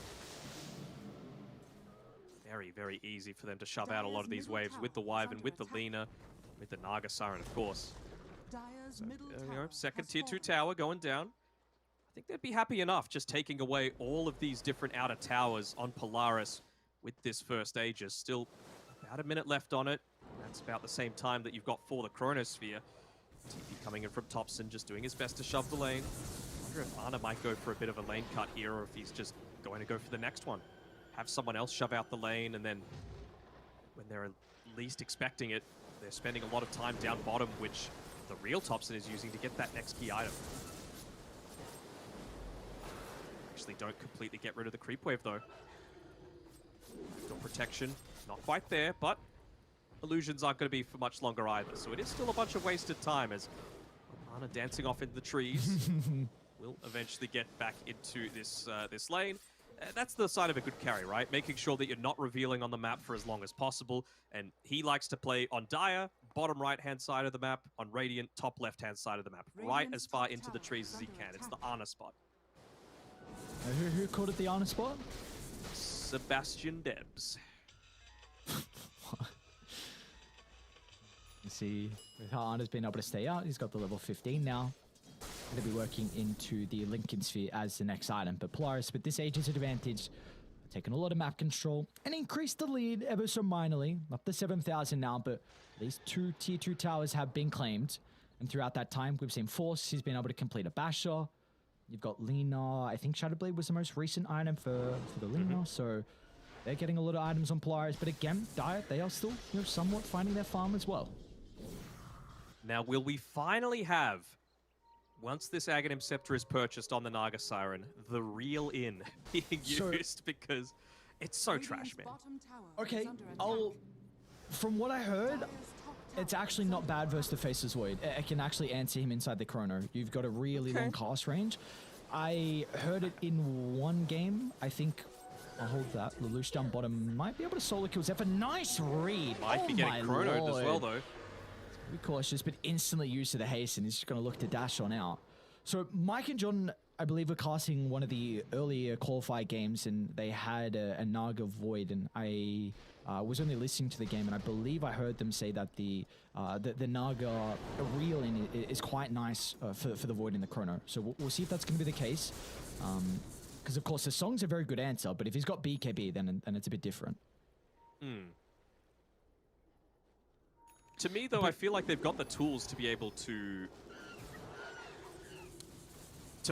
Very, very easy for them to shove out a lot of these waves with the Wyvern, with the Lina, with the Naga Siren, of course. So, second tier 2 tower going down. I think they'd be happy enough just taking away all of these different outer towers on Polaris with this first Aegis. Still about a minute left on it. That's about the same time that you've got for the Chronosphere. TP coming in from Thompson, just doing his best to shove the lane. I wonder if Ana might go for a bit of a lane cut here, or if he's just going to go for the next one. Have someone else shove out the lane, and then when they're least expecting it, they're spending a lot of time down bottom, which the real Thompson is using to get that next key item. Actually don't completely get rid of the creep wave though. Got protection, not quite there, but illusions aren't going to be for much longer either. So it is still a bunch of wasted time as Ana dancing off in the trees will eventually get back into this this lane. That's the side of a good carry, right? Making sure that you're not revealing on the map for as long as possible. And he likes to play on Dire, bottom right-hand side of the map, on Radiant, top left-hand side of the map, right as far into the trees as he can. It's the Ana spot. Who called it the Ana spot? Sebastian Debs. You see, with how Ana's been able to stay out, he's got the level 15 now. Going to be working into the Lincoln Sphere as the next item. But Polaris, with this Aegis advantage, taking a lot of map control and increased the lead ever so minorly. Up to 7,000 now, but these 2 tier 2 towers have been claimed. And throughout that time, we've seen Force. He's been able to complete a Basher. You've got Lina. I think Shadowblade was the most recent item for the Lina. So they're getting a lot of items on Polaris. But again, Dire, they are still somewhat finding their farm as well. Now, will we finally have, once this Aghanim Scepter is purchased on the Naga Siren, the real in being used? Because it's so trash, man. Okay, from what I heard, it's actually not bad versus the Faceless Void. It can actually answer him inside the Chrono. You've got a really long cast range. I heard it in one game. I think, I'll hold that. Lelouch down bottom might be able to solo kill Zephyr. Nice read! Might be getting chronoed as well, though. Be cautious, but instantly used to the haste, and he's just going to look to dash on out. So Mike and John, I believe, were casting one of the earlier qualifier games, and they had a Naga Void, and I was only listening to the game, and I believe I heard them say that the Naga reel in is quite nice for the Void in the Chrono. So we'll see if that's going to be the case. Because, of course, the song's a very good answer, but if he's got BKB, then it's a bit different. To me, though, I feel like they've got the tools to be able to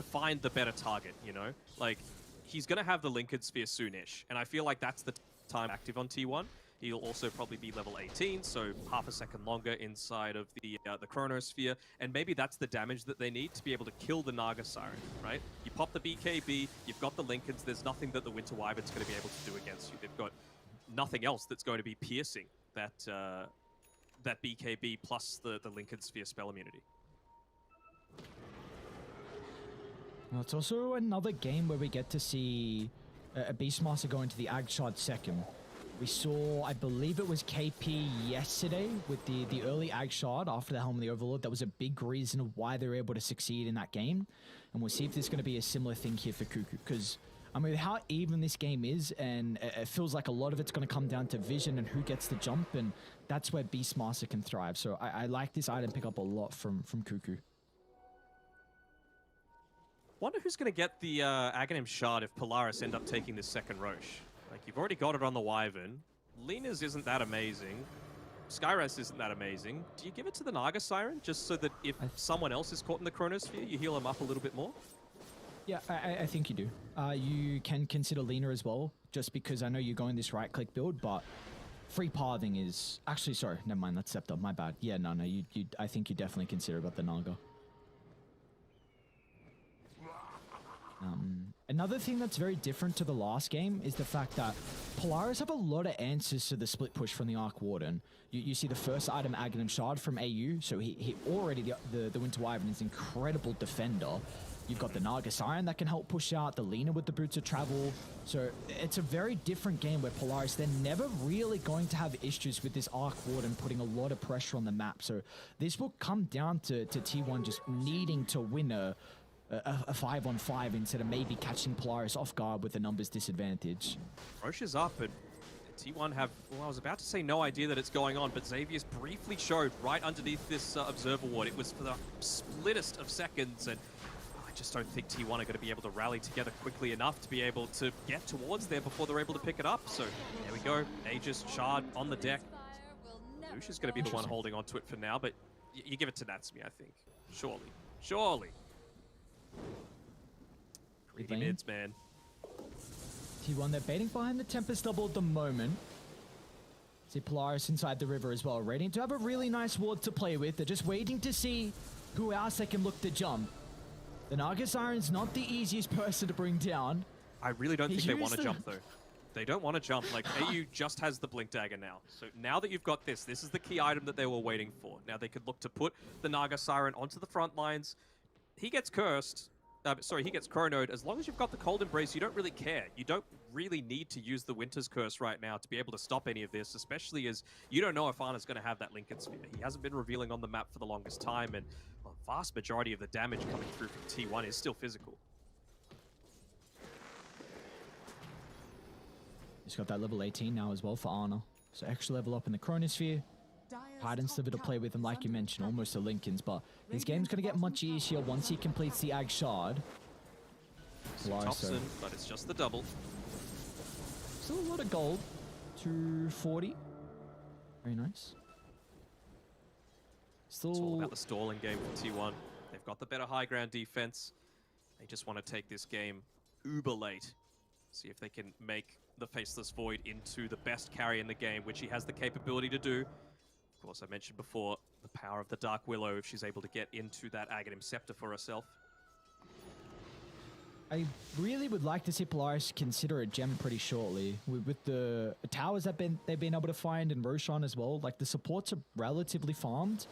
find the better target, you know? Like, he's going to have the Lincoln Sphere soonish, and I feel like that's the time active on T1. He'll also probably be level 18, so half a second longer inside of the Chronosphere, and maybe that's the damage that they need to be able to kill the Naga Siren, right? You pop the BKB, you've got the Lincolns, there's nothing that the Winter Wyvern's going to be able to do against you. They've got nothing else that's going to be piercing that BKB plus the Lincoln Sphere spell immunity. Well, it's also another game where we get to see a Beastmaster go into the Ag Shard second. We saw, I believe it was KP yesterday with the early Ag Shard after the Helm of the Overlord. That was a big reason of why they were able to succeed in that game. And we'll see if there's going to be a similar thing here for Cuckoo. Because, I mean, how even this game is, and it feels like a lot of it's going to come down to vision and who gets the jump, and that's where Beastmaster can thrive. So I like this item pick up a lot from Cuckoo. Wonder who's going to get the Aghanim Shard if Polaris end up taking this second Roche. Like, you've already got it on the Wyvern. Lina's isn't that amazing. Skyrest isn't that amazing. Do you give it to the Naga Siren just so that if someone else is caught in the Chronosphere, you heal them up a little bit more? Yeah, I think you do. You can consider Lina as well, just because I know you're going this right-click build, but free pathing is... Actually, sorry, never mind, that's Scepter, my bad. Yeah, no, I think you definitely consider about the Naga. Another thing that's very different to the last game is the fact that Polaris have a lot of answers to the split push from the Arc Warden. You see the first item, Aghanim Shard from AU, so he already, the Winter Wyvern is an incredible defender. You've got the Naga Siren that can help push out, the Lina with the Boots of Travel. So it's a very different game where Polaris, they're never really going to have issues with this Arc Warden putting a lot of pressure on the map. So this will come down to T1 just needing to win a 5-on-5 instead of maybe catching Polaris off guard with a numbers disadvantage. Roche is up, and T1 have, well, I was about to say no idea that it's going on, but Xavier's briefly showed right underneath this Observer Ward. It was for the splittest of seconds, and I just don't think T1 are going to be able to rally together quickly enough to be able to get towards there before they're able to pick it up. So there we go, Aegis Shard on the deck. Lelouch is going to be the one holding on to it for now, but you give it to Natsumi, I think. Surely. Surely. Greedy mids, man. T1, they're baiting behind the Tempest double at the moment. See Polaris inside the river as well, ready to have a really nice ward to play with. They're just waiting to see who else they can look to jump. The Naga Siren's not the easiest person to bring down. I really don't think they want to jump, though. They don't want to jump. Like, AU just has the Blink Dagger now. So now that you've got this is the key item that they were waiting for. Now they could look to put the Naga Siren onto the front lines. He gets cursed. Sorry, he gets chronoed. As long as you've got the Cold Embrace, you don't really care. You don't really need to use the Winter's Curse right now to be able to stop any of this, especially as you don't know if Ana's going to have that Lincoln Sphere. He hasn't been revealing on the map for the longest time, and a vast majority of the damage coming through from T1 is still physical. He's got that level 18 now as well for Ana. So extra level up in the Chronosphere. Titan Sliver to play with him, like you mentioned, almost a Lincoln's, but his game's going to get much easier once he completes the Ag Shard. Thompson, but it's just the double. Still a lot of gold. 240. Very nice. Still... It's all about the stalling game for T1. They've got the better high ground defense. They just want to take this game uber late. See if they can make the Faceless Void into the best carry in the game, which he has the capability to do. Of course, I mentioned before, the power of the Dark Willow if she's able to get into that Aghanim Scepter for herself. I really would like to see Polaris consider a gem pretty shortly. With the towers that they've been able to find and Roshan as well, like the supports are relatively farmed.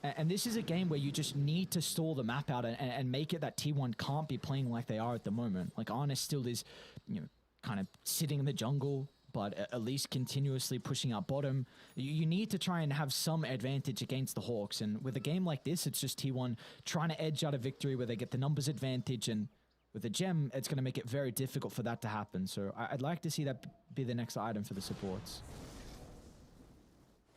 And this is a game where you just need to stall the map out and make it that T1 can't be playing like they are at the moment. Like Arna still is, you know, kind of sitting in the jungle, but at least continuously pushing out bottom. You need to try and have some advantage against the Hawks. And with a game like this, it's just T1 trying to edge out a victory where they get the numbers advantage. And with a gem, it's going to make it very difficult for that to happen. So I'd like to see that be the next item for the supports.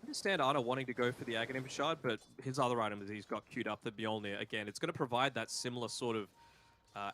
I understand Ana wanting to go for the Aghanim Shard, but his other item that he's got queued up, the Mjolnir, again, it's going to provide that similar sort of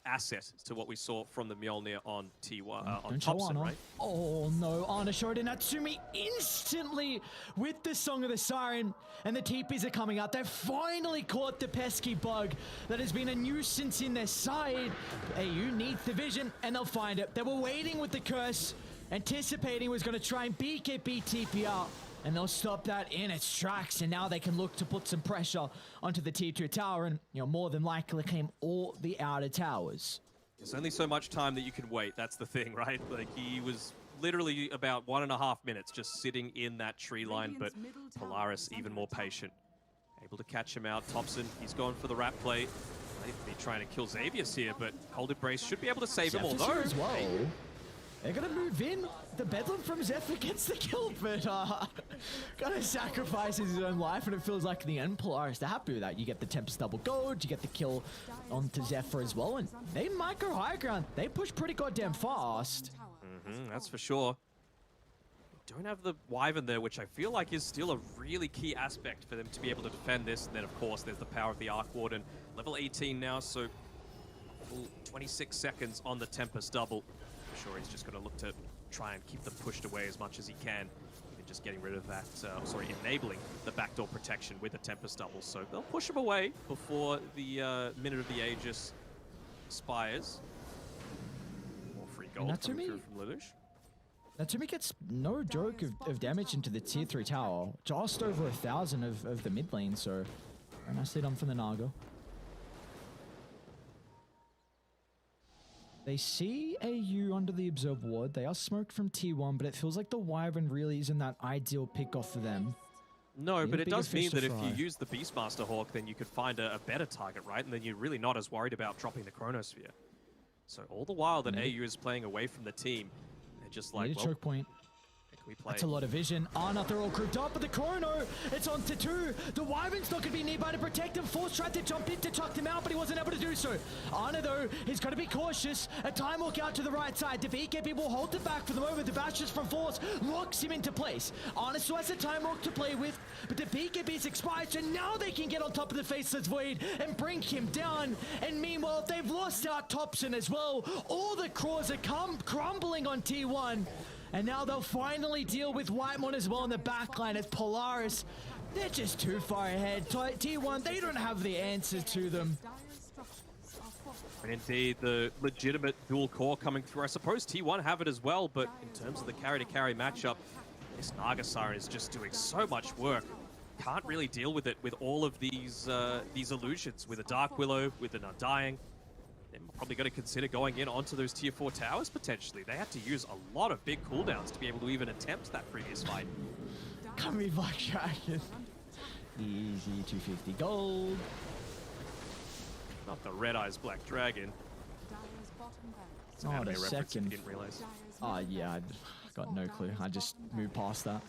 asset to what we saw from the Mjolnir on T1, on Thompson, right? Oh no, Ana showed in Natsumi instantly with the Song of the Siren, and the TPs are coming out. They've finally caught the pesky bug that has been a nuisance in their side. AU needs the vision, and they'll find it. They were waiting with the curse, anticipating was going to try and BKB TP out. And they'll stop that in its tracks, and now they can look to put some pressure onto the T2 tower and, you know, more than likely claim all the outer towers. There's only so much time that you can wait, that's the thing, right? Like, he was literally about 1.5 minutes just sitting in that tree line, but Polaris even more patient. Able to catch him out. Thompson, he's gone for the rat play. They'd be trying to kill Xavius here, but Cold Embrace should be able to save him, although... as well. They're gonna move in. The Bedlam from Zephyr gets the kill, but gonna sacrifice his own life, and it feels like the end. Polaris, they're happy with that. You get the Tempest double gold, you get the kill onto Zephyr as well, and they might go high ground. They push pretty goddamn fast. That's for sure. Don't have the Wyvern there, which I feel like is still a really key aspect for them to be able to defend this. And then, of course, there's the power of the Arc Warden. Level 18 now, so full 26 seconds on the Tempest double. I'm sure he's just going to look to try and keep them pushed away as much as he can. Even just getting rid of that, enabling the backdoor protection with the Tempest double. So they'll push him away before the Minute of the Aegis expires. More free gold coming through from Lelouch. Natsumi gets no joke of damage into the tier 3 tower. Just over 1,000 of the mid lane, so very nicely done from the Naga. They see AU under the Observe Ward. They are smoked from T1, but it feels like the Wyvern really isn't that ideal pick-off for them. No, but it does mean that if you use the Beastmaster Hawk, then you could find a better target, right? And then you're really not as worried about dropping the Chronosphere. So all the while that AU is playing away from the team, they're just like, well, choke point. We play. That's a lot of vision. Arna, they're all grouped up, but the Chrono, it's on to 2. The Wyvern's not going to be nearby to protect him. Force tried to jump in to chuck him out, but he wasn't able to do so. Arna, though, he's got to be cautious. A time walk out to the right side. The VKB will hold it back for the moment. The Bashes from Force locks him into place. Arna still has a time walk to play with, but the VKB's expired, so now they can get on top of the Faceless Void and bring him down. And meanwhile, they've lost out Thompson as well. All the cores are crumbling on T1. And now they'll finally deal with Whitemon as well in the backline as Polaris. They're just too far ahead. T1, they don't have the answers to them. And indeed, the legitimate dual core coming through. I suppose T1 have it as well, but in terms of the carry-to-carry matchup, this Naga Siren is just doing so much work. Can't really deal with it with all of these illusions, with a Dark Willow, with an Undying. They're probably going to consider going in onto those tier 4 towers potentially. They had to use a lot of big cooldowns to be able to even attempt that previous fight. Come here, Black Dragon. Easy 250 gold. Not the Red Eyes Black Dragon. Oh, the second. Didn't realize. Oh, yeah, I got no clue. I just moved past that.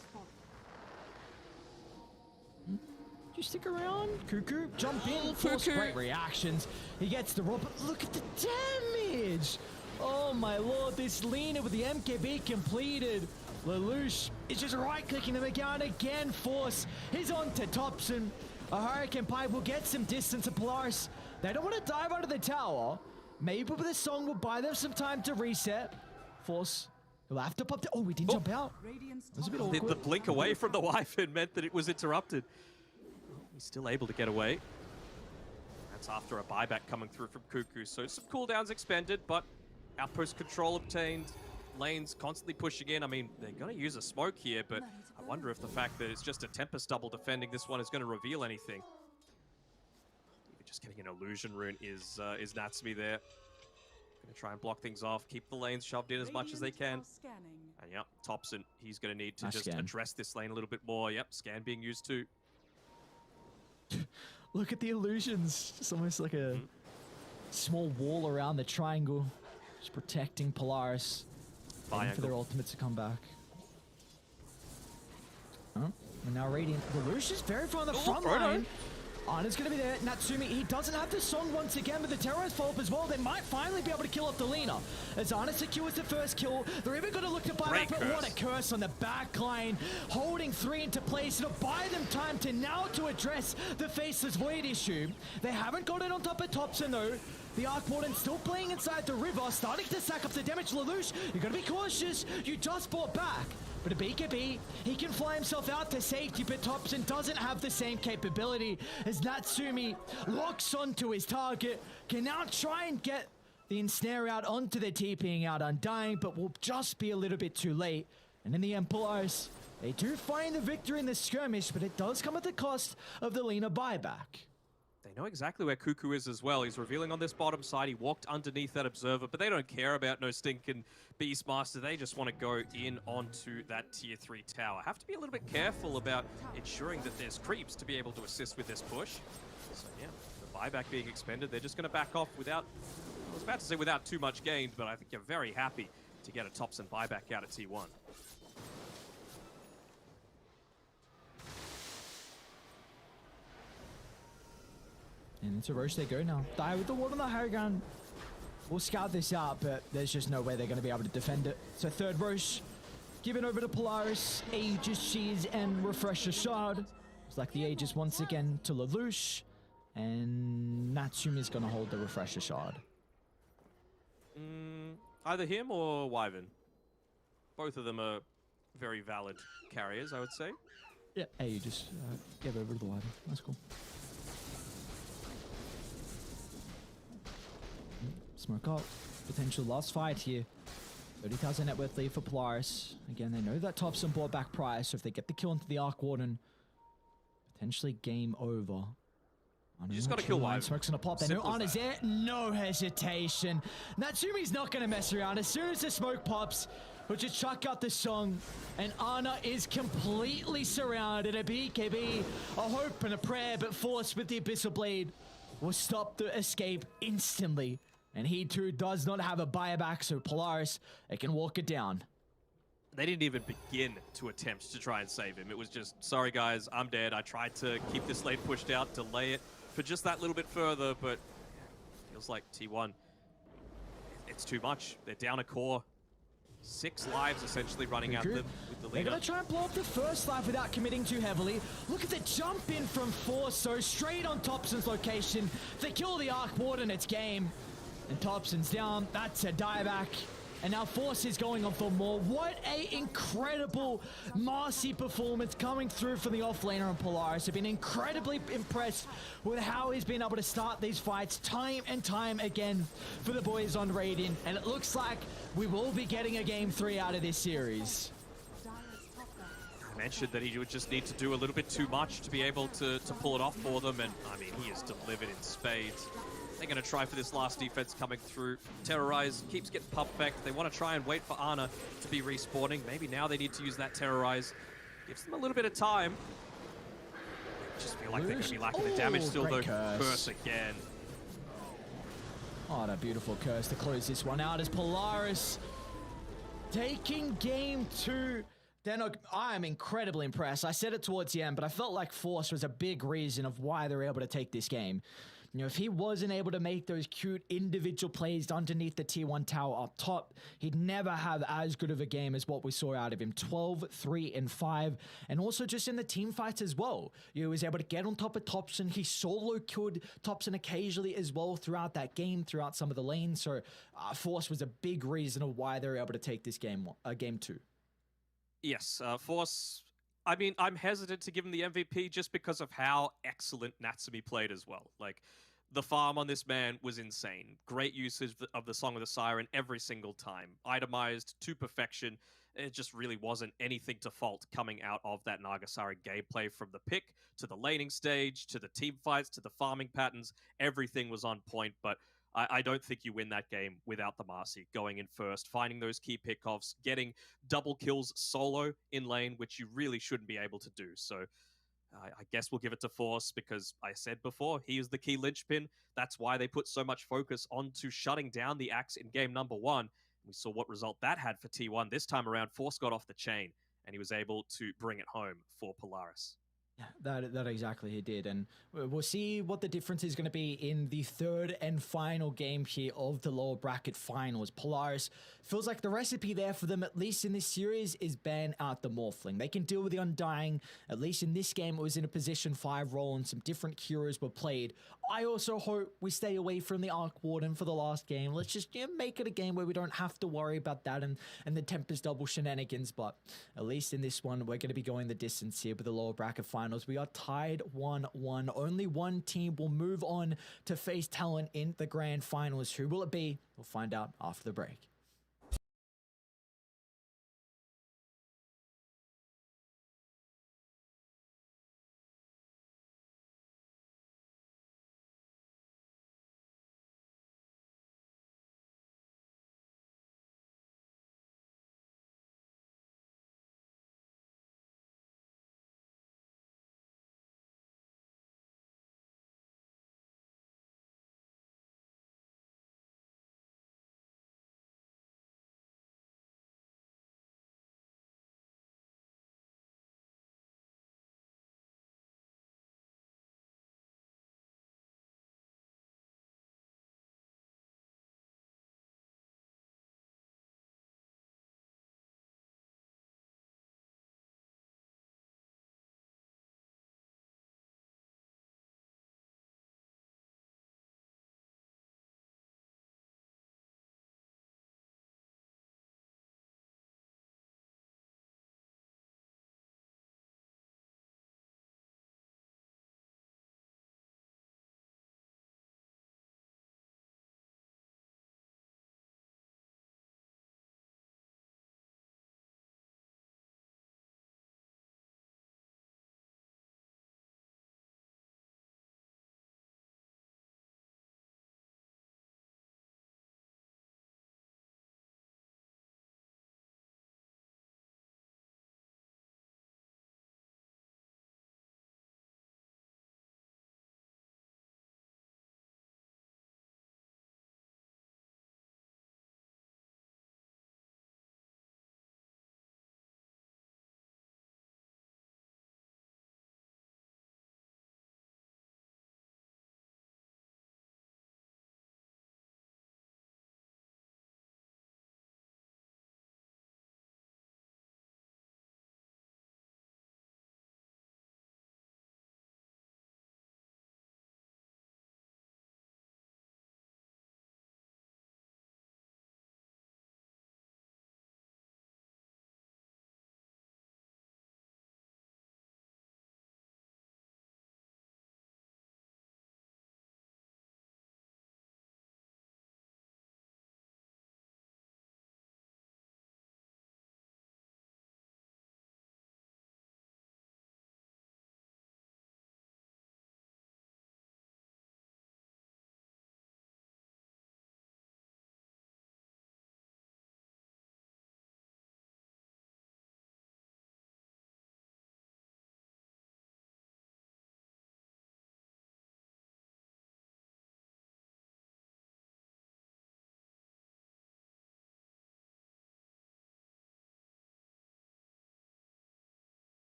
You stick around, Cuckoo, jump in, force great reactions. He gets the rob. Look at the damage. Oh my lord, this Lina with the MKB completed. Lelouch is just right-clicking them again. Force, he's on to Thompson. A Hurricane Pipe will get some distance to Polaris. They don't want to dive out of the tower. Maybe with a song will buy them some time to reset. Force, he'll have to pop. Oh, we didn't jump out. That was a bit awkward. The blink away from the Wyvern meant that it was interrupted. He's still able to get away. That's after a buyback coming through from Cuckoo. So some cooldowns expended, but outpost control obtained. Lanes constantly pushing in. I mean, they're going to use a smoke here, but I wonder if the fact that it's just a Tempest double defending this one is going to reveal anything. Even just getting an illusion rune is Natsumi there. Going to try and block things off, keep the lanes shoved in as much as they can. And yep, Thompson, he's going to need to just address this lane a little bit more. Yep, scan being used too. Look at the illusions. It's almost like a small wall around the triangle. Just protecting Polaris. Waiting for their ultimates to come back. Oh, and now Radiant. Lelouch is very far on the front line. Ana's going to be there. Natsumi, he doesn't have the song once again, but the terrorist follow-up as well. They might finally be able to kill off the Lina. As Ana secures the first kill, they're even going to look to buy back, but what a curse on the back line. Holding 3 into place. It'll buy them time to now to address the Faceless Void issue. They haven't got it on top of Thompson though. The Arc Warden still playing inside the river, starting to sack up the damage. Lelouch, you got to be cautious. You just bought back. But a BKB, he can fly himself out to safety, but Thompson doesn't have the same capability as Natsumi locks onto his target. Can now try and get the ensnare out onto the TPing out Undying, but will just be a little bit too late. And in the end, Polaris, they do find the victory in the skirmish, but it does come at the cost of the Lina buyback. They know exactly where Cuckoo is as well. He's revealing on this bottom side. He walked underneath that observer, but they don't care about no stinking Beastmaster. They just want to go in onto that tier 3 tower. Have to be a little bit careful about ensuring that there's creeps to be able to assist with this push. So yeah, the buyback being expended, they're just going to back off without, I was about to say without too much gain, but I think you're very happy to get a Thompson buyback out at T1. And into Roche they go now. Die with the ward on the high ground. We'll scout this out, but there's just no way they're going to be able to defend it. So third Roche, given over to Polaris, Aegis, Cheese, and Refresher Shard. It's like the Aegis once again to Lelouch. And Natsumi is going to hold the Refresher Shard. Either him or Wyvern. Both of them are very valid carriers, I would say. Yeah, Aegis. Give over to the Wyvern. That's cool. Smoke up. Potential last fight here. 30,000 net worth lead for Polaris. Again, they know that Thompson bought back price, so if they get the kill into the Arc Warden, potentially game over. You just gotta kill Wyvern. Smoke's gonna pop. They know Ana's there. No hesitation. Natsumi's not gonna mess around. As soon as the smoke pops, we'll just chuck out the song, and Ana is completely surrounded. A BKB, a hope and a prayer, but Force with the Abyssal Blade will stop the escape instantly. And he too does not have a buyback, so Polaris, they can walk it down. They didn't even begin to attempt to try and save him. It was just, sorry guys, I'm dead. I tried to keep this lane pushed out, delay it for just that little bit further, but feels like T1, it's too much. They're down a core. 6 lives essentially running at them with the leader. They're going to try and blow up the first life without committing too heavily. Look at the jump in from Force, so straight on Thompson's location. If they kill the Arc Warden, it's game. And Thompson's down. That's a dieback. And now Force is going on for more. What a incredible Marcy performance coming through from the offlaner on Polaris. I've been incredibly impressed with how he's been able to start these fights time and time again for the boys on Radiant. And it looks like we will be getting a game 3 out of this series. I mentioned that he would just need to do a little bit too much to be able to pull it off for them. And I mean, he has delivered in spades. They're going to try for this last defense coming through. Terrorize keeps getting pump effect. They want to try and wait for Ana to be respawning. Maybe now they need to use that Terrorize. Gives them a little bit of time. Just feel like they're going to be lacking the damage still, though. Curse again. Oh, that beautiful curse to close this one out as Polaris taking game 2. Denok, I am incredibly impressed. I said it towards the end, but I felt like Force was a big reason of why they were able to take this game. You know, if he wasn't able to make those cute individual plays underneath the tier 1 tower up top, he'd never have as good of a game as what we saw out of him. 12, 3, and 5. And also just in the team fights as well. He was able to get on top of Thompson. He solo killed Thompson occasionally as well throughout that game, throughout some of the lanes. So Force was a big reason of why they were able to take this game 2. Yes, Force, I mean, I'm hesitant to give him the MVP just because of how excellent Natsumi played as well. Like, the farm on this man was insane. Great usage of the Song of the Siren every single time. Itemized to perfection. It just really wasn't anything to fault coming out of that Nagasari gameplay, from the pick to the laning stage, to the team fights, to the farming patterns. Everything was on point, but I don't think you win that game without the Marcy going in first, finding those key pickoffs, getting double kills solo in lane, which you really shouldn't be able to do. So I guess we'll give it to Force because I said before, he is the key linchpin. That's why they put so much focus onto shutting down the Axe in game number 1. We saw what result that had for T1. This time around, Force got off the chain and he was able to bring it home for Polaris. That exactly he did, and we'll see what the difference is going to be in the third and final game here of the lower bracket finals. Polaris feels like the recipe there for them, at least in this series, is ban out the Morphling. They can deal with the Undying. At least in this game, it was in a position 5 role and some different heroes were played. I also hope we stay away from the Arc Warden for the last game. Let's just make it a game where we don't have to worry about that and the Tempest double shenanigans, but at least in this one, we're going to be going the distance here with the lower bracket finals. We are tied 1-1. Only one team will move on to face Talent in the grand finals. Who will it be? We'll find out after the break.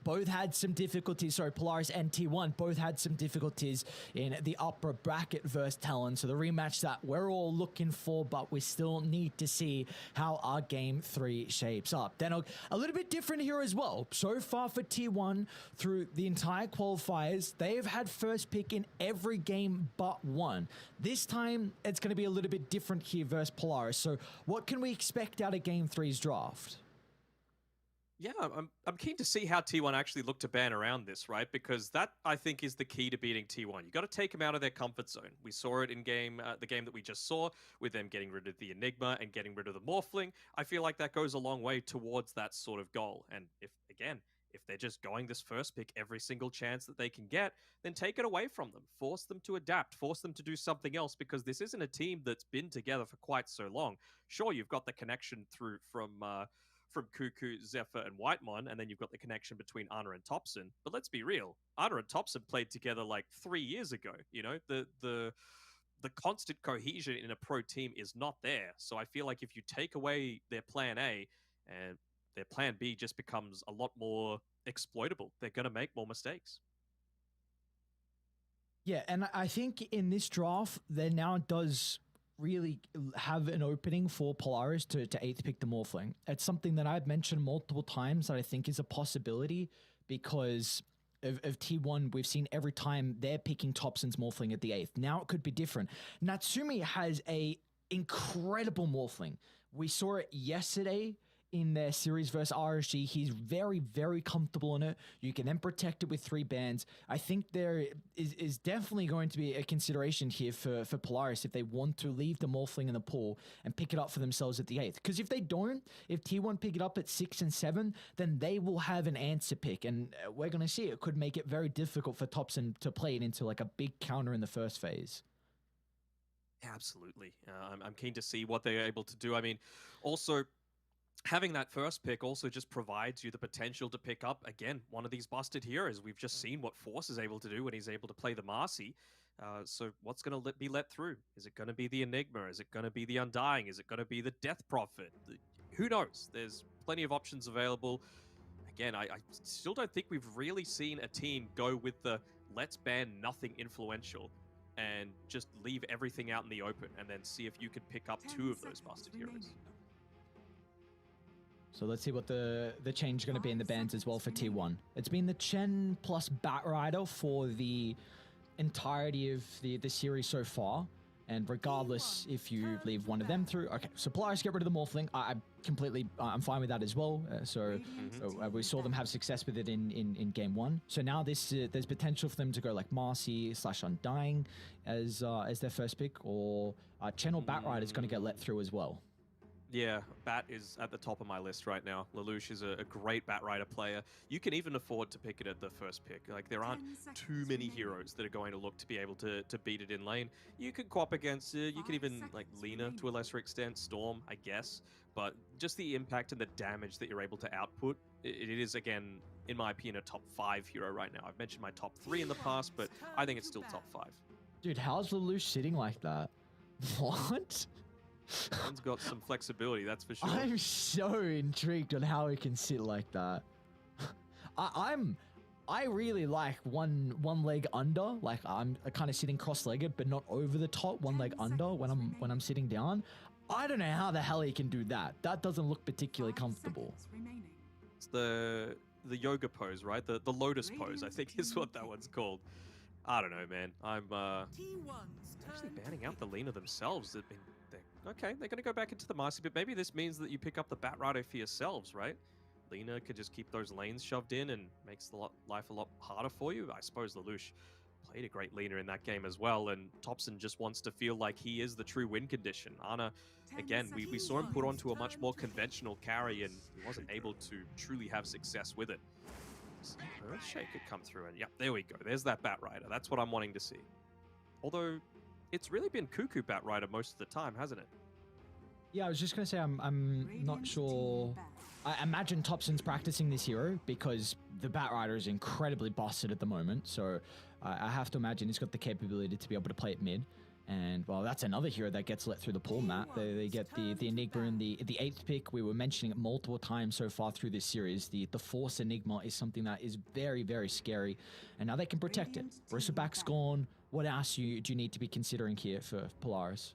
both had some difficulties. Sorry, Polaris and T1 both had some difficulties in the upper bracket versus Talon. So the rematch that we're all looking for, but we still need to see how our game 3 shapes up. Then a little bit different here as well. So far for T1, through the entire qualifiers, they have had first pick in every game but one. This time, it's going to be a little bit different here versus Polaris. So what can we expect out of game 3's draft? Yeah, I'm keen to see how T1 actually look to ban around this, right? Because that, I think, is the key to beating T1. You got to take them out of their comfort zone. We saw it in the game that we just saw, with them getting rid of the Enigma and getting rid of the Morphling. I feel like that goes a long way towards that sort of goal. And if they're just going this first pick every single chance that they can get, then take it away from them. Force them to adapt. Force them to do something else, because this isn't a team that's been together for quite so long. Sure, you've got the connection through from Cuckoo, Zephyr, and Whitemon, and then you've got the connection between Ana and Topson. But let's be real, Ana and Topson played together like 3 years ago. You know, the constant cohesion in a pro team is not there. So I feel like if you take away their plan A, and their plan B just becomes a lot more exploitable. They're going to make more mistakes. Yeah, and I think in this draft, there now does really have an opening for Polaris to 8th pick the Morphling. It's something that I've mentioned multiple times that I think is a possibility, because of T1, we've seen every time they're picking Topson's Morphling at the 8th. Now it could be different. Natsumi has a incredible Morphling. We saw it yesterday in their series versus RSG. He's very, very comfortable in it. You can then protect it with 3 bands. I think there is definitely going to be a consideration here for Polaris if they want to leave the Morphling in the pool and pick it up for themselves at the 8th. Because if they don't, if T1 pick it up at 6 and 7, then they will have an answer pick. And we're going to see it could make it very difficult for Topson to play it into like a big counter in the first phase. Absolutely. I'm keen to see what they're able to do. I mean, also, having that first pick also just provides you the potential to pick up, again, one of these busted heroes. We've just seen what Force is able to do when he's able to play the Marcy. So what's going to be let through? Is it going to be the Enigma? Is it going to be the Undying? Is it going to be the Death Prophet? Who knows? There's plenty of options available. Again, I still don't think we've really seen a team go with the let's ban nothing influential and just leave everything out in the open and then see if you can pick up 2 of those busted heroes. So let's see what the change is going to be in the bans as well for T1. It's been the Chen plus Batrider for the entirety of the series so far. And regardless if you leave one of them through. Okay, so Polaris get rid of the Morphling. I'm fine with that as well. We saw them have success with it in game 1. So now there's potential for them to go like Marcy / Undying as their first pick, or Chen or Batrider is going to get let through as well. Yeah, Bat is at the top of my list right now. Lelouch is a great Batrider player. You can even afford to pick it at the first pick. Like, there aren't too many heroes that are going to look to be able to beat it in lane. You could co-op against it. You can even, like, Lina to a lesser extent, Storm, I guess. But just the impact and the damage that you're able to output, it is, again, in my opinion, a top 5 hero right now. I've mentioned my top 3 in the past, but I think it's still top 5. Dude, how's Lelouch sitting like that? What? One's got some flexibility, that's for sure. I'm so intrigued on how he can sit like that. I really like one leg under, like I'm kind of sitting cross-legged, but not over the top, one leg under when I'm sitting down. I don't know how the hell he can do that. That doesn't look particularly comfortable. It's the yoga pose, right? The lotus pose, I think is what that one's called. I don't know, man. I'm actually banning out the Lina themselves. Okay, they're going to go back into the Marcy, but maybe this means that you pick up the Batrider for yourselves, right? Lina could just keep those lanes shoved in and makes the life a lot harder for you. I suppose Lelouch played a great Lina in that game as well, and Topson just wants to feel like he is the true win condition. Ana, again, we saw him put onto a much more conventional carry, and he wasn't able to truly have success with it. Earthshake could come through, and yeah, there we go. There's that Batrider. That's what I'm wanting to see. Although, it's really been Cuckoo Batrider most of the time, hasn't it? Yeah, I was just going to say, I'm not sure. I imagine Topson's practicing this hero because the Batrider is incredibly busted at the moment. So I have to imagine he's got the capability to be able to play it mid. And, well, that's another hero that gets let through the pool, Matt. They get the Enigma in the 8th pick. We were mentioning it multiple times so far through this series. The Force Enigma is something that is very, very scary. And now they can protect it. Razorback's gone. What else do you need to be considering here for Polaris?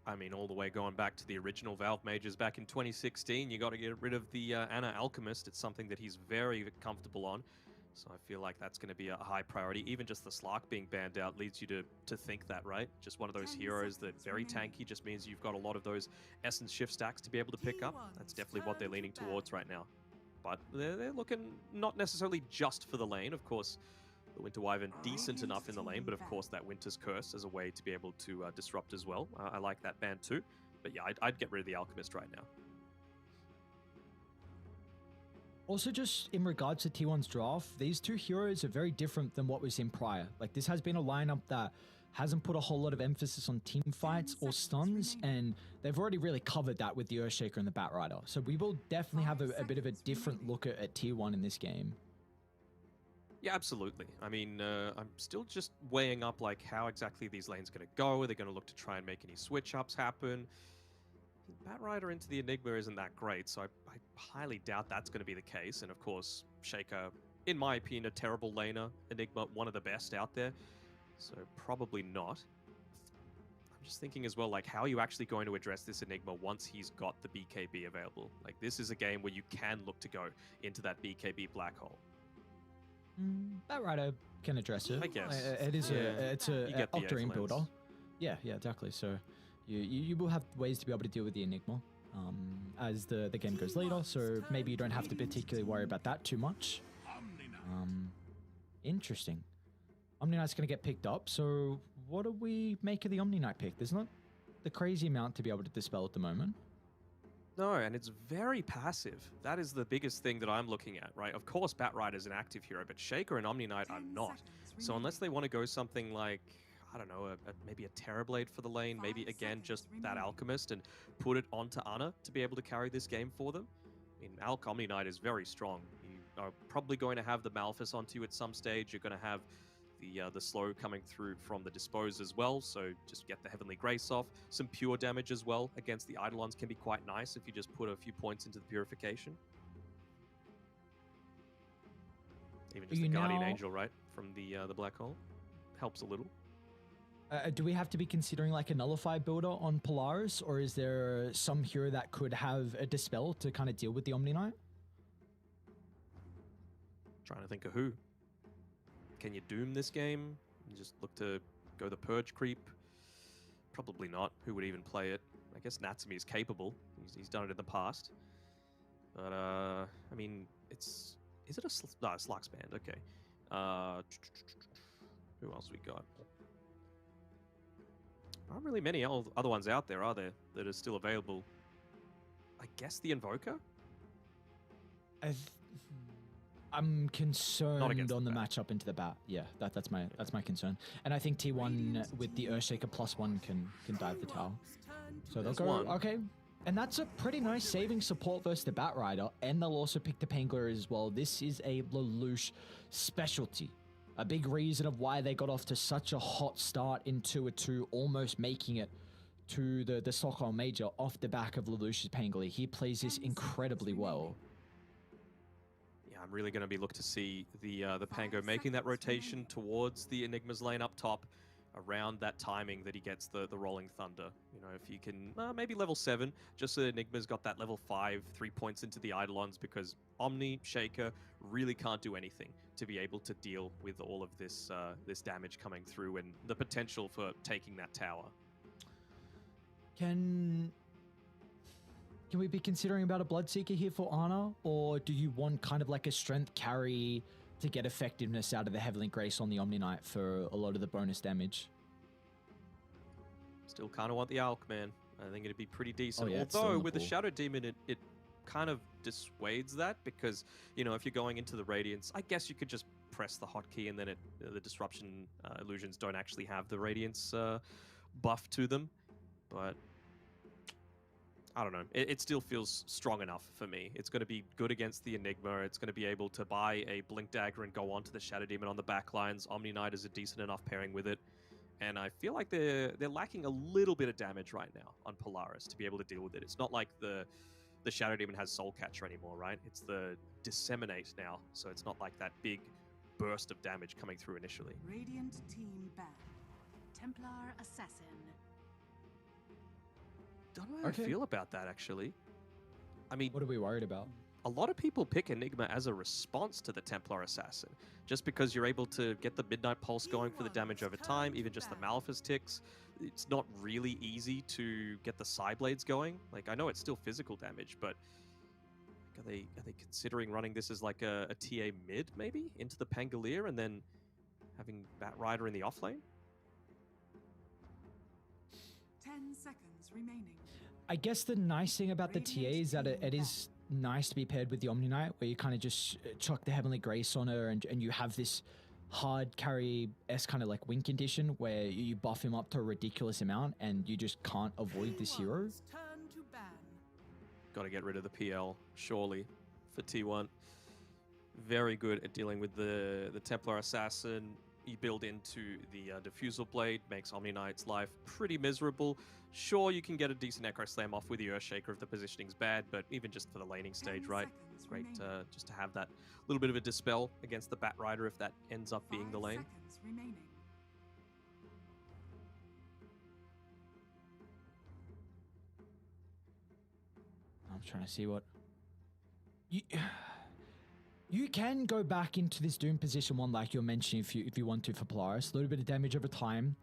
I mean, all the way going back to the original Valve Majors back in 2016, you got to get rid of the Ana Alchemist. It's something that he's very comfortable on. So I feel like that's going to be a high priority. Even just the Slark being banned out leads you to think that, right? Just one of those heroes that very tanky just means you've got a lot of those essence shift stacks to be able to pick up. That's definitely what they're leaning towards right now. But they're looking not necessarily just for the lane. Of course, the Winter Wyvern decent enough in the lane, but of course that Winter's Curse as a way to be able to disrupt as well. I like that ban too. But yeah, I'd get rid of the Alchemist right now. Also, just in regards to T1's draft, these two heroes are very different than what we've seen prior. Like, this has been a lineup that hasn't put a whole lot of emphasis on team fights or stuns, and they've already really covered that with the Earthshaker and the Batrider. So we will definitely have a bit of a different look at T1 in this game. Yeah, absolutely. I mean, I'm still just weighing up, like, how exactly these lanes are going to go. Are they going to look to try and make any switch-ups happen? Batrider into the Enigma isn't that great, so I highly doubt that's going to be the case. And of course, Shaker, in my opinion, a terrible laner. Enigma, one of the best out there, so probably not. I'm just thinking as well, like, how are you actually going to address this Enigma once he's got the BKB available? Like, this is a game where you can look to go into that BKB black hole. Batrider can address it. I guess. It's a Octarine builder. Yeah, exactly. So you will have ways to be able to deal with the Enigma as the game goes later, so maybe you don't have to particularly worry about that too much. Interesting. Omni Knight's going to get picked up, so what do we make of the Omni Knight pick? There's not the crazy amount to be able to dispel at the moment. No, and it's very passive. That is the biggest thing that I'm looking at, right? Of course, Batrider is an active hero, but Shaker and Omni Knight are not. So unless they want to go something like, I don't know, maybe a Terrorblade for the lane, maybe again just that Alchemist and put it onto Ana to be able to carry this game for them. I mean, Omni Knight is very strong. You are probably going to have the Malphus onto you at some stage. You're going to have the slow coming through from the Dispose as well, so just get the Heavenly Grace off. Some pure damage as well against the Eidolons can be quite nice if you just put a few points into the Purification. Even just the Guardian Angel, right, from the Black Hole helps a little. Do we have to be considering like a Nullify builder on Polaris, or is there some hero that could have a Dispel to kind of deal with the Omni Knight? Trying to think of who. Can you Doom this game? You just look to go the Purge creep? Probably not. Who would even play it? I guess Natsumi is capable. He's done it in the past. But, I mean, it's... Is it a... No, Slark's banned. Okay. Who else we got? Aren't really many other ones out there, are there, that are still available? I guess the Invoker? I'm concerned on the matchup into the bat. Yeah, that's my concern. And I think T1 with the Earthshaker +1 can dive the tower. So they'll go, okay. And that's a pretty nice saving support versus the Batrider, and they'll also pick the Pangler as well. This is a Lelouch specialty. A big reason of why they got off to such a hot start in 2-2, almost making it to the Stockholm Major off the back of Lelouch's Pangler. He plays this incredibly well. Yeah, I'm really going to be looking to see the Pango making that rotation towards the Enigma's lane up top around that timing that he gets the Rolling Thunder. You know, if you can, maybe level 7, just so Enigma's got that level 5, 3 points into the Eidolons, because Omni, Shaker really can't do anything to be able to deal with all of this this damage coming through and the potential for taking that tower. Can we be considering about a Bloodseeker here for Ana, or do you want kind of like a strength carry to get effectiveness out of the Heavenly Grace on the Omni Knight for a lot of the bonus damage? Still kind of want the Alk, man. I think it'd be pretty decent. Oh, yeah, although with the Shadow Demon, it kind of dissuades that, because, you know, if you're going into the Radiance, I guess you could just press the hotkey and then the Disruption illusions don't actually have the Radiance buff to them. But I don't know. It still feels strong enough for me. It's going to be good against the Enigma. It's going to be able to buy a Blink Dagger and go on to the Shadow Demon on the back lines. Omni Knight is a decent enough pairing with it. And I feel like they're lacking a little bit of damage right now on Polaris to be able to deal with it. It's not like the Shadow Demon has Soul Catcher anymore, right? It's the Disseminate now, so it's not like that big burst of damage coming through initially. Radiant team ban. Templar Assassin. Don't know how I feel about that, actually. I mean, what are we worried about? A lot of people pick Enigma as a response to the Templar Assassin, just because you're able to get the Midnight Pulse going for the damage over time, even just the Malefice ticks. It's not really easy to get the Psyblades going. Like, I know it's still physical damage, but are they considering running this as like a TA mid, maybe, into the Pangolier, and then having Bat Rider in the offlane? 10 seconds remaining. I guess the nice thing about the TA is that it is nice to be paired with the Omni Knight, where you kind of just chuck the Heavenly Grace on her, and you have this hard carry-esque kind of like win condition where you buff him up to a ridiculous amount, and you just can't avoid this hero. Got to get rid of the PL, surely, for T1. Very good at dealing with the Templar Assassin. You build into the Diffusal Blade, makes Omni Knight's life pretty miserable. Sure, you can get a decent Necro Slam off with the Earthshaker if the positioning's bad, but even just for the laning stage, right? Great just to have that little bit of a dispel against the Bat Rider if that ends up being the lane. I'm trying to see what... You can go back into this Doom position one like you're mentioning if you want to for Polaris. A little bit of damage over time.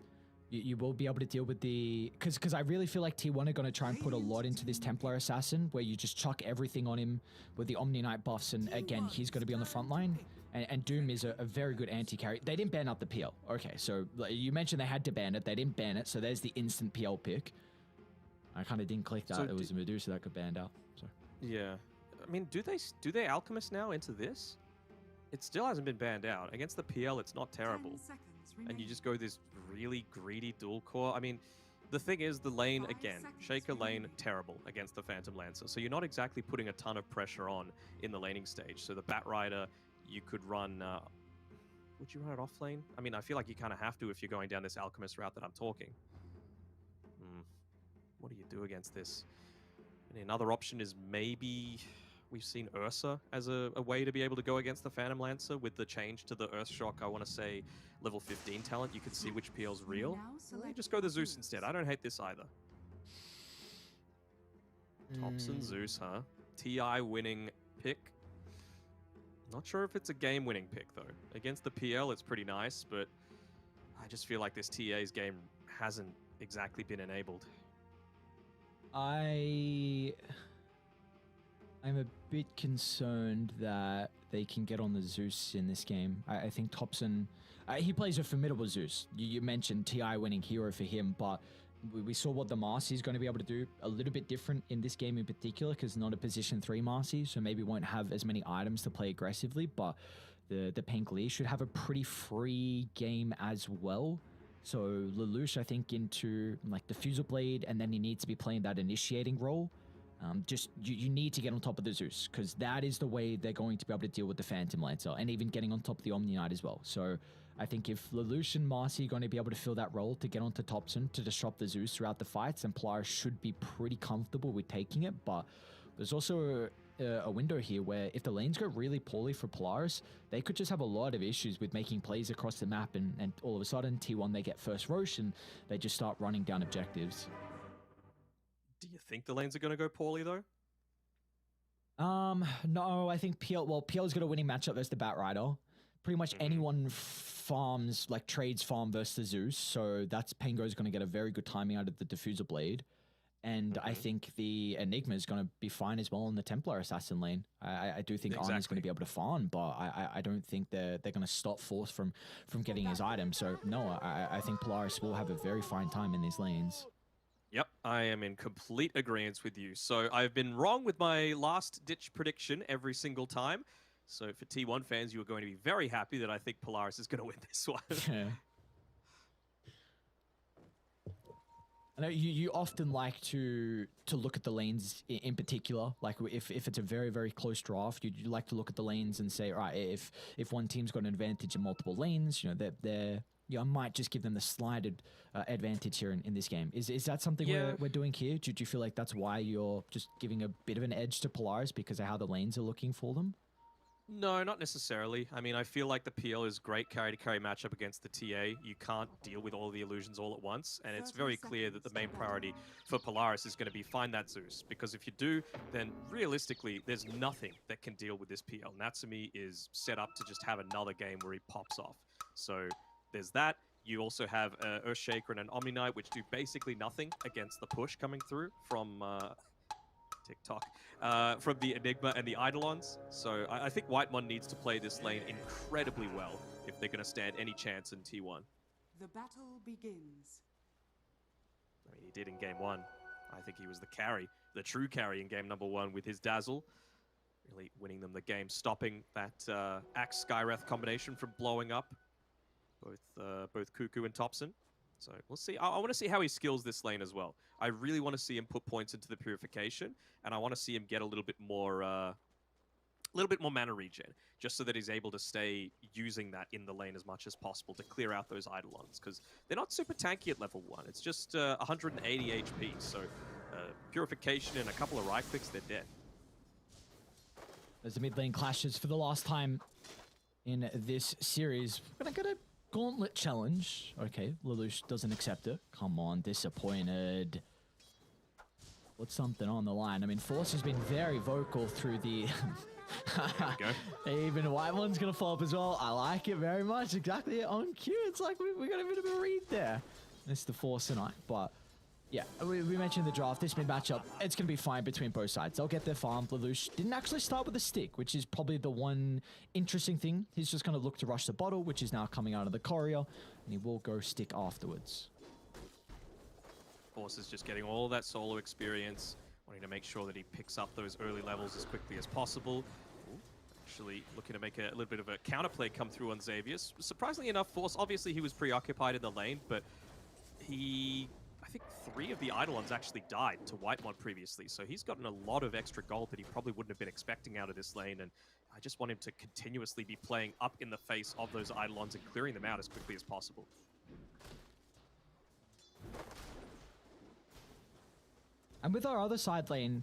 You will be able to deal with the... Because I really feel like T1 are going to try and put a lot into this Templar Assassin, where you just chuck everything on him with the Omni Knight buffs, and again, he's going to be on the front line. And Doom is a very good anti-carry. They didn't ban up the PL. Okay, so you mentioned they had to ban it. They didn't ban it, so there's the instant PL pick. I kind of didn't click that. So it was a Medusa that got banned out. So. Yeah. I mean, do they Alchemist now into this? It still hasn't been banned out. Against the PL, it's not terrible. And you just go this really greedy dual core. I mean, the thing is, the lane, again, Shaker lane, terrible against the Phantom Lancer. So you're not exactly putting a ton of pressure on in the laning stage. So the Bat Rider, you could run... would you run it off lane? I mean, I feel like you kind of have to if you're going down this Alchemist route that I'm talking. What do you do against this? And another option is maybe... We've seen Ursa as a way to be able to go against the Phantom Lancer with the change to the Earthshock, I want to say, level 15 talent. You can see which PL's real. Just go the Zeus instead. I don't hate this either. Thompson Zeus, huh? TI winning pick. Not sure if it's a game-winning pick, though. Against the PL, it's pretty nice, but I just feel like this TA's game hasn't exactly been enabled. I'm a bit concerned that they can get on the Zeus in this game. I think Thompson, he plays a formidable Zeus. You mentioned TI winning hero for him, but we saw what the Marcy is going to be able to do. A little bit different in this game in particular, because not a position 3 Marcy, so maybe won't have as many items to play aggressively, but the Pangolier should have a pretty free game as well. So Lelouch, I think, into like Diffusal Blade, and then he needs to be playing that initiating role. You need to get on top of the Zeus, because that is the way they're going to be able to deal with the Phantom Lancer, and even getting on top of the Omni Knight as well. So I think if Lelouch and Marcy are going to be able to fill that role to get onto Thompson to disrupt the Zeus throughout the fights, then Polaris should be pretty comfortable with taking it. But there's also a window here where if the lanes go really poorly for Polaris, they could just have a lot of issues with making plays across the map, and all of a sudden T1 they get first Roche and they just start running down objectives. Do you think the lanes are going to go poorly, though? No, I think PL's got a winning matchup versus the Bat Rider. Pretty much anyone farms, like trades farm versus the Zeus, so that's Pango's going to get a very good timing out of the Diffuser Blade. And I think the Enigma is going to be fine as well in the Templar Assassin lane. I do think Arna's going to be able to farm, but I don't think they're going to stop Force from getting his item. So no, I think Polaris will have a very fine time in these lanes. Yep, I am in complete agreement with you. So I've been wrong with my last-ditch prediction every single time. So for T1 fans, you are going to be very happy that I think Polaris is going to win this one. Yeah. I know you often like to look at the lanes in particular. Like if it's a very, very close draft, you like to look at the lanes and say, all right, if one team's got an advantage in multiple lanes, you know, they're I might just give them the slight advantage here in this game. Is that something we're doing here? Do you feel like that's why you're just giving a bit of an edge to Polaris because of how the lanes are looking for them? No, not necessarily. I mean, I feel like the PL is great carry-to-carry matchup against the TA. You can't deal with all the illusions all at once, and it's very clear that the main priority for Polaris is going to be find that Zeus, because if you do, then realistically, there's nothing that can deal with this PL. Natsumi is set up to just have another game where he pops off. So there's that. You also have Earthshaker and an Omni Knight, which do basically nothing against the push coming through from... TikTok, from the Enigma and the Eidolons. So I think Whitemon needs to play this lane incredibly well if they're going to stand any chance in T1. The battle begins. I mean, he did in game 1. I think he was the carry, the true carry in game number 1 with his Dazzle. Really winning them the game, stopping that Axe Skywrath combination from blowing up both Cuckoo and Topson. So we'll see. I want to see how he skills this lane as well. I really want to see him put points into the purification, and I want to see him get a little bit more mana regen, just so that he's able to stay using that in the lane as much as possible to clear out those Eidolons, because they're not super tanky at level 1. It's just 180 HP, so purification and a couple of right clicks, they're dead. As the mid lane clashes for the last time in this series, we're gonna get a gauntlet challenge. Okay, Lelouch doesn't accept it. Come on, disappointed. What's something on the line? I mean, Force has been very vocal through the... Even Whitemon's gonna fall up as well. I like it very much. Exactly on cue. It's like we got a bit of a read there. It's the Force tonight, but... Yeah, we mentioned the draft. This mid matchup, it's going to be fine between both sides. They'll get their farm. Lelouch didn't actually start with a stick, which is probably the one interesting thing. He's just going to look to rush the bottle, which is now coming out of the courier, and he will go stick afterwards. Force is just getting all that solo experience, wanting to make sure that he picks up those early levels as quickly as possible. Ooh, actually looking to make a little bit of a counterplay come through on Xavius. Surprisingly enough, Force, obviously he was preoccupied in the lane, but I think 3 of the Eidolons actually died to Whitemon previously, so he's gotten a lot of extra gold that he probably wouldn't have been expecting out of this lane, and I just want him to continuously be playing up in the face of those Eidolons and clearing them out as quickly as possible. And with our other side lane,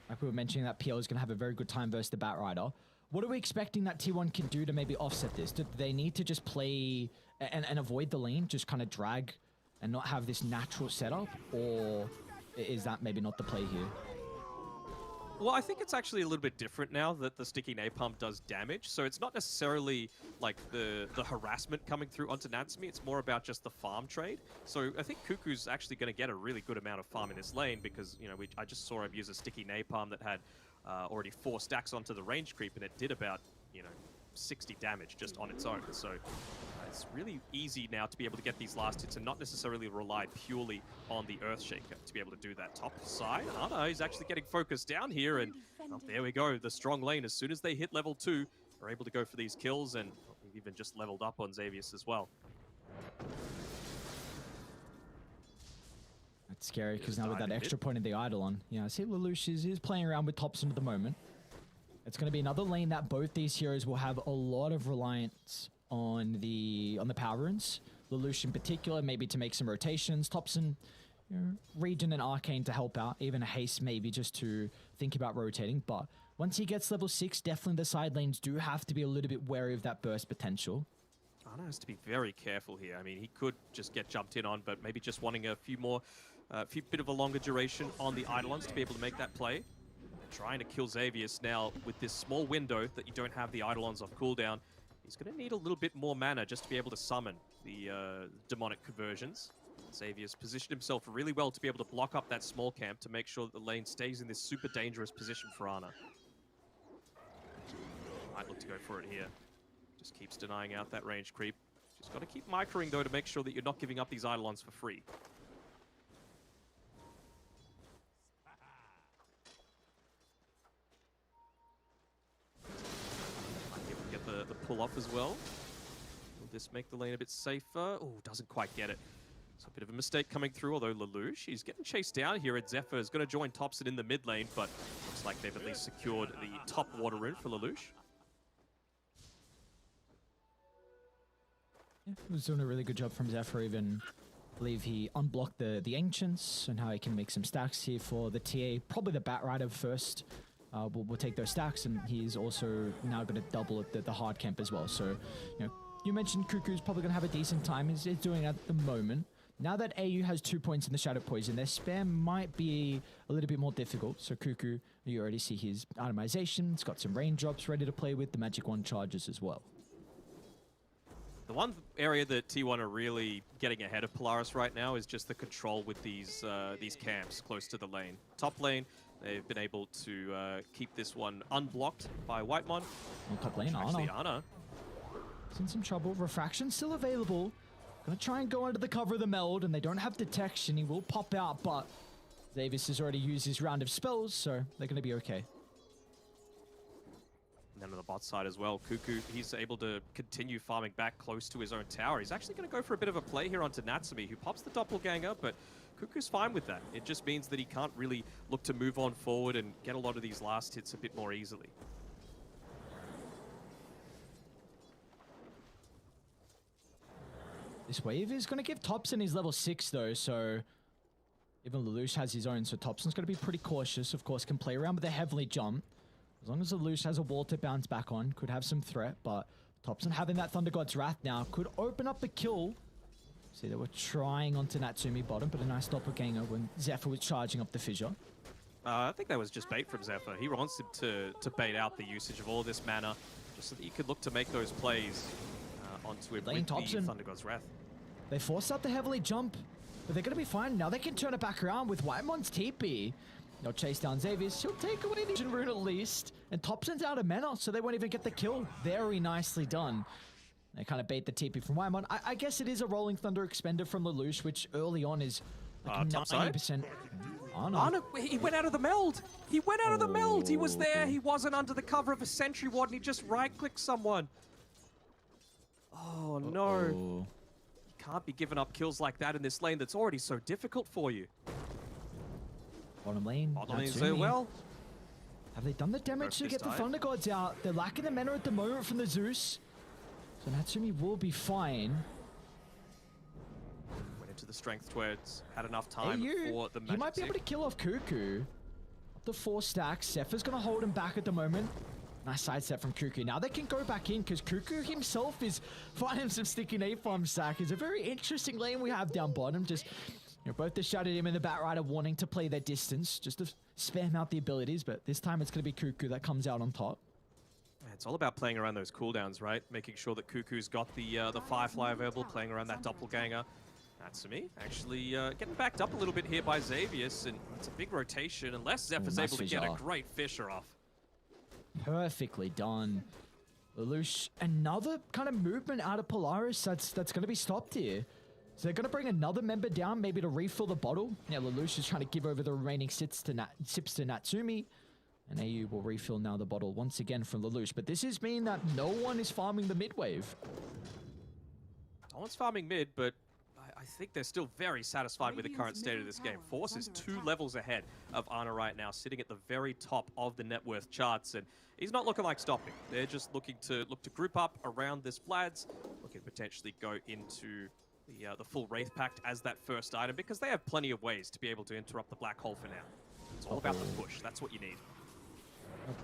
like we were mentioning, that PL is going to have a very good time versus the Batrider. What are we expecting that T1 can do to maybe offset this? Do they need to just play and avoid the lane, just kind of drag and not have this natural setup, or is that maybe not the play here? Well, I think it's actually a little bit different now that the sticky napalm does damage, so it's not necessarily like the harassment coming through onto Natsumi, it's more about just the farm trade. So I think Cuckoo's actually going to get a really good amount of farm in this lane because, you know, I just saw him use a sticky napalm that had already 4 stacks onto the range creep, and it did about, you know, 60 damage just on its own. So it's really easy now to be able to get these last hits and not necessarily rely purely on the Earthshaker to be able to do that. Top side, Ana is actually getting focused down here, and well, there we go. The strong lane, as soon as they hit level 2, are able to go for these kills, and we've even just leveled up on Xavius as well. That's scary, because now with that extra point in the Eidolon, yeah, I see Lelouch is playing around with Topson at the moment. It's going to be another lane that both these heroes will have a lot of reliance on the power runes. Lelouch in particular, maybe to make some rotations. Topson, you know, Regen and Arcane to help out. Even a Haste maybe just to think about rotating. But once he gets level 6, definitely the side lanes do have to be a little bit wary of that burst potential. Ana has to be very careful here. I mean, he could just get jumped in on, but maybe just wanting a few bit of a longer duration on the Eidolons to be able to make that play. Trying to kill Xavius now with this small window that you don't have the Eidolons off cooldown. He's going to need a little bit more mana just to be able to summon the demonic conversions. Xavius positioned himself really well to be able to block up that small camp to make sure that the lane stays in this super dangerous position for Ana. Might look to go for it here. Just keeps denying out that range creep. Just got to keep microing though to make sure that you're not giving up these Eidolons for free. The pull off as well. Will this make the lane a bit safer? Oh, doesn't quite get it. It's a bit of a mistake coming through, although Lelouch, he's getting chased down here, and Zephyr is going to join Topson in the mid lane, but looks like they've at least secured the top water rune for Lelouch. He was doing a really good job from Zephyr. Even I believe he unblocked the Ancients and how he can make some stacks here for the TA. Probably the Bat Rider first. We'll take those stacks, and he's also now going to double at the hard camp as well. So, you know, you mentioned Cuckoo's probably going to have a decent time. He's doing at the moment. Now that AU has 2 points in the Shadow Poison, their spam might be a little bit more difficult. So Cuckoo, you already see his itemization. It's got some raindrops ready to play with. The Magic Wand charges as well. The one area that T1 are really getting ahead of Polaris right now is just the control with these camps close to the lane. Top lane, they've been able to keep this one unblocked by Whitemon. On top lane, Ana. It's in some trouble. Refraction still available. Gonna try and go under the cover of the meld, and they don't have detection. He will pop out, but Xavius has already used his round of spells, so they're gonna be okay. And then on the bot side as well, Cuckoo, he's able to continue farming back close to his own tower. He's actually going to go for a bit of a play here onto Natsumi, who pops the doppelganger, but Cuckoo's fine with that. It just means that he can't really look to move on forward and get a lot of these last hits a bit more easily. This wave is going to give Topson his level 6 though, so even Lelouch has his own, so Topson's going to be pretty cautious. Of course, can play around with a heavily jump. As long as Lelouch has a wall to bounce back on, could have some threat, but Topson having that Thunder God's Wrath now could open up a kill. See, they were trying onto Natsumi bottom, but a nice doppelganger when Zephyr was charging up the fissure. I think that was just bait from Zephyr. He wants him to bait out the usage of all this mana, just so that he could look to make those plays onto him with the Thunder God's Wrath. They forced out the heavily jump, but they're going to be fine. Now they can turn it back around with Whitemon's TP. They'll chase down Xavius. He'll take away the Vision Rune at least. And Topson's out of mana, so they won't even get the kill. Very nicely done. They kind of bait the TP from Whitemon. I guess it is a Rolling Thunder expender from Lelouch, which early on is like 90%. Ana, he went out of the meld. He went out of the meld. He was there. He wasn't under the cover of a Sentry Ward, and he just right-clicked someone. Oh, no. You can't be giving up kills like that in this lane that's already so difficult for you. Bottom lane. Bottom lane so well. Have they done the damage to get the Thunder Gods out? They're lacking the mana at the moment from the Zeus. So Natsumi will be fine. Went into the strength towards, had enough time for the magic. He might be able to kill off Cuckoo. Up to 4 stacks. Zephyr's going to hold him back at the moment. Nice sidestep from Cuckoo. Now they can go back in because Cuckoo himself is finding some sticky napalm stack. It's a very interesting lane we have down bottom. Just, you know, both the Shadow Demon and the Bat Rider wanting to play their distance, just to spam out the abilities, but this time it's going to be Cuckoo that comes out on top. It's all about playing around those cooldowns, right? Making sure that Cuckoo's got the Firefly available, playing around that doppelganger. Natsumi actually getting backed up a little bit here by Xavius, and it's a big rotation unless Zephyr's able to get a great Fissure off. Perfectly done. Lelouch, another kind of movement out of Polaris that's going to be stopped here. So they're going to bring another member down, maybe to refill the bottle. Yeah, Lelouch is trying to give over the remaining sips to Natsumi. And AU will refill now the bottle once again from Lelouch. But this is meaning that no one is farming the mid wave. No one's farming mid, but I think they're still very satisfied with the current state of this game. Force is 2 levels ahead of Ana right now, sitting at the very top of the net worth charts, and he's not looking like stopping. They're just looking to group up around this Vlad's, looking to potentially go into the full Wraith Pact as that first item, because they have plenty of ways to be able to interrupt the black hole for now. It's all about the push. That's what you need.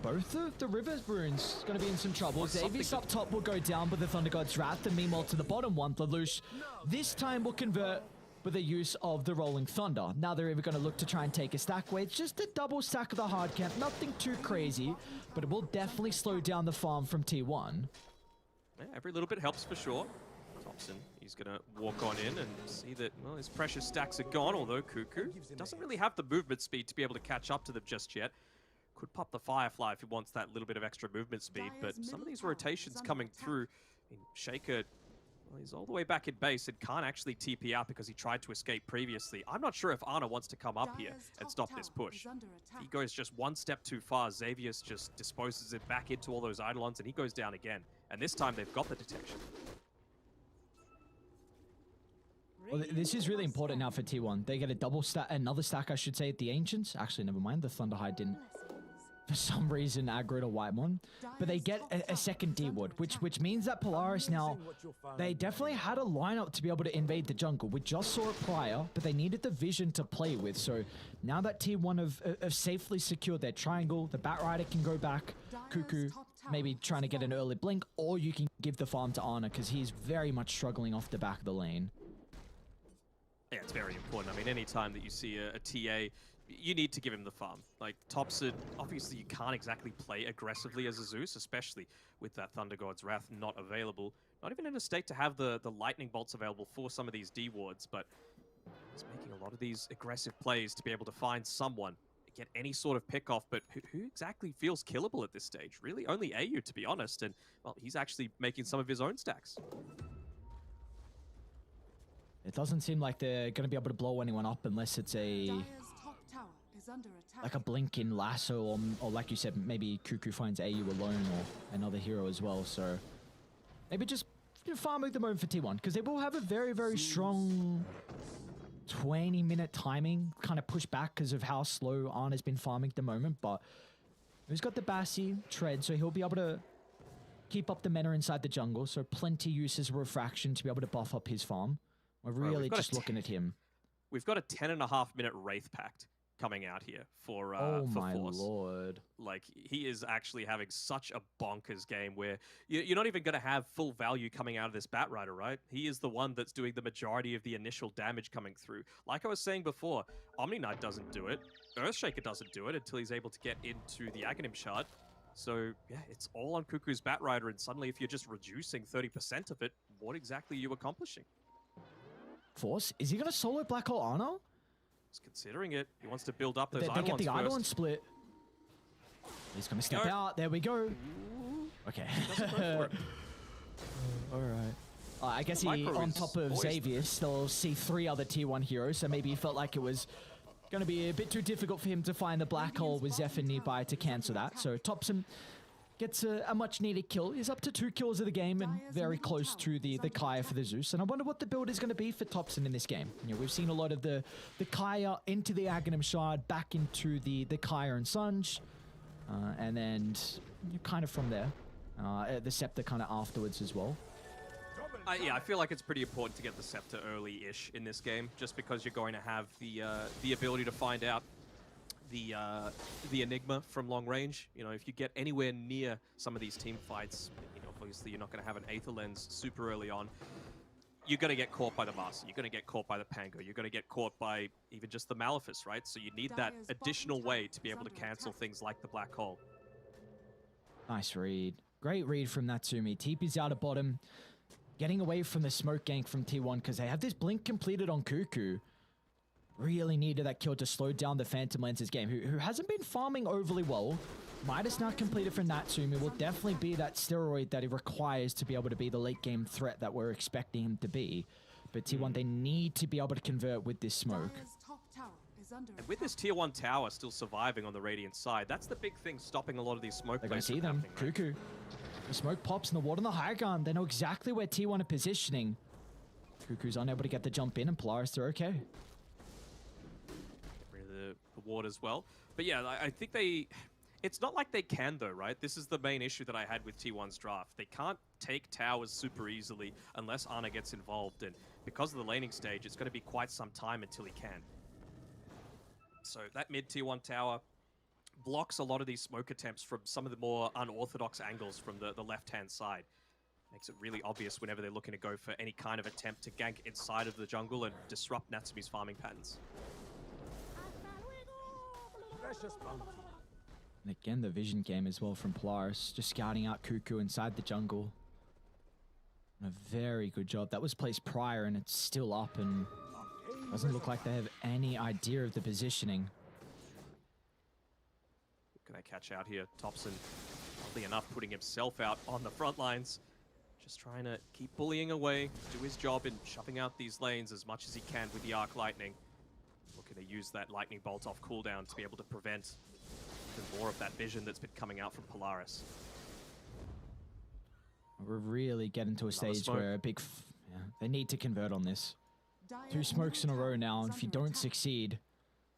Both of the Rivers runes going to be in some trouble. Xavius up top will go down with the Thunder God's Wrath, and meanwhile to the bottom one, Lelouch this time will convert with the use of the Rolling Thunder. Now they're either going to look to try and take a stack away. It's just a double stack of the hard camp. Nothing too crazy, but it will definitely slow down the farm from T1. Yeah, every little bit helps for sure. Topson, he's going to walk on in and see that, well, his precious stacks are gone, although Cuckoo doesn't really have the movement speed to be able to catch up to them just yet. Could pop the Firefly if he wants that little bit of extra movement speed, but some of these rotations coming through, Shaker, well, he's all the way back in base and can't actually TP out because he tried to escape previously. I'm not sure if Ana wants to come up here and stop this push. He goes just one step too far. Xavius just disposes it back into all those Eidolons, and he goes down again. And this time they've got the detection. Well, this is really important now for T1. They get a double stack, another stack, I should say, at the Ancients. Actually, never mind. The Thunderhide didn't for some reason aggro to Whitemon, but they get a second D ward, which means that Polaris now, they definitely had a lineup to be able to invade the jungle. We just saw it prior, but they needed the vision to play with. So now that T1 have safely secured their triangle, the Batrider can go back, Cuckoo maybe trying to get an early blink, or you can give the farm to Ana because he's very much struggling off the back of the lane. Yeah, it's very important. I mean, anytime that you see a TA, you need to give him the farm. Like, Topson, obviously you can't exactly play aggressively as a Zeus, especially with that Thunder God's Wrath not available. Not even in a state to have the lightning bolts available for some of these D wards, but he's making a lot of these aggressive plays to be able to find someone, get any sort of pick off, but who exactly feels killable at this stage? Really, only AU, to be honest, and, well, he's actually making some of his own stacks. It doesn't seem like they're going to be able to blow anyone up unless it's like a blink in lasso, or like you said, maybe Cuckoo finds AU alone or another hero as well. So maybe just farming the moment for T1 because they will have a very, very strong 20-minute timing kind of push back because of how slow Ana's been farming at the moment. But he's got the Bassi tread, so he'll be able to keep up the mana inside the jungle. So plenty uses refraction to be able to buff up his farm. We're really just looking at him. We've got a 10.5-minute Wraith Pact coming out here for oh for my Force. lord. Like, he is actually having such a bonkers game where you're not even going to have full value coming out of this Batrider, right? He is the one that's doing the majority of the initial damage coming through. Like I was saying before, Omni Knight doesn't do it. Earthshaker doesn't do it until he's able to get into the Aghanim Shard. So, yeah, it's all on Cuckoo's Batrider, and suddenly if you're just reducing 30% of it, what exactly are you accomplishing? Force, is he going to solo Black Hole Ana? He's considering it. He wants to build up those They get the Eidolon split. He's going to step out. There we go. Okay. All right. I guess he, on top of Xavier, still see 3 other tier 1 heroes, so maybe he felt like it was going to be a bit too difficult for him to find the Black Hole with Zephyr nearby to cancel that. So Topson gets a much needed kill. He's up to 2 kills of the game and very close to the Kaya for the Zeus. And I wonder what the build is going to be for Topson in this game. You know, we've seen a lot of the Kaya into the Aghanim Shard, back into the Kaya and Sunj. And then kind of from there, the Scepter kind of afterwards as well. Yeah, I feel like it's pretty important to get the Scepter early-ish in this game, just because you're going to have the ability to find out the Enigma from long range. You know, if you get anywhere near some of these team fights, you know, obviously you're not going to have an Aether Lens super early on. You're going to get caught by the Master. You're going to get caught by the Pango. You're going to get caught by even just the Malefice, right? So you need that additional way to be able to cancel things like the Black Hole. Nice read. Great read from Natsumi. TP's out of bottom. Getting away from the smoke gank from T1 because they have this blink completed on Cuckoo. Really needed that kill to slow down the Phantom Lance's game, who hasn't been farming overly well. Midas now completed for Natsumi will definitely be that steroid that he requires to be able to be the late game threat that we're expecting him to be. But T1, they need to be able to convert with this smoke. And with this tier 1 tower still surviving on the Radiant side, that's the big thing stopping a lot of these smoke They're plays going to see them. Right? Cuckoo. The smoke pops and the ward on the high ground. They know exactly where T1 are positioning. Cuckoo's unable to get the jump in, and Polaris, they're okay. The ward as well. But yeah, I think it's not like they can though, right? This is the main issue that I had with T1's draft. They can't take towers super easily unless Ana gets involved, and because of the laning stage, it's going to be quite some time until he can. So that mid tier 1 tower blocks a lot of these smoke attempts from some of the more unorthodox angles from the left-hand side. Makes it really obvious whenever they're looking to go for any kind of attempt to gank inside of the jungle and disrupt Natsumi's farming patterns. And again, the vision game as well from Polaris, just scouting out Cuckoo inside the jungle. A very good job. That was placed prior and it's still up and doesn't look like they have any idea of the positioning. Can I catch out here? Topson, oddly enough, putting himself out on the front lines. Just trying to keep bullying away, do his job in shoving out these lanes as much as he can with the Arc Lightning. Looking to use that Lightning Bolt off cooldown to be able to prevent even more of that vision that's been coming out from Polaris. We're really getting to a stage where they need to convert on this. 2 smokes in a row now, and if you don't succeed,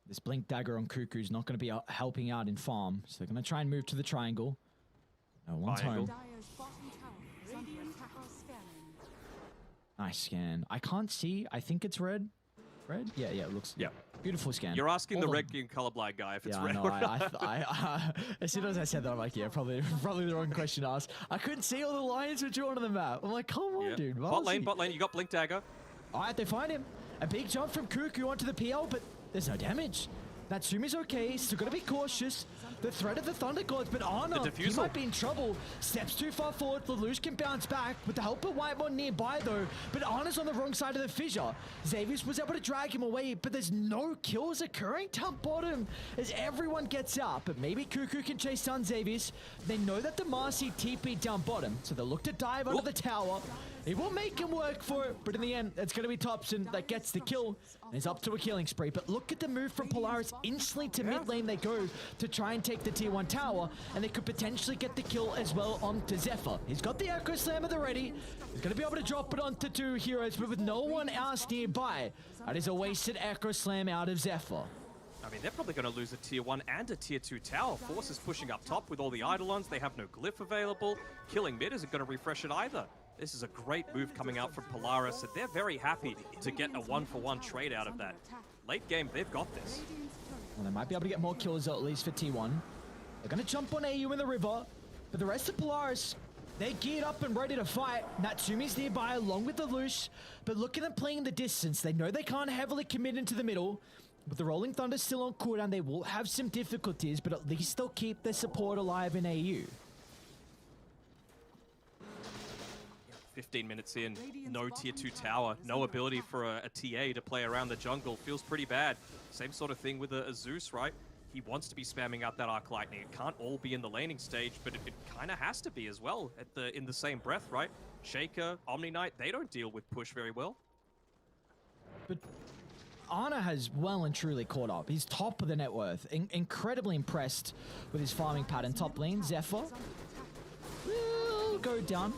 This Blink Dagger on Cuckoo's not going to be helping out in farm, so they're going to try and move to the triangle. No one's home. Dire's bottom tower is under attack. Nice scan. I can't see. I think it's red. Red? Yeah, it looks... Yeah. Beautiful scan. You're asking the red game colorblind guy if it's red or not. As soon as I said that, I'm like, yeah, probably the wrong question to ask. I couldn't see all the lines were drawn on the map. I'm like, come on, dude. Bot lane, you got Blink Dagger. All right, they find him. A big jump from Cuckoo onto the PL, but there's no damage. Natsumi's okay, still gotta be cautious. The threat of the Thunder Gods, but Ana, he might be in trouble. Steps too far forward, Lelouch can bounce back with the help of Whitemon nearby though, but Ana's on the wrong side of the fissure. Xavius was able to drag him away, but there's no kills occurring down bottom as everyone gets out, but maybe Cuckoo can chase down Xavius. They know that the Marcy TP down bottom, so they'll look to dive under the tower. It will make him work for it, but in the end, it's going to be Thompson that gets the kill. And he's up to a killing spree, but look at the move from Polaris. Instantly to mid lane they go to try and take the tier 1 tower, and they could potentially get the kill as well onto Zephyr. He's got the Echo Slam at the ready. He's going to be able to drop it onto 2 heroes, but with no one else nearby. That is a wasted Echo Slam out of Zephyr. I mean, they're probably going to lose a tier 1 and a tier 2 tower. Force is pushing up top with all the Eidolons. They have no glyph available. Killing mid isn't going to refresh it either. This is a great move coming out from Polaris, and they're very happy to get a 1-for-1 trade out of that. Late game, they've got this. Well, they might be able to get more kills at least for T1. They're going to jump on AU in the river, but the rest of Polaris, they're geared up and ready to fight. Natsumi's nearby along with the Lelouch, but look at them playing the distance. They know they can't heavily commit into the middle. With the Rolling Thunder still on cooldown, they will have some difficulties, but at least they'll keep their support alive in AU. 15 minutes in, no tier 2 tower, no ability for a TA to play around the jungle. Feels pretty bad. Same sort of thing with a Zeus, right? He wants to be spamming out that Arc Lightning. It can't all be in the laning stage, but it kind of has to be as well in the same breath, right? Shaker, Omni Knight, they don't deal with push very well. But Ana has well and truly caught up. He's top of the net worth. Incredibly impressed with his farming pattern. Top lane, Zephyr will go down.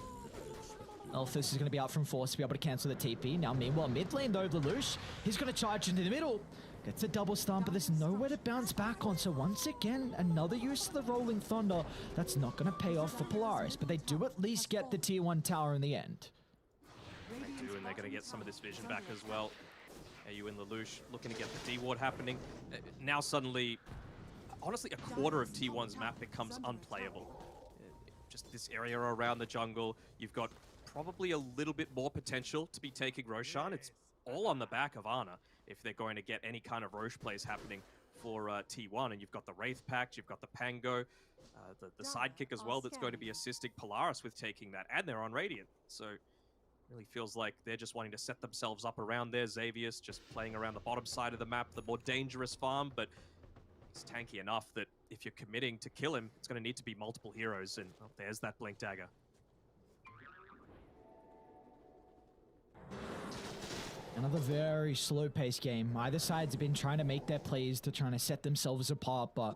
Elthus is going to be out from Force to be able to cancel the TP. Now, meanwhile, mid lane, though, Lelouch, he's going to charge into the middle. Gets a double stun, but there's nowhere to bounce back on. So once again, another use of the Rolling Thunder. That's not going to pay off for Polaris, but they do at least get the tier 1 tower in the end. They do, and they're going to get some of this vision back as well. AU and Lelouch looking to get the D-Ward happening. Now suddenly, honestly, a quarter of T1's map becomes unplayable. Just this area around the jungle, you've got probably a little bit more potential to be taking Roshan. It's all on the back of Ana if they're going to get any kind of Roche plays happening for T1. And you've got the Wraith Pact, you've got the Pango, the sidekick as well that's going to be assisting Polaris with taking that. And they're on Radiant. So really feels like they're just wanting to set themselves up around there. Xavius just playing around the bottom side of the map, the more dangerous farm, but he's tanky enough that if you're committing to kill him, it's going to need to be multiple heroes. And oh, there's that Blink Dagger. Another very slow-paced game. Either side's been trying to make their plays to trying to set themselves apart, but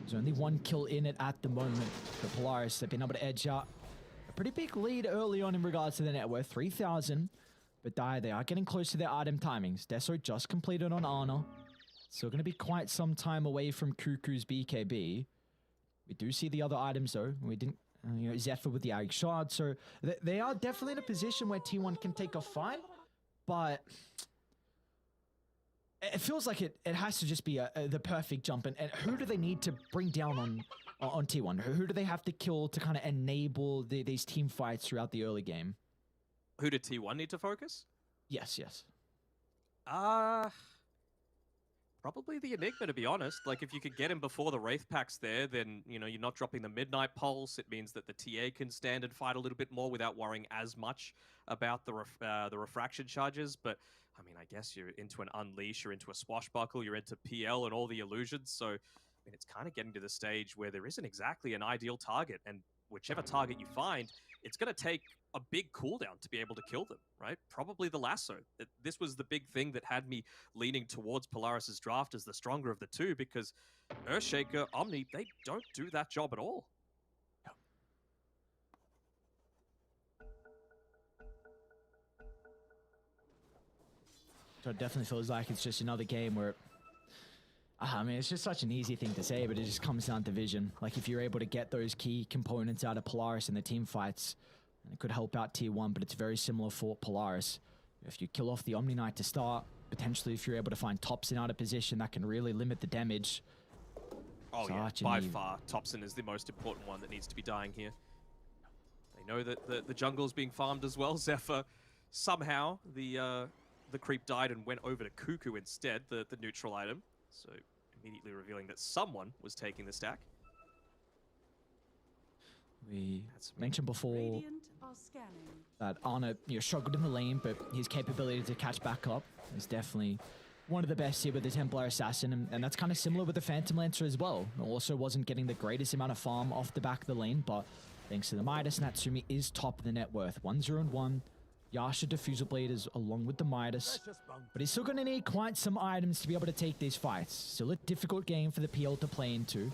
there's only one kill in it at the moment. The Polaris have been able to edge out a pretty big lead early on in regards to the net worth, 3,000. But they are getting close to their item timings. Deso just completed on Ana. Still going to be quite some time away from Cuckoo's BKB. We do see the other items though. We didn't, Zephyr with the Ag Shard. So they are definitely in a position where T1 can take a fight. But it feels like it has to just be the perfect jump. And who do they need to bring down on T1? Who do they have to kill to kind of enable these team fights throughout the early game? Who did T1 need to focus? Yes. Probably the Enigma, to be honest. Like, if you could get him before the Wraith Pact's there, then, you're not dropping the Midnight Pulse. It means that the TA can stand and fight a little bit more without worrying as much about the refraction charges. But, I mean, I guess you're into an Unleash, you're into a Swashbuckle, you're into PL and all the illusions. So, I mean, it's kind of getting to the stage where there isn't exactly an ideal target. And whichever target you find, it's going to take a big cooldown to be able to kill them, right? Probably the lasso. This was the big thing that had me leaning towards Polaris's draft as the stronger of the two, because Earthshaker, Omni, they don't do that job at all. So it definitely feels like it's just another game where I mean, it's just such an easy thing to say, but it just comes down to vision. Like, if you're able to get those key components out of Polaris in the team fights, it could help out tier 1, but it's very similar for Polaris. If you kill off the Omni Knight to start, potentially if you're able to find Topson out of position, that can really limit the damage. Oh yeah, by far, Topson is the most important one that needs to be dying here. They know that the jungle is being farmed as well. Zephyr, somehow, the creep died and went over to Cuckoo instead, the neutral item. So immediately revealing that someone was taking the stack. We mentioned before that Ana struggled in the lane, but his capability to catch back up is definitely one of the best here with the Templar Assassin, and that's kind of similar with the Phantom Lancer as well. It also wasn't getting the greatest amount of farm off the back of the lane, but thanks to the Midas, Natsumi is top of the net worth. 1-0-1. Yasha Diffusal Blade is along with the Midas, but he's still going to need quite some items to be able to take these fights. Still a difficult game for the PL to play into.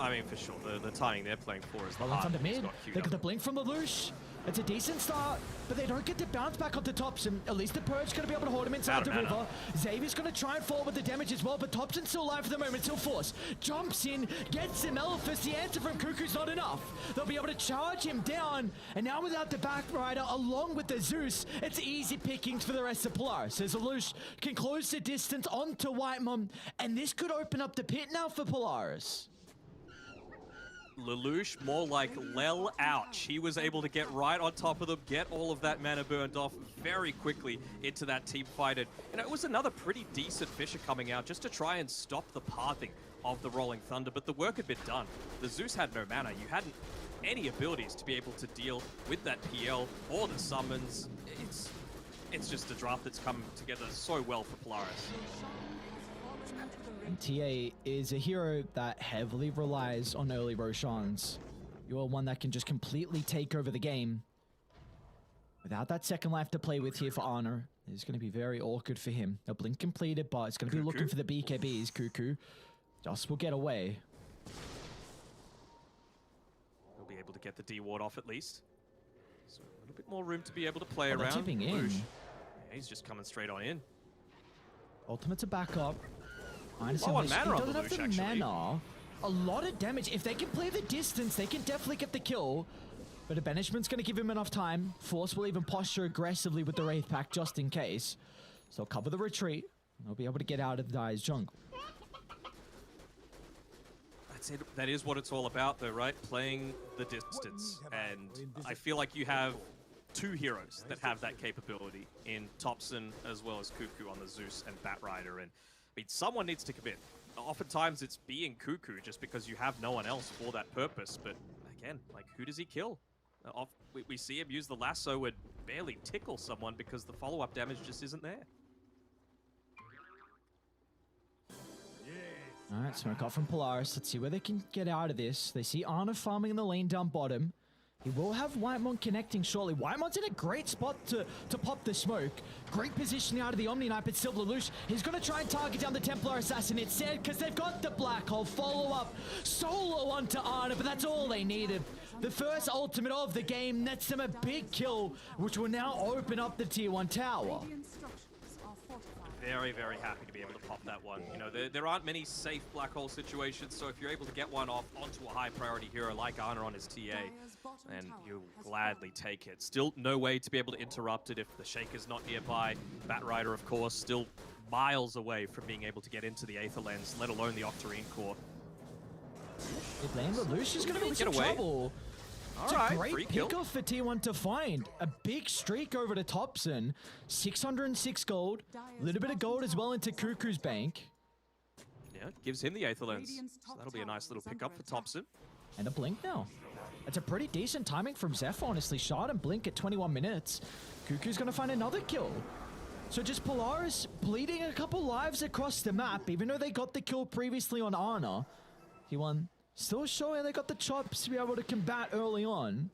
I mean, for sure, the timing they're playing for is the well, it's under mid. They got the blink from Lelouch. It's a decent start, but they don't get to bounce back onto Topson. At least the Purge going to be able to hold him inside the river. Xavier's going to try and fall with the damage as well, but Topson's still alive for the moment. Still Force jumps in, gets him Elephas. The answer from Cuckoo's not enough. They'll be able to charge him down, and now without the back rider, along with the Zeus, it's easy pickings for the rest of Polaris. As Lelouch can close the distance onto Whitemon, and this could open up the pit now for Polaris. Lelouch, more like Lel Ouch. He was able to get right on top of them, get all of that mana burned off very quickly into that team fight. And, it was another pretty decent Fisher coming out just to try and stop the pathing of the Rolling Thunder, but the work had been done. The Zeus had no mana. You hadn't any abilities to be able to deal with that PL or the summons. It's just a draft that's come together so well for Polaris. And TA is a hero that heavily relies on early Roshans. You are one that can just completely take over the game. Without that second life to play with here for Honor, it's going to be very awkward for him. A blink completed, but it's going to be looking for the BKBs. Cuckoo just will get away. He'll be able to get the D ward off at least. So a little bit more room to be able to play around. They're tipping in. Yeah, he's just coming straight on in. Ultimate to back up. Mana on Lelouch, actually. Mana. A lot of damage. If they can play the distance, they can definitely get the kill. But a banishment's going to give him enough time. Force will even posture aggressively with the Wraith Pack just in case. So they'll cover the retreat. They'll be able to get out of the Dire's jungle. That's it. That is what it's all about, though, right? Playing the distance. And I feel like you have two heroes that have that capability in Topson as well as Cuckoo on the Zeus and Batrider. And I mean, someone needs to commit. Oftentimes it's being Cuckoo just because you have no one else for that purpose. But again, like, who does he kill? We see him use the lasso and barely tickle someone because the follow-up damage just isn't there. All right, smoke off from Polaris. Let's see where they can get out of this. They see Ana farming in the lane down bottom. He will have Whitemon connecting shortly. Whitemon's in a great spot to pop the smoke. Great positioning out of the Omni Knight, but still Lelouch. He's going to try and target down the Templar Assassin instead because they've got the Black Hole follow-up solo onto Ana, but that's all they needed. The first ultimate of the game nets them a big kill, which will now open up the Tier 1 tower. Very, very happy to be able to pop that one. You know, there aren't many safe black hole situations, so if you're able to get one off onto a high priority hero like Ana on his TA, then you'll gladly take it. Still no way to be able to interrupt it if the Shaker's not nearby. Batrider, of course, still miles away from being able to get into the Aether Lens, let alone the Octarine Core. Lelouch is going to be in some trouble. It's a great pick-off for T1 to find. A big streak over to Topson. 606 gold. A little bit of gold as well into Cuckoo's bank. Yeah, gives him the Aether Lens. So that'll be a nice little pick-up for Topson. And a blink now. It's a pretty decent timing from Zephyr, honestly. Shard and blink at 21 minutes. Cuckoo's going to find another kill. So just Polaris bleeding a couple lives across the map, even though they got the kill previously on Ana. T1 still showing they got the chops to be able to combat early on.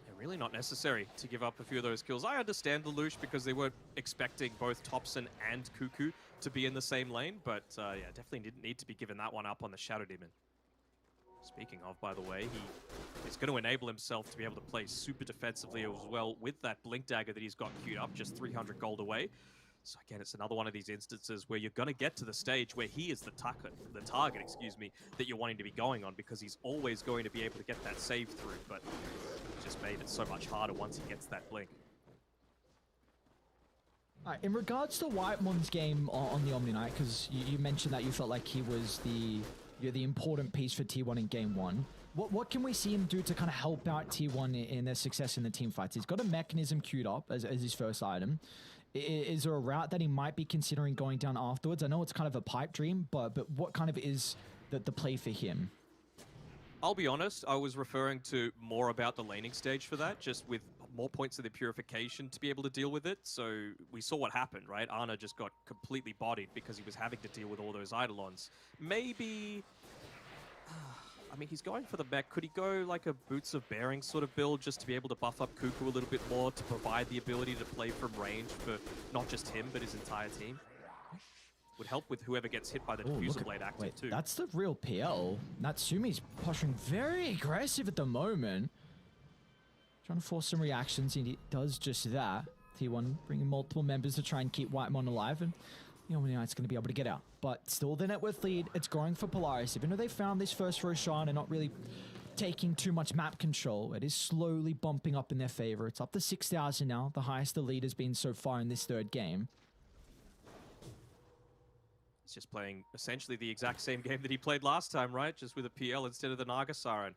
Yeah, really not necessary to give up a few of those kills. I understand Lelouch because they weren't expecting both Topson and Cuckoo to be in the same lane, but yeah, definitely didn't need to be given that one up on the Shadow Demon. Speaking of, by the way, he is going to enable himself to be able to play super defensively as well with that Blink Dagger that he's got queued up, just 300 gold away. So again, it's another one of these instances where you're going to get to the stage where he is the target, excuse me, that you're wanting to be going on, because he's always going to be able to get that save through, but it just made it so much harder once he gets that blink. In regards to Whitemon's game on the Omni Knight, because you mentioned that you felt like he was the important piece for T1 in game 1. What can we see him do to kind of help out T1 in their success in the team fights? He's got a mechanism queued up as his first item. Is there a route that he might be considering going down afterwards? I know it's kind of a pipe dream, but what kind of is the play for him? I'll be honest, I was referring to more about the laning stage for that, just with more points of the purification to be able to deal with it. So we saw what happened, right? Ana just got completely bodied because he was having to deal with all those Eidolons. Maybe... I mean, he's going for the mech. Could he go like a Boots of Bearing sort of build just to be able to buff up Cuckoo a little bit more to provide the ability to play from range for not just him, but his entire team? Would help with whoever gets hit by the Diffuser Blade active too. That's the real PL. Natsumi's pushing very aggressive at the moment. Trying to force some reactions, and he does just that. T1 bringing multiple members to try and keep Whitemon alive, and the Omni Knight's going to be able to get out. But still the net worth lead, it's growing for Polaris. Even though they found this first Roshan and not really taking too much map control, it is slowly bumping up in their favor. It's up to 6,000 now, the highest the lead has been so far in this third game. He's just playing essentially the exact same game that he played last time, right? Just with a PL instead of the Naga Siren.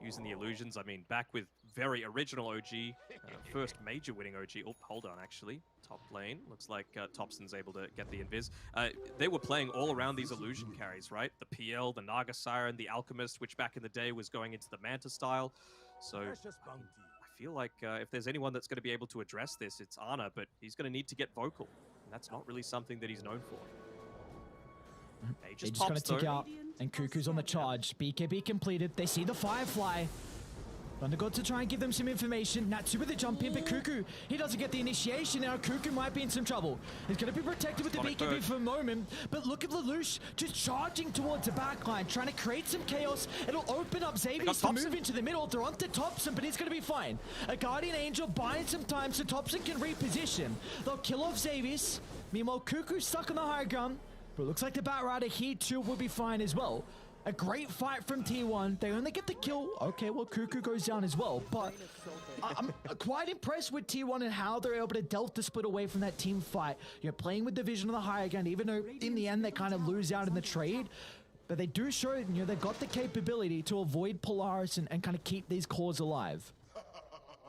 Using the illusions, I mean, back with very original OG, first major winning OG. Oh, hold on, actually. Top lane. Looks like Thompson's able to get the invis. They were playing all around these illusion carries, right? The PL, the Naga Siren, the Alchemist, which back in the day was going into the Manta style. So I feel like if there's anyone that's going to be able to address this, it's Ana, but he's going to need to get vocal. And that's not really something that he's known for. He just going to tick out, and Cuckoo's on the charge. BKB completed. They see the Firefly. Thunder God to try and give them some information. Natsu with the jump in, but Cuckoo, he doesn't get the initiation now. Cuckoo might be in some trouble. He's going to be protected with the BKB for a moment, but look at Lelouch just charging towards the backline, trying to create some chaos. It'll open up Xavius to move into the middle. They're onto Thompson, but he's going to be fine. A Guardian Angel buying some time so Thompson can reposition. They'll kill off Xavius. Meanwhile, Cuckoo's stuck on the high ground. But it looks like the Batrider here too will be fine as well. A great fight from T1. They only get the kill. Okay, well, Cuckoo goes down as well. But I'm quite impressed with T1 and how they're able to delta split away from that team fight. You're playing with the vision of the higher ground, even though in the end they kind of lose out in the trade. But they do show, they've got the capability to avoid Polaris and kind of keep these cores alive.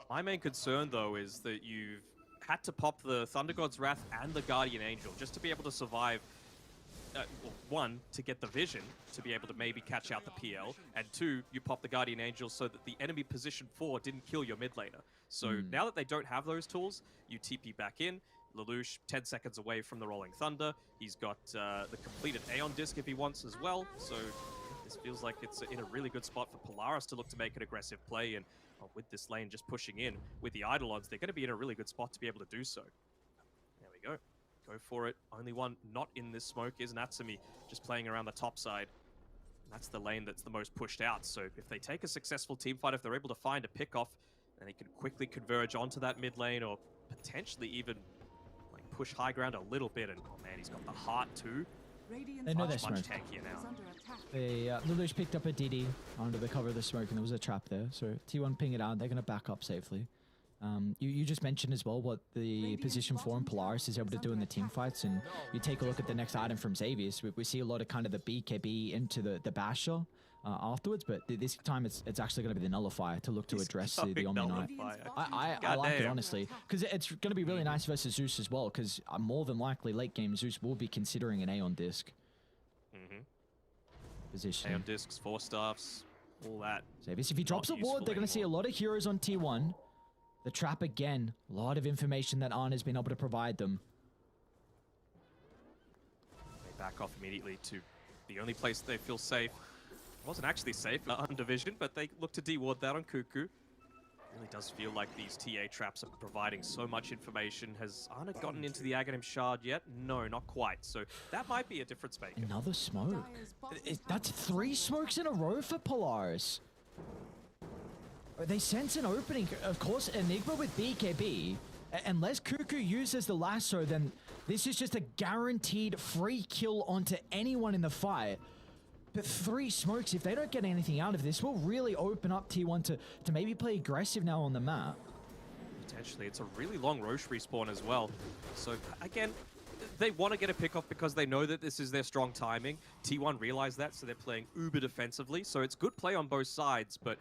My main concern, though, is that you've had to pop the Thunder God's Wrath and the Guardian Angel just to be able to survive. Well, one, to get the vision, to be able to maybe catch out the PL, and two, you pop the Guardian Angel so that the enemy position 4 didn't kill your mid laner. So now that they don't have those tools, you TP back in, Lelouch 10 seconds away from the Rolling Thunder, he's got the completed Aeon Disc if he wants as well, so this feels like it's in a really good spot for Polaris to look to make an aggressive play, and with this lane just pushing in, with the Eidolons, they're going to be in a really good spot to be able to do so. There we go. Go for it. Only one not in this smoke is Natsumi, just playing around the top side. And that's the lane that's the most pushed out. So if they take a successful team fight, if they're able to find a pick-off, then they can quickly converge onto that mid lane, or potentially even like push high ground a little bit. And oh man, he's got the heart too. They know they're much tankier now. Lelouch picked up a DD under the cover of the smoke, and there was a trap there. So T1 ping it out. They're going to back up safely. You just mentioned as well what the position 4 in Polaris is able to do in the team fights, and you take a look at the next item from Xavius. We see a lot of kind of the BKB into the Basher afterwards, but this time it's actually going to be the Nullifier to look to address the Omni Knight. I like it, honestly, because it's going to be really nice versus Zeus as well, because more than likely late game Zeus will be considering an Aeon Disc. Position. Aeon Discs, 4 staffs, all that. Xavius, if he drops a ward, they're going to see a lot of heroes on T1. The trap again, a lot of information that Arn has been able to provide them. They back off immediately to the only place they feel safe. It wasn't actually safe on Division, but they look to de-ward that on Cuckoo. It really does feel like these TA traps are providing so much information. Has Arna gotten into the Aghanim Shard yet? No, not quite. So that might be a difference maker. Another smoke. That's 3 smokes in a row for Polaris. They sense an opening. Of course, Enigma with BKB. Unless Cuckoo uses the lasso, then this is just a guaranteed free kill onto anyone in the fight. But 3 smokes, if they don't get anything out of this, will really open up T1 to maybe play aggressive now on the map. Potentially. It's a really long Roche respawn as well. So, again, they want to get a pick off because they know that this is their strong timing. T1 realize that, so they're playing uber defensively. So it's good play on both sides, but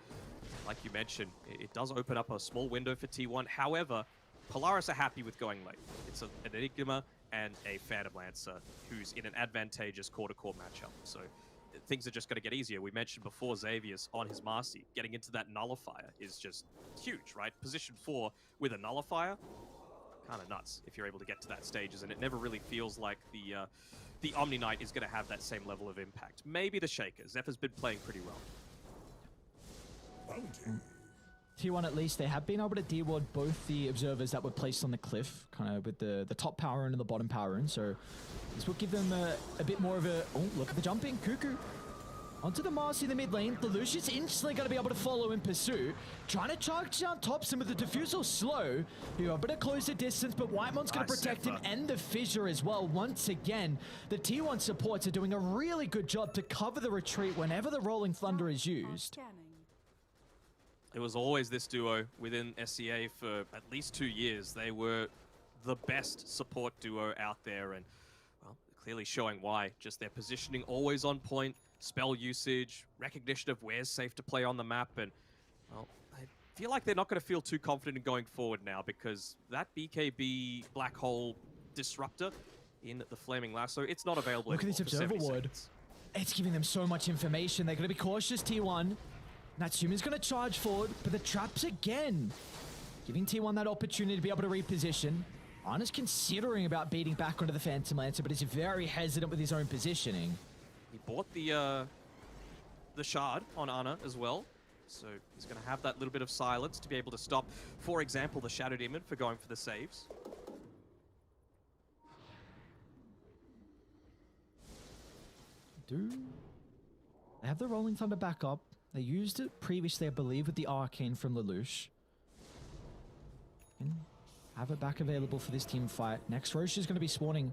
like you mentioned, it does open up a small window for T1. However, Polaris are happy with going late. It's an Enigma and a Phantom Lancer who's in an advantageous core-to-core matchup. So things are just going to get easier. We mentioned before Xavier's on his Marcy. Getting into that nullifier is just huge, right? Position 4 with a nullifier, kind of nuts if you're able to get to that stages, and it never really feels like the Omni Knight is going to have that same level of impact. Maybe the Shaker. Zephyr's been playing pretty well. T1 at least, they have been able to deward both the observers that were placed on the cliff, kind of with the top power rune and the bottom power rune, so this will give them a bit more of a... Oh, look at the jumping. Cuckoo onto the Marcy in the mid lane. The Lucius instantly going to be able to follow in pursuit. Trying to charge down Thompson with the Diffusal slow. You're able to close the distance, but Whitemon's going to protect him and the Fissure as well. Once again, the T1 supports are doing a really good job to cover the retreat whenever the Rolling Thunder is used. It was always this duo within SEA for at least 2 years. They were the best support duo out there, and well, clearly showing why. Just their positioning always on point, spell usage, recognition of where's safe to play on the map, and well, I feel like they're not going to feel too confident in going forward now because that BKB Black Hole Disruptor in the Flaming Lasso, it's not available anymore. Look at this Observer Ward. It's giving them so much information. They're going to be cautious, T1. Natsumi's going to charge forward, but the traps again, giving T1 that opportunity to be able to reposition. Ana's considering about beating back onto the Phantom Lancer, but is very hesitant with his own positioning. He bought the shard on Ana as well, so he's going to have that little bit of silence to be able to stop, for example, the Shadow Demon for going for the saves. They have the Rolling Thunder back up. They used it previously, I believe, with the Arcane from Lelouch. And have it back available for this team fight. Next, Roche is going to be spawning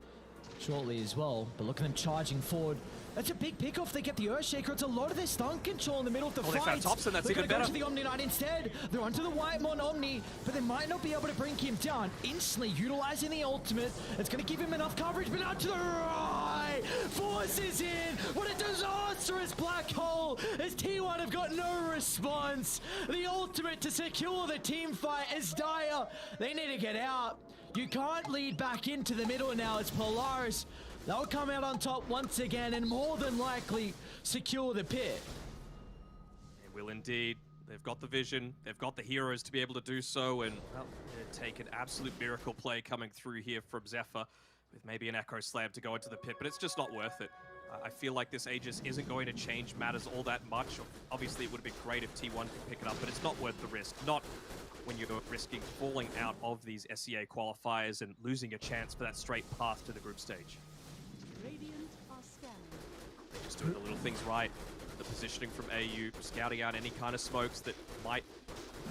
shortly as well, but look at them charging forward. That's a big pick off. They get the Earthshaker. It's a lot of their stun control in the middle of the fight. They found Thompson. That's even better. Go to the Omni Knight instead. They're onto the Whitemon Omni, but they might not be able to bring him down. Instantly utilizing the ultimate. It's going to give him enough coverage, but out to the right. Forces in. What a disastrous black hole as T1 have got no response. The ultimate to secure the team fight is dire. They need to get out. You can't lead back into the middle now. It's Polaris. They'll come out on top once again and more than likely secure the pit. They will indeed. They've got the vision. They've got the heroes to be able to do so. And well, take an absolute miracle play coming through here from Zephyr with maybe an Echo Slam to go into the pit, but it's just not worth it. I feel like this Aegis isn't going to change matters all that much. Obviously, it would have been great if T1 could pick it up, but it's not worth the risk. Not when you're risking falling out of these SEA qualifiers and losing a chance for that straight path to the group stage. They're just doing the little things right. The positioning from AU, scouting out any kind of smokes that might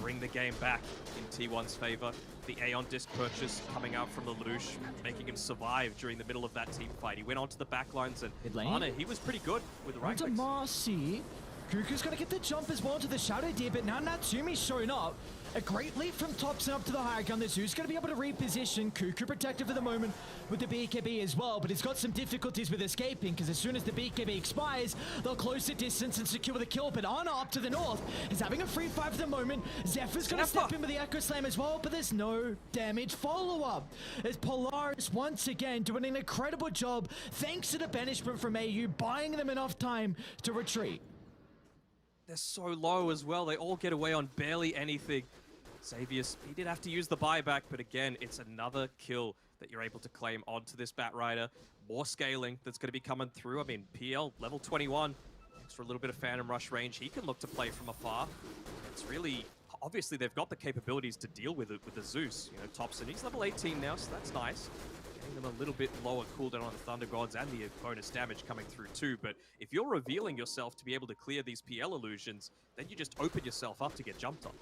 bring the game back in T1's favor. The Aeon disc purchase coming out from Lelouch, making him survive during the middle of that team fight. He went onto the backlines and Ana, he was pretty good with the right clicks. Marcy. Kuku's going to get the jump as well to the Shadow Deer, but now Natsumi's showing up. A great leap from Thompson up to the higher gun. The Zoo's going to be able to reposition. Kuku protected for the moment with the BKB as well, but he's got some difficulties with escaping because as soon as the BKB expires, they'll close the distance and secure the kill. But Ana up to the north is having a free fight for the moment. Zephyr's going to step in with the Echo Slam as well, but there's no damage follow-up. As Polaris once again doing an incredible job thanks to the banishment from AU, buying them enough time to retreat. They're so low as well. They all get away on barely anything. Xavius, he did have to use the buyback, but again, it's another kill that you're able to claim onto this Batrider. More scaling that's going to be coming through. I mean, PL, level 21. Thanks for a little bit of Phantom Rush range. He can look to play from afar. It's really... Obviously, they've got the capabilities to deal with it with the Zeus. You know, Thompson, he's level 18 now, so that's nice. Getting them a little bit lower cooldown on the Thunder Gods and the bonus damage coming through too. But if you're revealing yourself to be able to clear these PL illusions, then you just open yourself up to get jumped on.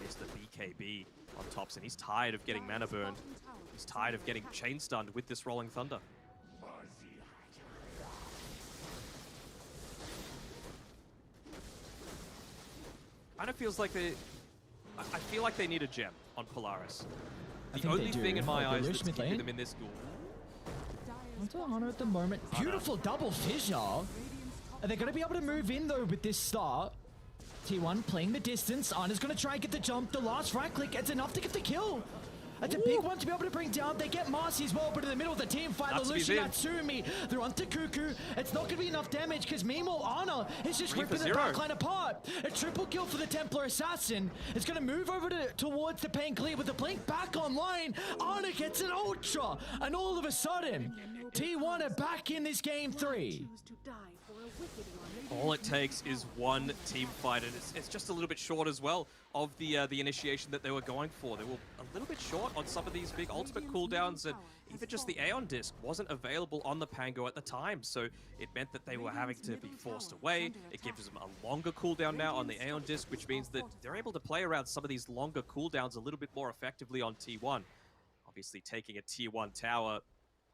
Here's the BKB on tops, and he's tired of getting mana burned. He's tired of getting chain stunned with this Rolling Thunder. Kind of feels like I feel like they need a gem on Polaris. The only thing in my eyes that's keeping them in this duel. What's on at the moment? Beautiful double fissure. Are they going to be able to move in though with this start? T1 playing the distance. Ana's going to try and get the jump. The last right click, it's enough to get the kill. That's a big one to be able to bring down. They get Marcy as well, but in the middle of the team fight, they're losing Natsumi. They're onto Cuckoo. It's not going to be enough damage because meanwhile, Ana is just ripping the backline apart. A triple kill for the Templar Assassin. It's going to move over towards the Pain Clear with the blink back online. Ana gets an ultra, and all of a sudden, T1 are back in this game 3. All it takes is one team fight, and it's just a little bit short as well of the initiation that they were going for. They were a little bit short on some of these big ultimate cooldowns, and even just the Aeon Disc wasn't available on the Pango at the time, so it meant that they were having to be forced away. It gives them a longer cooldown now on the Aeon Disc, which means that they're able to play around some of these longer cooldowns a little bit more effectively on T1. Obviously, taking a Tier 1 tower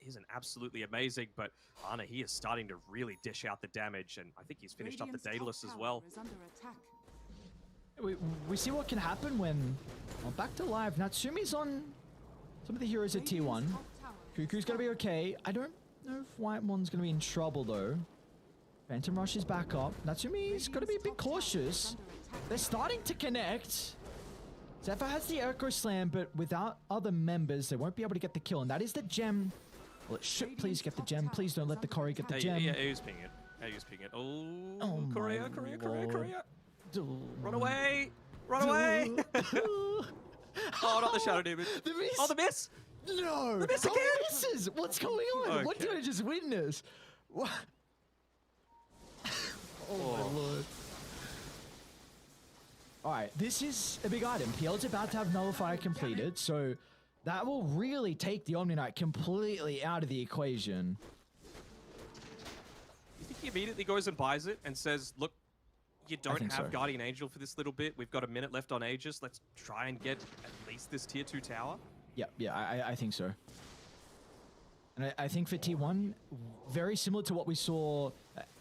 isn't absolutely amazing, but Ana, he is starting to really dish out the damage, and I think he's finished up the Daedalus as well. We see what can happen when... Well, back to live. Natsumi's on some of the heroes at T1. Cuckoo's going to be okay. I don't know if Whitemon's going to be in trouble, though. Phantom Rush is back up. Natsumi's got to be a bit cautious. They're starting to connect. Zephyr has the Echo Slam, but without other members, they won't be able to get the kill, and that is the gem. Well, it should please get the gem. Please don't let the Cory get the gem. Yeah, AU's pinging it. AU's pinging it. Oh, Korea. Run away! Run away! Oh, not the Shadow Demon. The miss! Oh, the miss! No! The miss again! Misses! What's going on? Okay. What did I just witness? What? Oh, my lord. Alright, this is a big item. PL's about to have Nullifier completed, so that will really take the Omni Knight completely out of the equation. You think he immediately goes and buys it and says, look, you don't have Guardian Angel for this little bit. We've got a minute left on Aegis. Let's try and get at least this Tier 2 tower. Yeah, I think so. And I think for T1, very similar to what we saw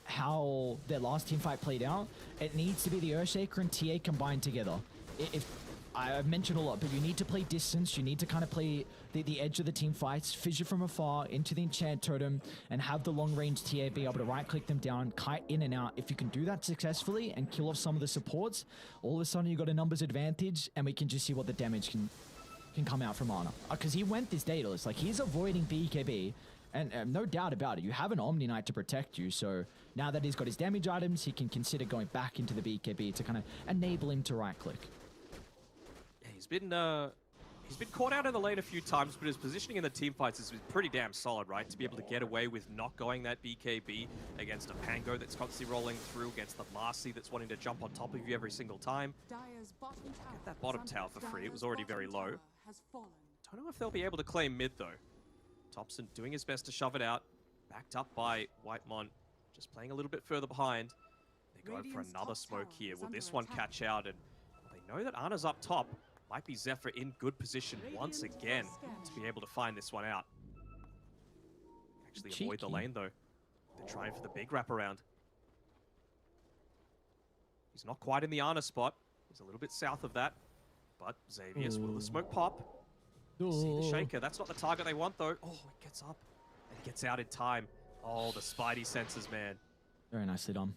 how their last team fight played out, it needs to be the Earthshaker and TA combined together. I've mentioned a lot, but you need to play distance. You need to kind of play the edge of the team fights, fissure from afar into the enchant totem, and have the long-range TA be able to right-click them down, kite in and out. If you can do that successfully and kill off some of the supports, all of a sudden you've got a numbers advantage, and we can just see what the damage can come out from Ana. Because he went this Daedalus, like he's avoiding BKB, and no doubt about it, you have an Omni Knight to protect you, so now that he's got his damage items, he can consider going back into the BKB to kind of enable him to right-click. He's been caught out in the lane a few times, but his positioning in the team fights has been pretty damn solid, right? To be able to get away with not going that BKB against a Pango that's constantly rolling through, against the Marcy that's wanting to jump on top of you every single time. Get that bottom tower for free. It was already very low. Don't know if they'll be able to claim mid, though. Thompson doing his best to shove it out. Backed up by Whitemon, just playing a little bit further behind. They're going for another smoke here. Will this one catch out? And they know that Ana's up top. Might be Zephyr in good position once again to be able to find this one out. Actually avoid the lane, though. They're trying for the big wraparound. He's not quite in the Ana spot. He's a little bit south of that. But Xavius, will the smoke pop? See the Shaker. That's not the target they want, though. Oh, it gets up and gets out in time. Oh, the Spidey senses, man. Very nicely done.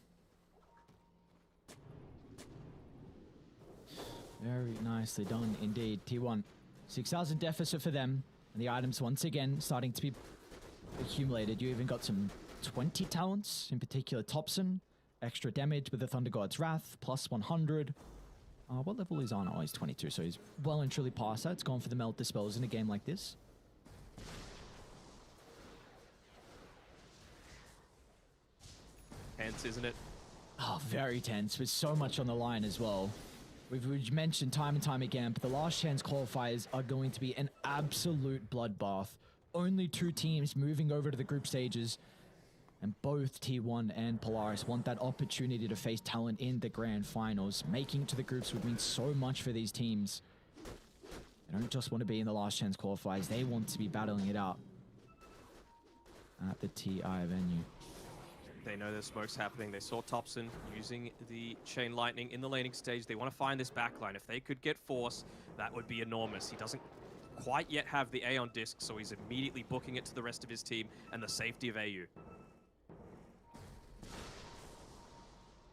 Very nicely done indeed. T1, 6,000 deficit for them. And the items once again starting to be accumulated. You even got some 20 talents, in particular Thompson. Extra damage with the Thunder God's Wrath, plus 100. What level is Ana? Oh, he's 22, so he's well and truly past that. It's gone for the Melt Dispels in a game like this. Tense, isn't it? Oh, very tense, with so much on the line as well. We've mentioned time and time again, but the last chance qualifiers are going to be an absolute bloodbath. Only 2 teams moving over to the group stages, and both T1 and Polaris want that opportunity to face talent in the grand finals. Making it to the groups would mean so much for these teams. They don't just want to be in the last chance qualifiers. They want to be battling it out at the TI venue. They know there's smokes happening. They saw Topson using the Chain Lightning in the laning stage. They want to find this backline. If they could get Force, that would be enormous. He doesn't quite yet have the A on disc, so he's immediately booking it to the rest of his team and the safety of AU.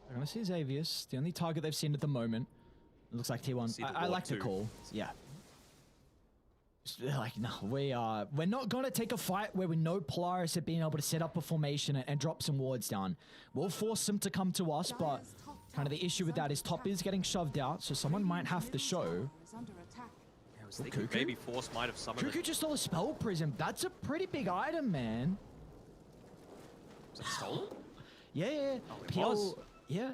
They're going to see Xavius, the only target they've seen at the moment. It looks like T1. I like the call. Yeah. Like, no, we're not going to take a fight where we know Polaris have been able to set up a formation and drop some wards down. We'll force them to come to us, but kind of the issue with that is top is getting shoved out, so someone might have to show. I was thinking maybe Force might have summoned Cuckoo just stole a Spell Prism. That's a pretty big item, man. Was that stolen? Yeah. Oh, yeah.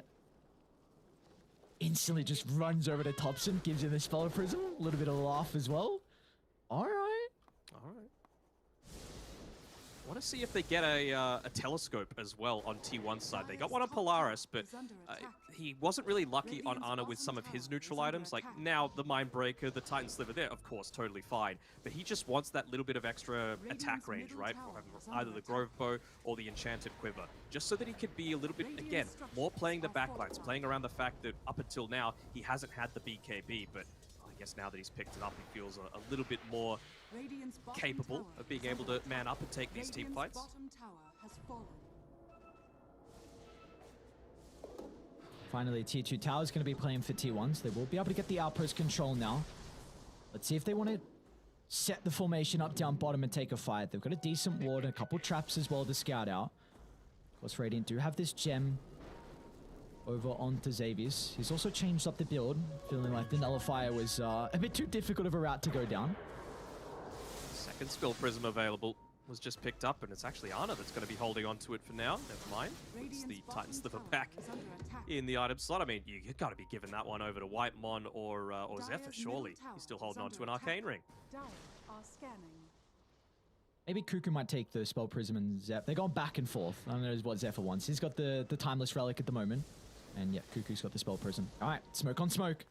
Instantly just runs over to Topson, gives him the Spell Prism. A little bit of a laugh as well. All right. I want to see if they get a telescope as well on T1's side. They got one on Polaris, but he wasn't really lucky on Ana with some of his neutral items. Like now, the Mindbreaker, the Titan Sliver there, of course, totally fine. But he just wants that little bit of extra attack range, right? Either the Grove Bow or the Enchanted Quiver. Just so that he could be a little bit, again, more playing the backlines, playing around the fact that up until now, he hasn't had the BKB, but I guess now that he's picked it up, he feels a little bit more capable of being able to man up and take these team fights. Finally, Tier 2 Tower is going to be playing for T1, so they will be able to get the outpost control now. Let's see if they want to set the formation up down bottom and take a fight. They've got a decent ward and a couple traps as well to scout out. Of course, Radiant do have this gem over onto Xavius. He's also changed up the build, feeling like the Nullifier was a bit too difficult of a route to go down. Second Spell Prism available was just picked up, and it's actually Ana that's going to be holding on to it for now. Never mind. It's the Titan Sliver back in the item slot. I mean, you've got to be giving that one over to Whitemon or Zephyr, surely. He's still holding on to an Arcane Ring. Maybe Cuckoo might take the Spell Prism and Zephyr. They're going back and forth. I don't know what Zephyr wants. He's got the Timeless Relic at the moment. And yeah, Cuckoo's got the Spell Prism. All right, smoke on smoke.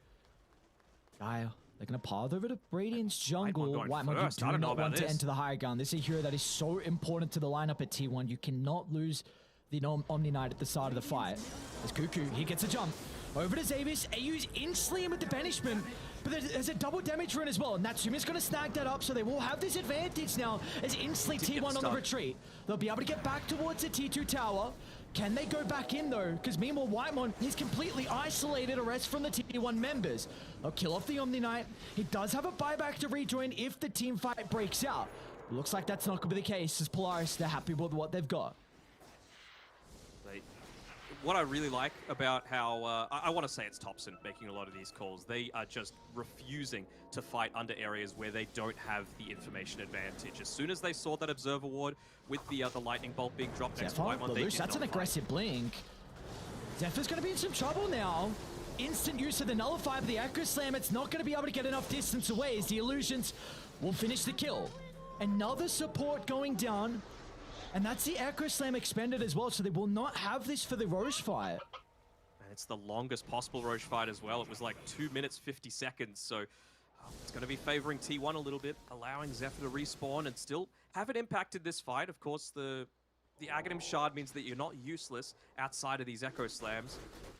They're going to path over to Radiant's jungle. Whitemon, you do not want to enter the high ground. This is a hero that is so important to the lineup at T1. You cannot lose the Omni Knight at the start of the fight. As Cuckoo, he gets a jump. Over to Xavius. AU's instantly in with the banishment, but there's a double damage run as well. And Natsumi's going to snag that up, so they will have this advantage now as instantly T1 on the retreat. They'll be able to get back towards the T2 tower. Can they go back in though? Because meanwhile, Whitemon, he's completely isolated a rest from the T1 members. They'll kill off the Omni Knight. He does have a buyback to rejoin if the team fight breaks out. Looks like that's not going to be the case, as Polaris, they're happy with what they've got. What I really like about how, I want to say it's Topson making a lot of these calls. They are just refusing to fight under areas where they don't have the information advantage. As soon as they saw that Observer Ward with the Lightning Bolt being dropped next to Whitemon, that's an aggressive blink. Zephyr's going to be in some trouble now. Instant use of the Nullifier, but the Echo Slam, it's not going to be able to get enough distance away as the Illusions will finish the kill. Another support going down. And that's the Echo Slam expended as well, so they will not have this for the Roche fight. And it's the longest possible Roche fight as well. It was like 2 minutes, 50 seconds, so it's going to be favoring T1 a little bit, allowing Zephyr to respawn and still haven't impacted this fight. Of course, the Aghanim Shard means that you're not useless outside of these Echo Slams.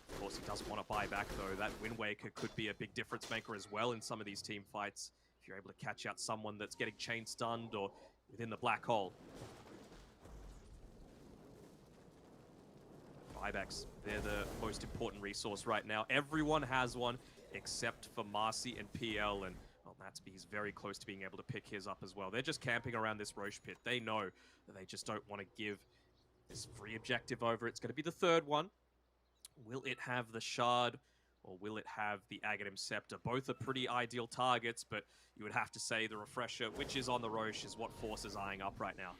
Of course, he doesn't want to buy back, though. That Wind Waker could be a big difference maker as well in some of these team fights, if you're able to catch out someone that's getting chain stunned or within the black hole. Buybacks, they're the most important resource right now. Everyone has one except for Marcy and PL, and well, Matsby's very close to being able to pick his up as well. They're just camping around this Roche pit. They know that they just don't want to give this free objective over. It's going to be the third one. Will it have the Shard or will it have the Aghanim Scepter? Both are pretty ideal targets, but you would have to say the Refresher, which is on the Roche, is what Force is eyeing up right now.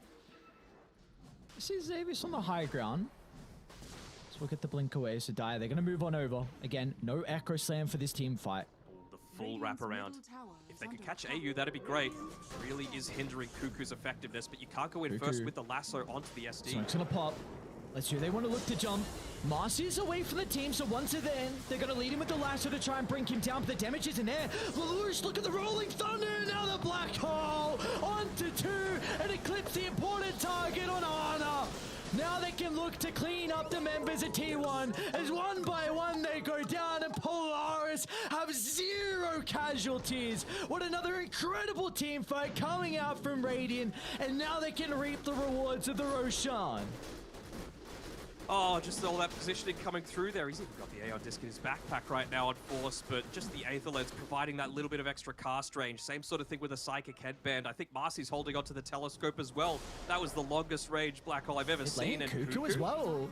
This is Xavius on the high ground. So we'll get the blink away, so Dire, they're going to move on over. Again, no Echo Slam for this team fight. The full wraparound. If they could catch AU, that'd be great. Really is hindering Cuckoo's effectiveness, but you can't go in first with the lasso onto the SD. Smoke's going to pop. Let's see, they want to look to jump. Marcy's away from the team, so once again, they're going to lead him with the lasso to try and bring him down, but the damage isn't there. Lelouch, look at the rolling thunder, now the black hole, onto 2, and eclipse the important target on Ana. Now they can look to clean up the members of T1, as one by one they go down, and Polaris have 0 casualties. What another incredible team fight coming out from Radiant, and now they can reap the rewards of the Roshan. Oh, just all that positioning coming through there. He's even got the Aeon disc in his backpack right now on Force, but just the Aether Lens providing that little bit of extra cast range. Same sort of thing with a Psychic Headband. I think Marcy's holding onto the Telescope as well. That was the longest range Black Hole I've ever seen. And Cuckoo as well.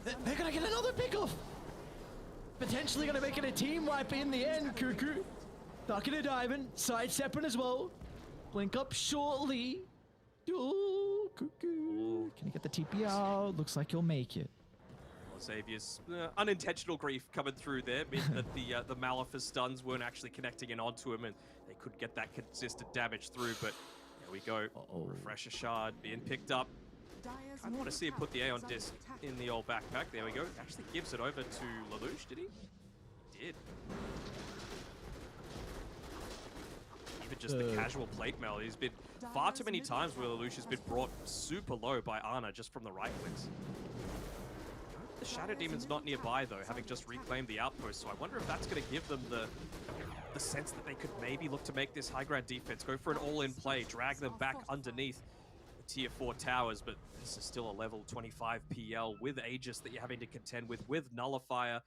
They're going to get another pick-off. Potentially going to make it a team wipe in the end, Cuckoo. Ducking and diving, sidestepping as well. Blink up shortly. Oh, Cuckoo. Can you get the TP out? Looks like you'll make it. Well, Xavier's unintentional grief coming through there meant that the Malefice stuns weren't actually connecting in onto him, and they could get that consistent damage through, but there we go. Refresher Shard being picked up. I want to see him put the Aeon disc in the old backpack. There we go. Actually gives it over to Lelouch, did he? He did. Even just the casual plate mail. He's been far too many times where Lelouch has been brought super low by Ana just from the right clicks. The Shadow Demon's not nearby though, having just reclaimed the outpost, so I wonder if that's going to give them the sense that they could maybe look to make this high ground defense, go for an all-in play, drag them back underneath the tier 4 towers, but this is still a level 25 PL with Aegis that you're having to contend with Nullifier.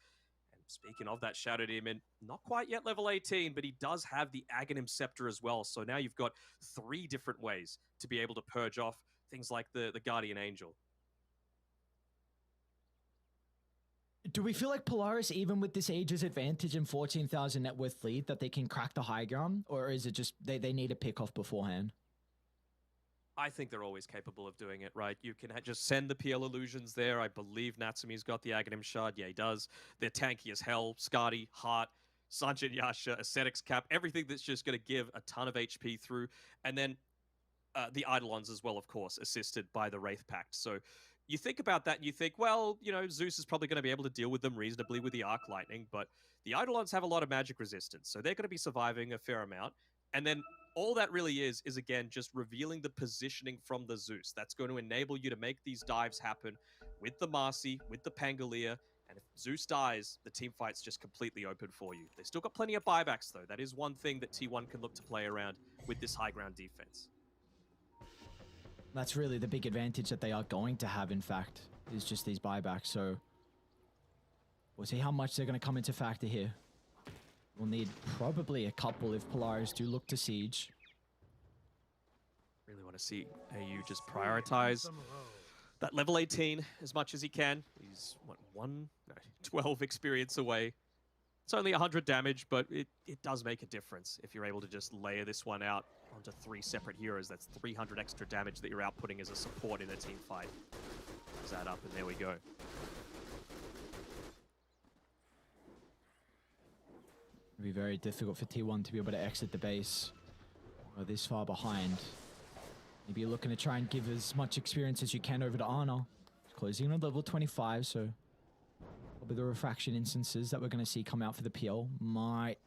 Speaking of that Shadow Demon, not quite yet level 18, but he does have the Aghanim Scepter as well. So now you've got 3 different ways to be able to purge off things like the Guardian Angel. Do we feel like Polaris, even with this Aegis advantage and 14,000 net worth lead, that they can crack the high ground? Or is it just they need a pick off beforehand? I think they're always capable of doing it, right? You can just send the PL illusions there. I believe Natsumi's got the Aghanim Shard. Yeah, he does. They're tanky as hell. Skadi, Heart, Sanjin Yasha, Ascetics Cap, everything that's just going to give a ton of HP through. And then the Eidolons as well, of course, assisted by the Wraith Pact. So you think about that and you think, well, you know, Zeus is probably going to be able to deal with them reasonably with the Arc Lightning, but the Eidolons have a lot of magic resistance, so they're going to be surviving a fair amount. And then all that really is again, just revealing the positioning from the Zeus. That's going to enable you to make these dives happen with the Marcy, with the Pangolier, and if Zeus dies, the team fight's just completely open for you. They've still got plenty of buybacks, though. That is one thing that T1 can look to play around with this high ground defense. That's really the big advantage that they are going to have, in fact, is just these buybacks. So we'll see how much they're going to come into factor here. We'll need probably a couple if Polaris do look to siege. Really want to see AU just prioritize that level 18 as much as he can. He's, what, 12 experience away. It's only 100 damage, but it does make a difference if you're able to just layer this one out onto 3 separate heroes. That's 300 extra damage that you're outputting as a support in a team fight. Close that up, and there we go. It'll be very difficult for T1 to be able to exit the base. Or this far behind. Maybe you're looking to try and give as much experience as you can over to Ana. Closing on level 25, so probably the refraction instances that we're going to see come out for the PL might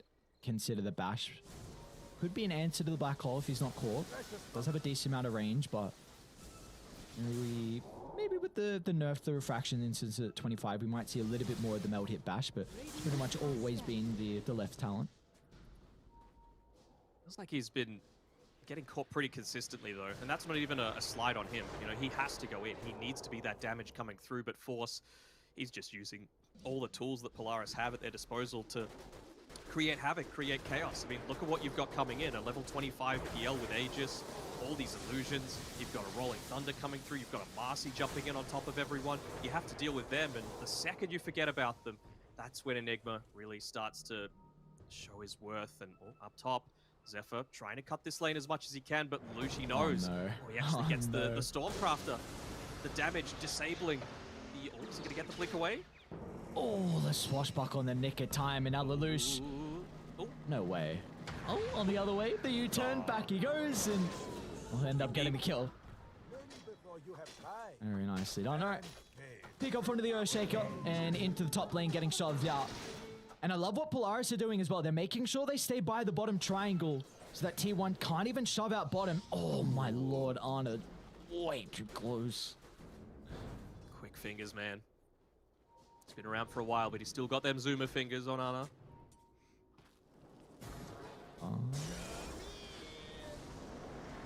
consider the bash. Could be an answer to the black hole if he's not caught. Does have a decent amount of range, but maybe with the nerf, the refraction instance at 25, we might see a little bit more of the meld hit bash, but it's pretty much always been the left talent. Feels like he's been getting caught pretty consistently though, and that's not even a slide on him. You know, he has to go in. He needs to be that damage coming through, but Force, he's just using all the tools that Polaris have at their disposal to create havoc, create chaos. I mean, look at what you've got coming in. A level 25 PL with Aegis, all these illusions. You've got a Rolling Thunder coming through. You've got a Marcy jumping in on top of everyone. You have to deal with them, and the second you forget about them, that's when Enigma really starts to show his worth. And up top, Zephyr trying to cut this lane as much as he can, but Luigi knows. Oh, no. He actually gets the Stormcrafter. The damage disabling. Is he going to get the blink away? Oh, the swashbuckle in the nick of time, and now Lelouch. No way. Oh, on the other way, the U-turn, back he goes, and we'll end up getting the kill. Very nicely done. All right. Pick up onto the Earthshaker and into the top lane, getting shoved out. And I love what Polaris are doing as well. They're making sure they stay by the bottom triangle so that T1 can't even shove out bottom. Oh my lord, Arna. Way too close. Quick fingers, man. He's been around for a while, but he's still got them zoomer fingers on Arna.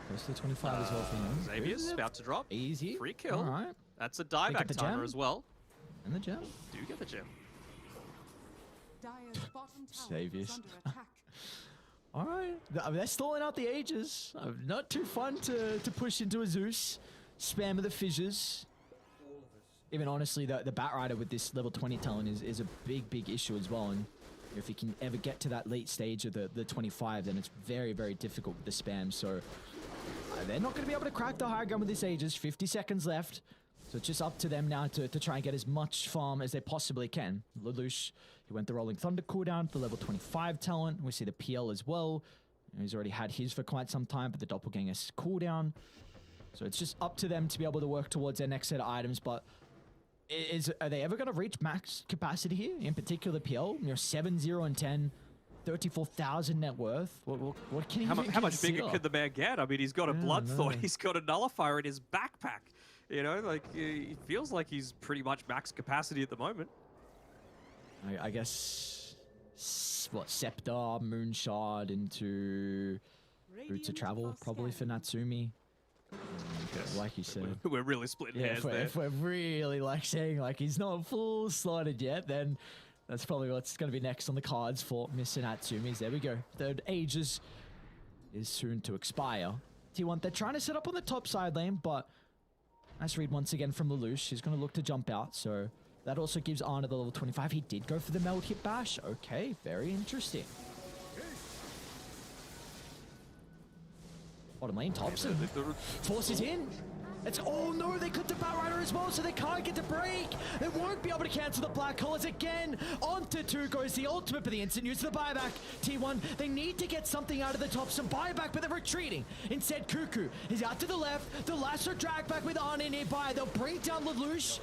Close to 25 as well for him. Xavier's about to drop. Easy. Free kill. All right. That's a dieback timer as well. And the gem. Do get the gem. Xavier's. All right. They're stalling out the ages. Not too fun to push into a Zeus. Spam of the fissures. Even honestly, the Batrider with this level 20 talent is a big issue as well. And if he can ever get to that late stage of the 25, then it's very difficult with the spam. So they're not going to be able to crack the high ground with this Aegis. 50 seconds left. So it's just up to them now to try and get as much farm as they possibly can. Lelouch, he went the Rolling Thunder cooldown for level 25 talent. We see the PL as well. He's already had his for quite some time, but the Doppelganger's cooldown. So it's just up to them to be able to work towards their next set of items. But are they ever going to reach max capacity here? In particular, PL, 7-0 and 10. 34,000 net worth. What can he How much bigger could the man get? I mean, he's got a blood thought. He's got a nullifier in his backpack. You know, like, it feels like he's pretty much max capacity at the moment. I guess, what, Scepter, Moonshard into Roots of Travel, probably for Natsumi. Yes. Like you said. We're really splitting hairs there. If we're really, like, saying, like, he's not full slotted yet, then that's probably what's going to be next on the cards for Mr. Natsumi's. There we go. Third Aegis is soon to expire. T1, they're trying to set up on the top side lane, but nice read once again from Lelouch. He's going to look to jump out, so that also gives Arna the level 25. He did go for the meld hit bash. Okay, very interesting. Bottom lane, Thompson. Forces in. Oh no, they cut the Batrider as well, so they can't get to break. They won't be able to cancel the black holes again. Onto 2 goes the ultimate for the instant use of the buyback. T1, they need to get something out of the top, some buyback, but they're retreating. Instead, Cuckoo is out to the left. The lasso drag back with Arna nearby. They'll bring down Lelouch,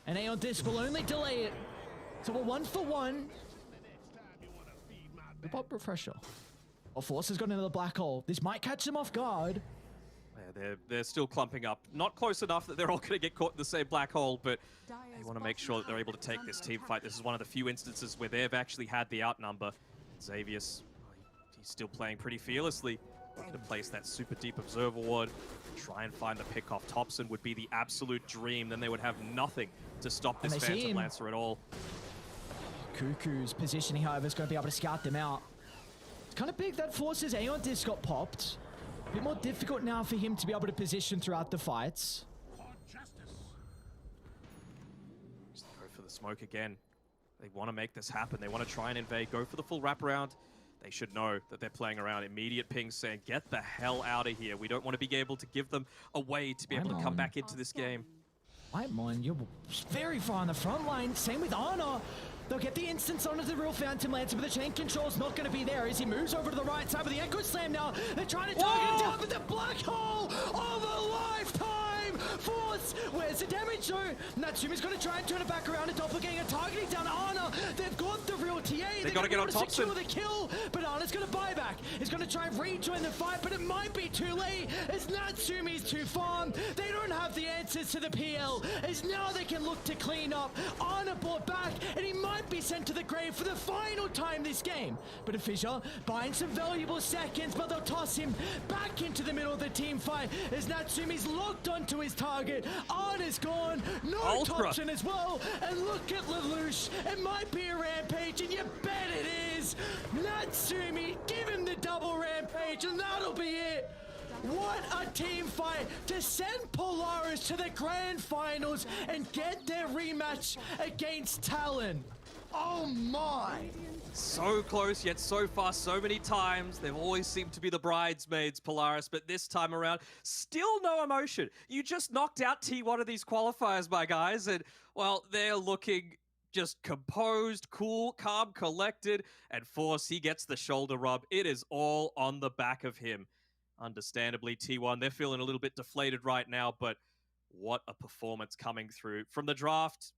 and Aeon Disc will only delay it. So we're 1 for 1. The pop refresher. Force has got another black hole. This might catch them off guard. Yeah, they're still clumping up. Not close enough that they're all going to get caught in the same black hole, but they want to make sure that they're able to take this team fight. This is one of the few instances where they've actually had the outnumber. Xavier's, he's still playing pretty fearlessly. Looking to place that super deep observer ward. Try and find the pick off Thompson would be the absolute dream. Then they would have nothing to stop this Phantom Lancer at all. Cuckoo's positioning, however, is going to be able to scout them out. It's kind of big that forces Aeon Disc got popped. A bit more difficult now for him to be able to position throughout the fights. Just go for the smoke again. They want to make this happen. They want to try and invade, go for the full wraparound. They should know that they're playing around. Immediate ping saying, get the hell out of here. We don't want to be able to give them a way to be able to come back into this game. Whitemon, you're very far on the front line. Same with Arna. They'll get the instance onto the real Phantom Lancer, but the chain control's not going to be there as he moves over to the right side with the Echo Slam now. They're trying to target him down with the black hole of a lifetime! Force! Where's the damage though? Natsumi's going to try and turn it back around. A doppelganger targeting down Arna. They've got the real TA. They got to get on Thompson. Secure the kill, but Arna's going to buy back. He's going to try and rejoin the fight, but it might be too late as Natsumi's too far. They don't have the answers to the PL as now they can look to clean up. Arna brought back and he might be sent to the grave for the final time this game. But a Fissure buying some valuable seconds, but they'll toss him back into the middle of the team fight as Natsumi's locked onto his target. Arna's gone. No Thompson as well. And look at Lelouch. It might be a rampage, and you bet it is. Natsumi, give him the double rampage, and that'll be it. What a team fight to send Polaris to the grand finals and get their rematch against Talon. Oh my! So close, yet so far, so many times. They've always seemed to be the bridesmaids, Polaris, but this time around, still no emotion. You just knocked out T1 of these qualifiers, my guys, and, well, they're looking just composed, cool, calm, collected, and Force, he gets the shoulder rub. It is all on the back of him. Understandably, T1, they're feeling a little bit deflated right now, but what a performance coming through. From the draft,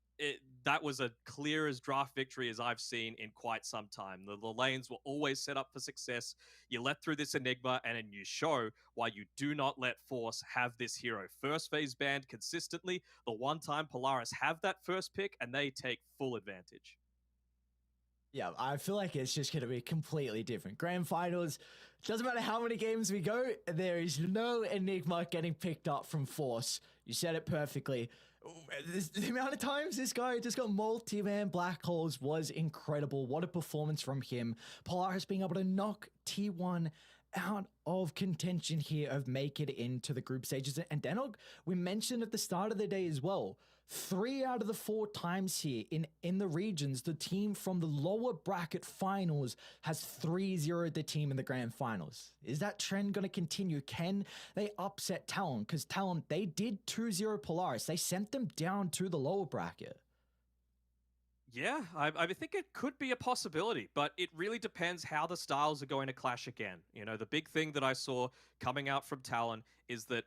that was a clear as draft victory as I've seen in quite some time. The lanes were always set up for success. You let through this Enigma, and then you show why you do not let Force have this hero. First phase banned consistently. The one time Polaris have that first pick, and they take full advantage. Yeah, I feel like it's just going to be completely different. Grand finals, doesn't matter how many games we go, there is no Enigma getting picked up from Force. You said it perfectly. The amount of times this guy just got multi-man black holes was incredible. What a performance from him. Polaris being able to knock T1 out of contention here of make it into the group stages. And Denog, we mentioned at the start of the day as well, 3 out of the 4 times here in the regions, the team from the lower bracket finals has 3-0'd the team in the grand finals. Is that trend going to continue? Can they upset Talon? Because Talon, they did 2-0 Polaris. They sent them down to the lower bracket. Yeah, I think it could be a possibility, but it really depends how the styles are going to clash again. You know, the big thing that I saw coming out from Talon is that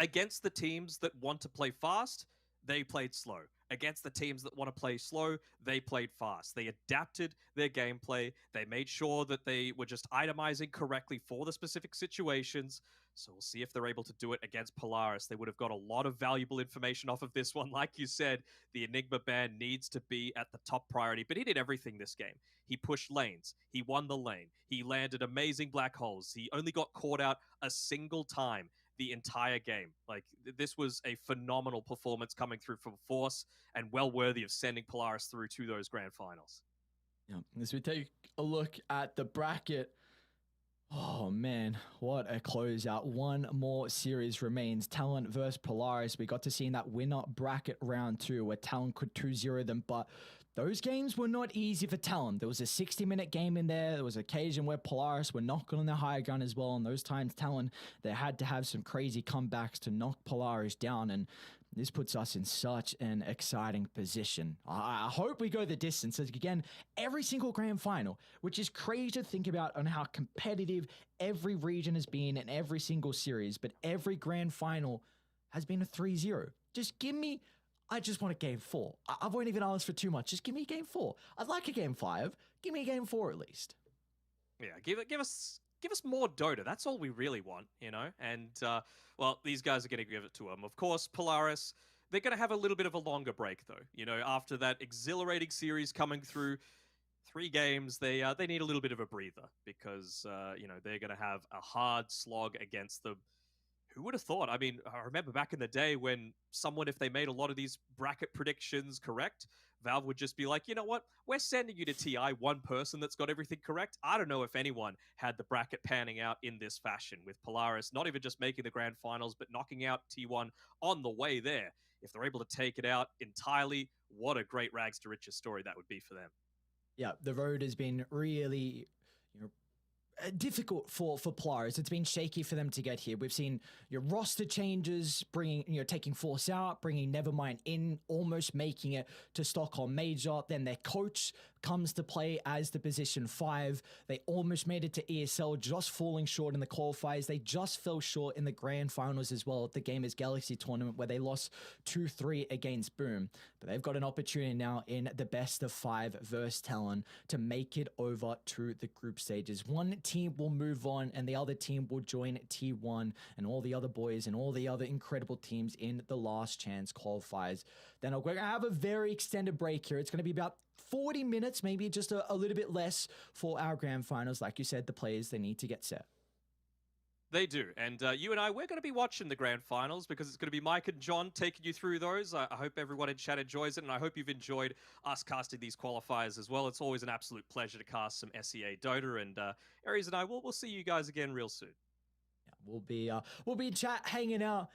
against the teams that want to play fast, they played slow. Against the teams that want to play slow, they played fast. They adapted their gameplay. They made sure that they were just itemizing correctly for the specific situations. So we'll see if they're able to do it against Polaris. They would have got a lot of valuable information off of this one. Like you said, the Enigma ban needs to be at the top priority, but he did everything this game. He pushed lanes. He won the lane. He landed amazing black holes. He only got caught out a single time the entire game. Like, this was a phenomenal performance coming through from Force and well worthy of sending Polaris through to those grand finals. Yeah, as we take a look at the bracket, oh man, what a closeout. One more series remains. Talon versus Polaris. We got to see in that winner bracket round 2 where Talon could 2-0 them, but those games were not easy for Talon. There was a 60-minute game in there. There was an occasion where Polaris were knocking on the higher gun as well. And those times, Talon, they had to have some crazy comebacks to knock Polaris down. And this puts us in such an exciting position. I hope we go the distance. Again, every single grand final, which is crazy to think about on how competitive every region has been in every single series. But every grand final has been a 3-0. Just give me... I just want a game 4. I won't even ask for too much. Just give me a game 4. I'd like a game 5. Give me a game 4 at least. Yeah, give us more Dota. That's all we really want, you know? And, well, these guys are going to give it to them. Of course, Polaris, they're going to have a little bit of a longer break, though. You know, after that exhilarating series coming through, 3 games, they need a little bit of a breather because, you know, they're going to have a hard slog against them. Who would have thought? I mean, I remember back in the day when someone, if they made a lot of these bracket predictions correct, Valve would just be like, you know what? We're sending you to TI, one person that's got everything correct. I don't know if anyone had the bracket panning out in this fashion with Polaris, not even just making the grand finals, but knocking out T1 on the way there. If they're able to take it out entirely, what a great rags to riches story that would be for them. Yeah, the road has been really, difficult for Polaris. It's been shaky for them to get here. We've seen your roster changes, taking Force out, bringing Nevermind in, almost making it to Stockholm Major. Then their coach comes to play as the position 5. They almost made it to ESL, just falling short in the qualifiers. They just fell short in the grand finals as well at the Gamers Galaxy tournament where they lost 2-3 against Boom. But they've got an opportunity now in the best of 5 versus Talon to make it over to the group stages. One team will move on and the other team will join T1 and all the other boys and all the other incredible teams in the last chance qualifiers. Then we're going to have a very extended break here. It's going to be about 40 minutes, maybe just a little bit less for our grand finals. Like you said, the players, they need to get set. They do. And you and I, we're going to be watching the grand finals because it's going to be Mike and John taking you through those. I hope everyone in chat enjoys it, and I hope you've enjoyed us casting these qualifiers as well. It's always an absolute pleasure to cast some SEA Dota, and Aries and I, we'll see you guys again real soon. Yeah, we'll be in chat hanging out,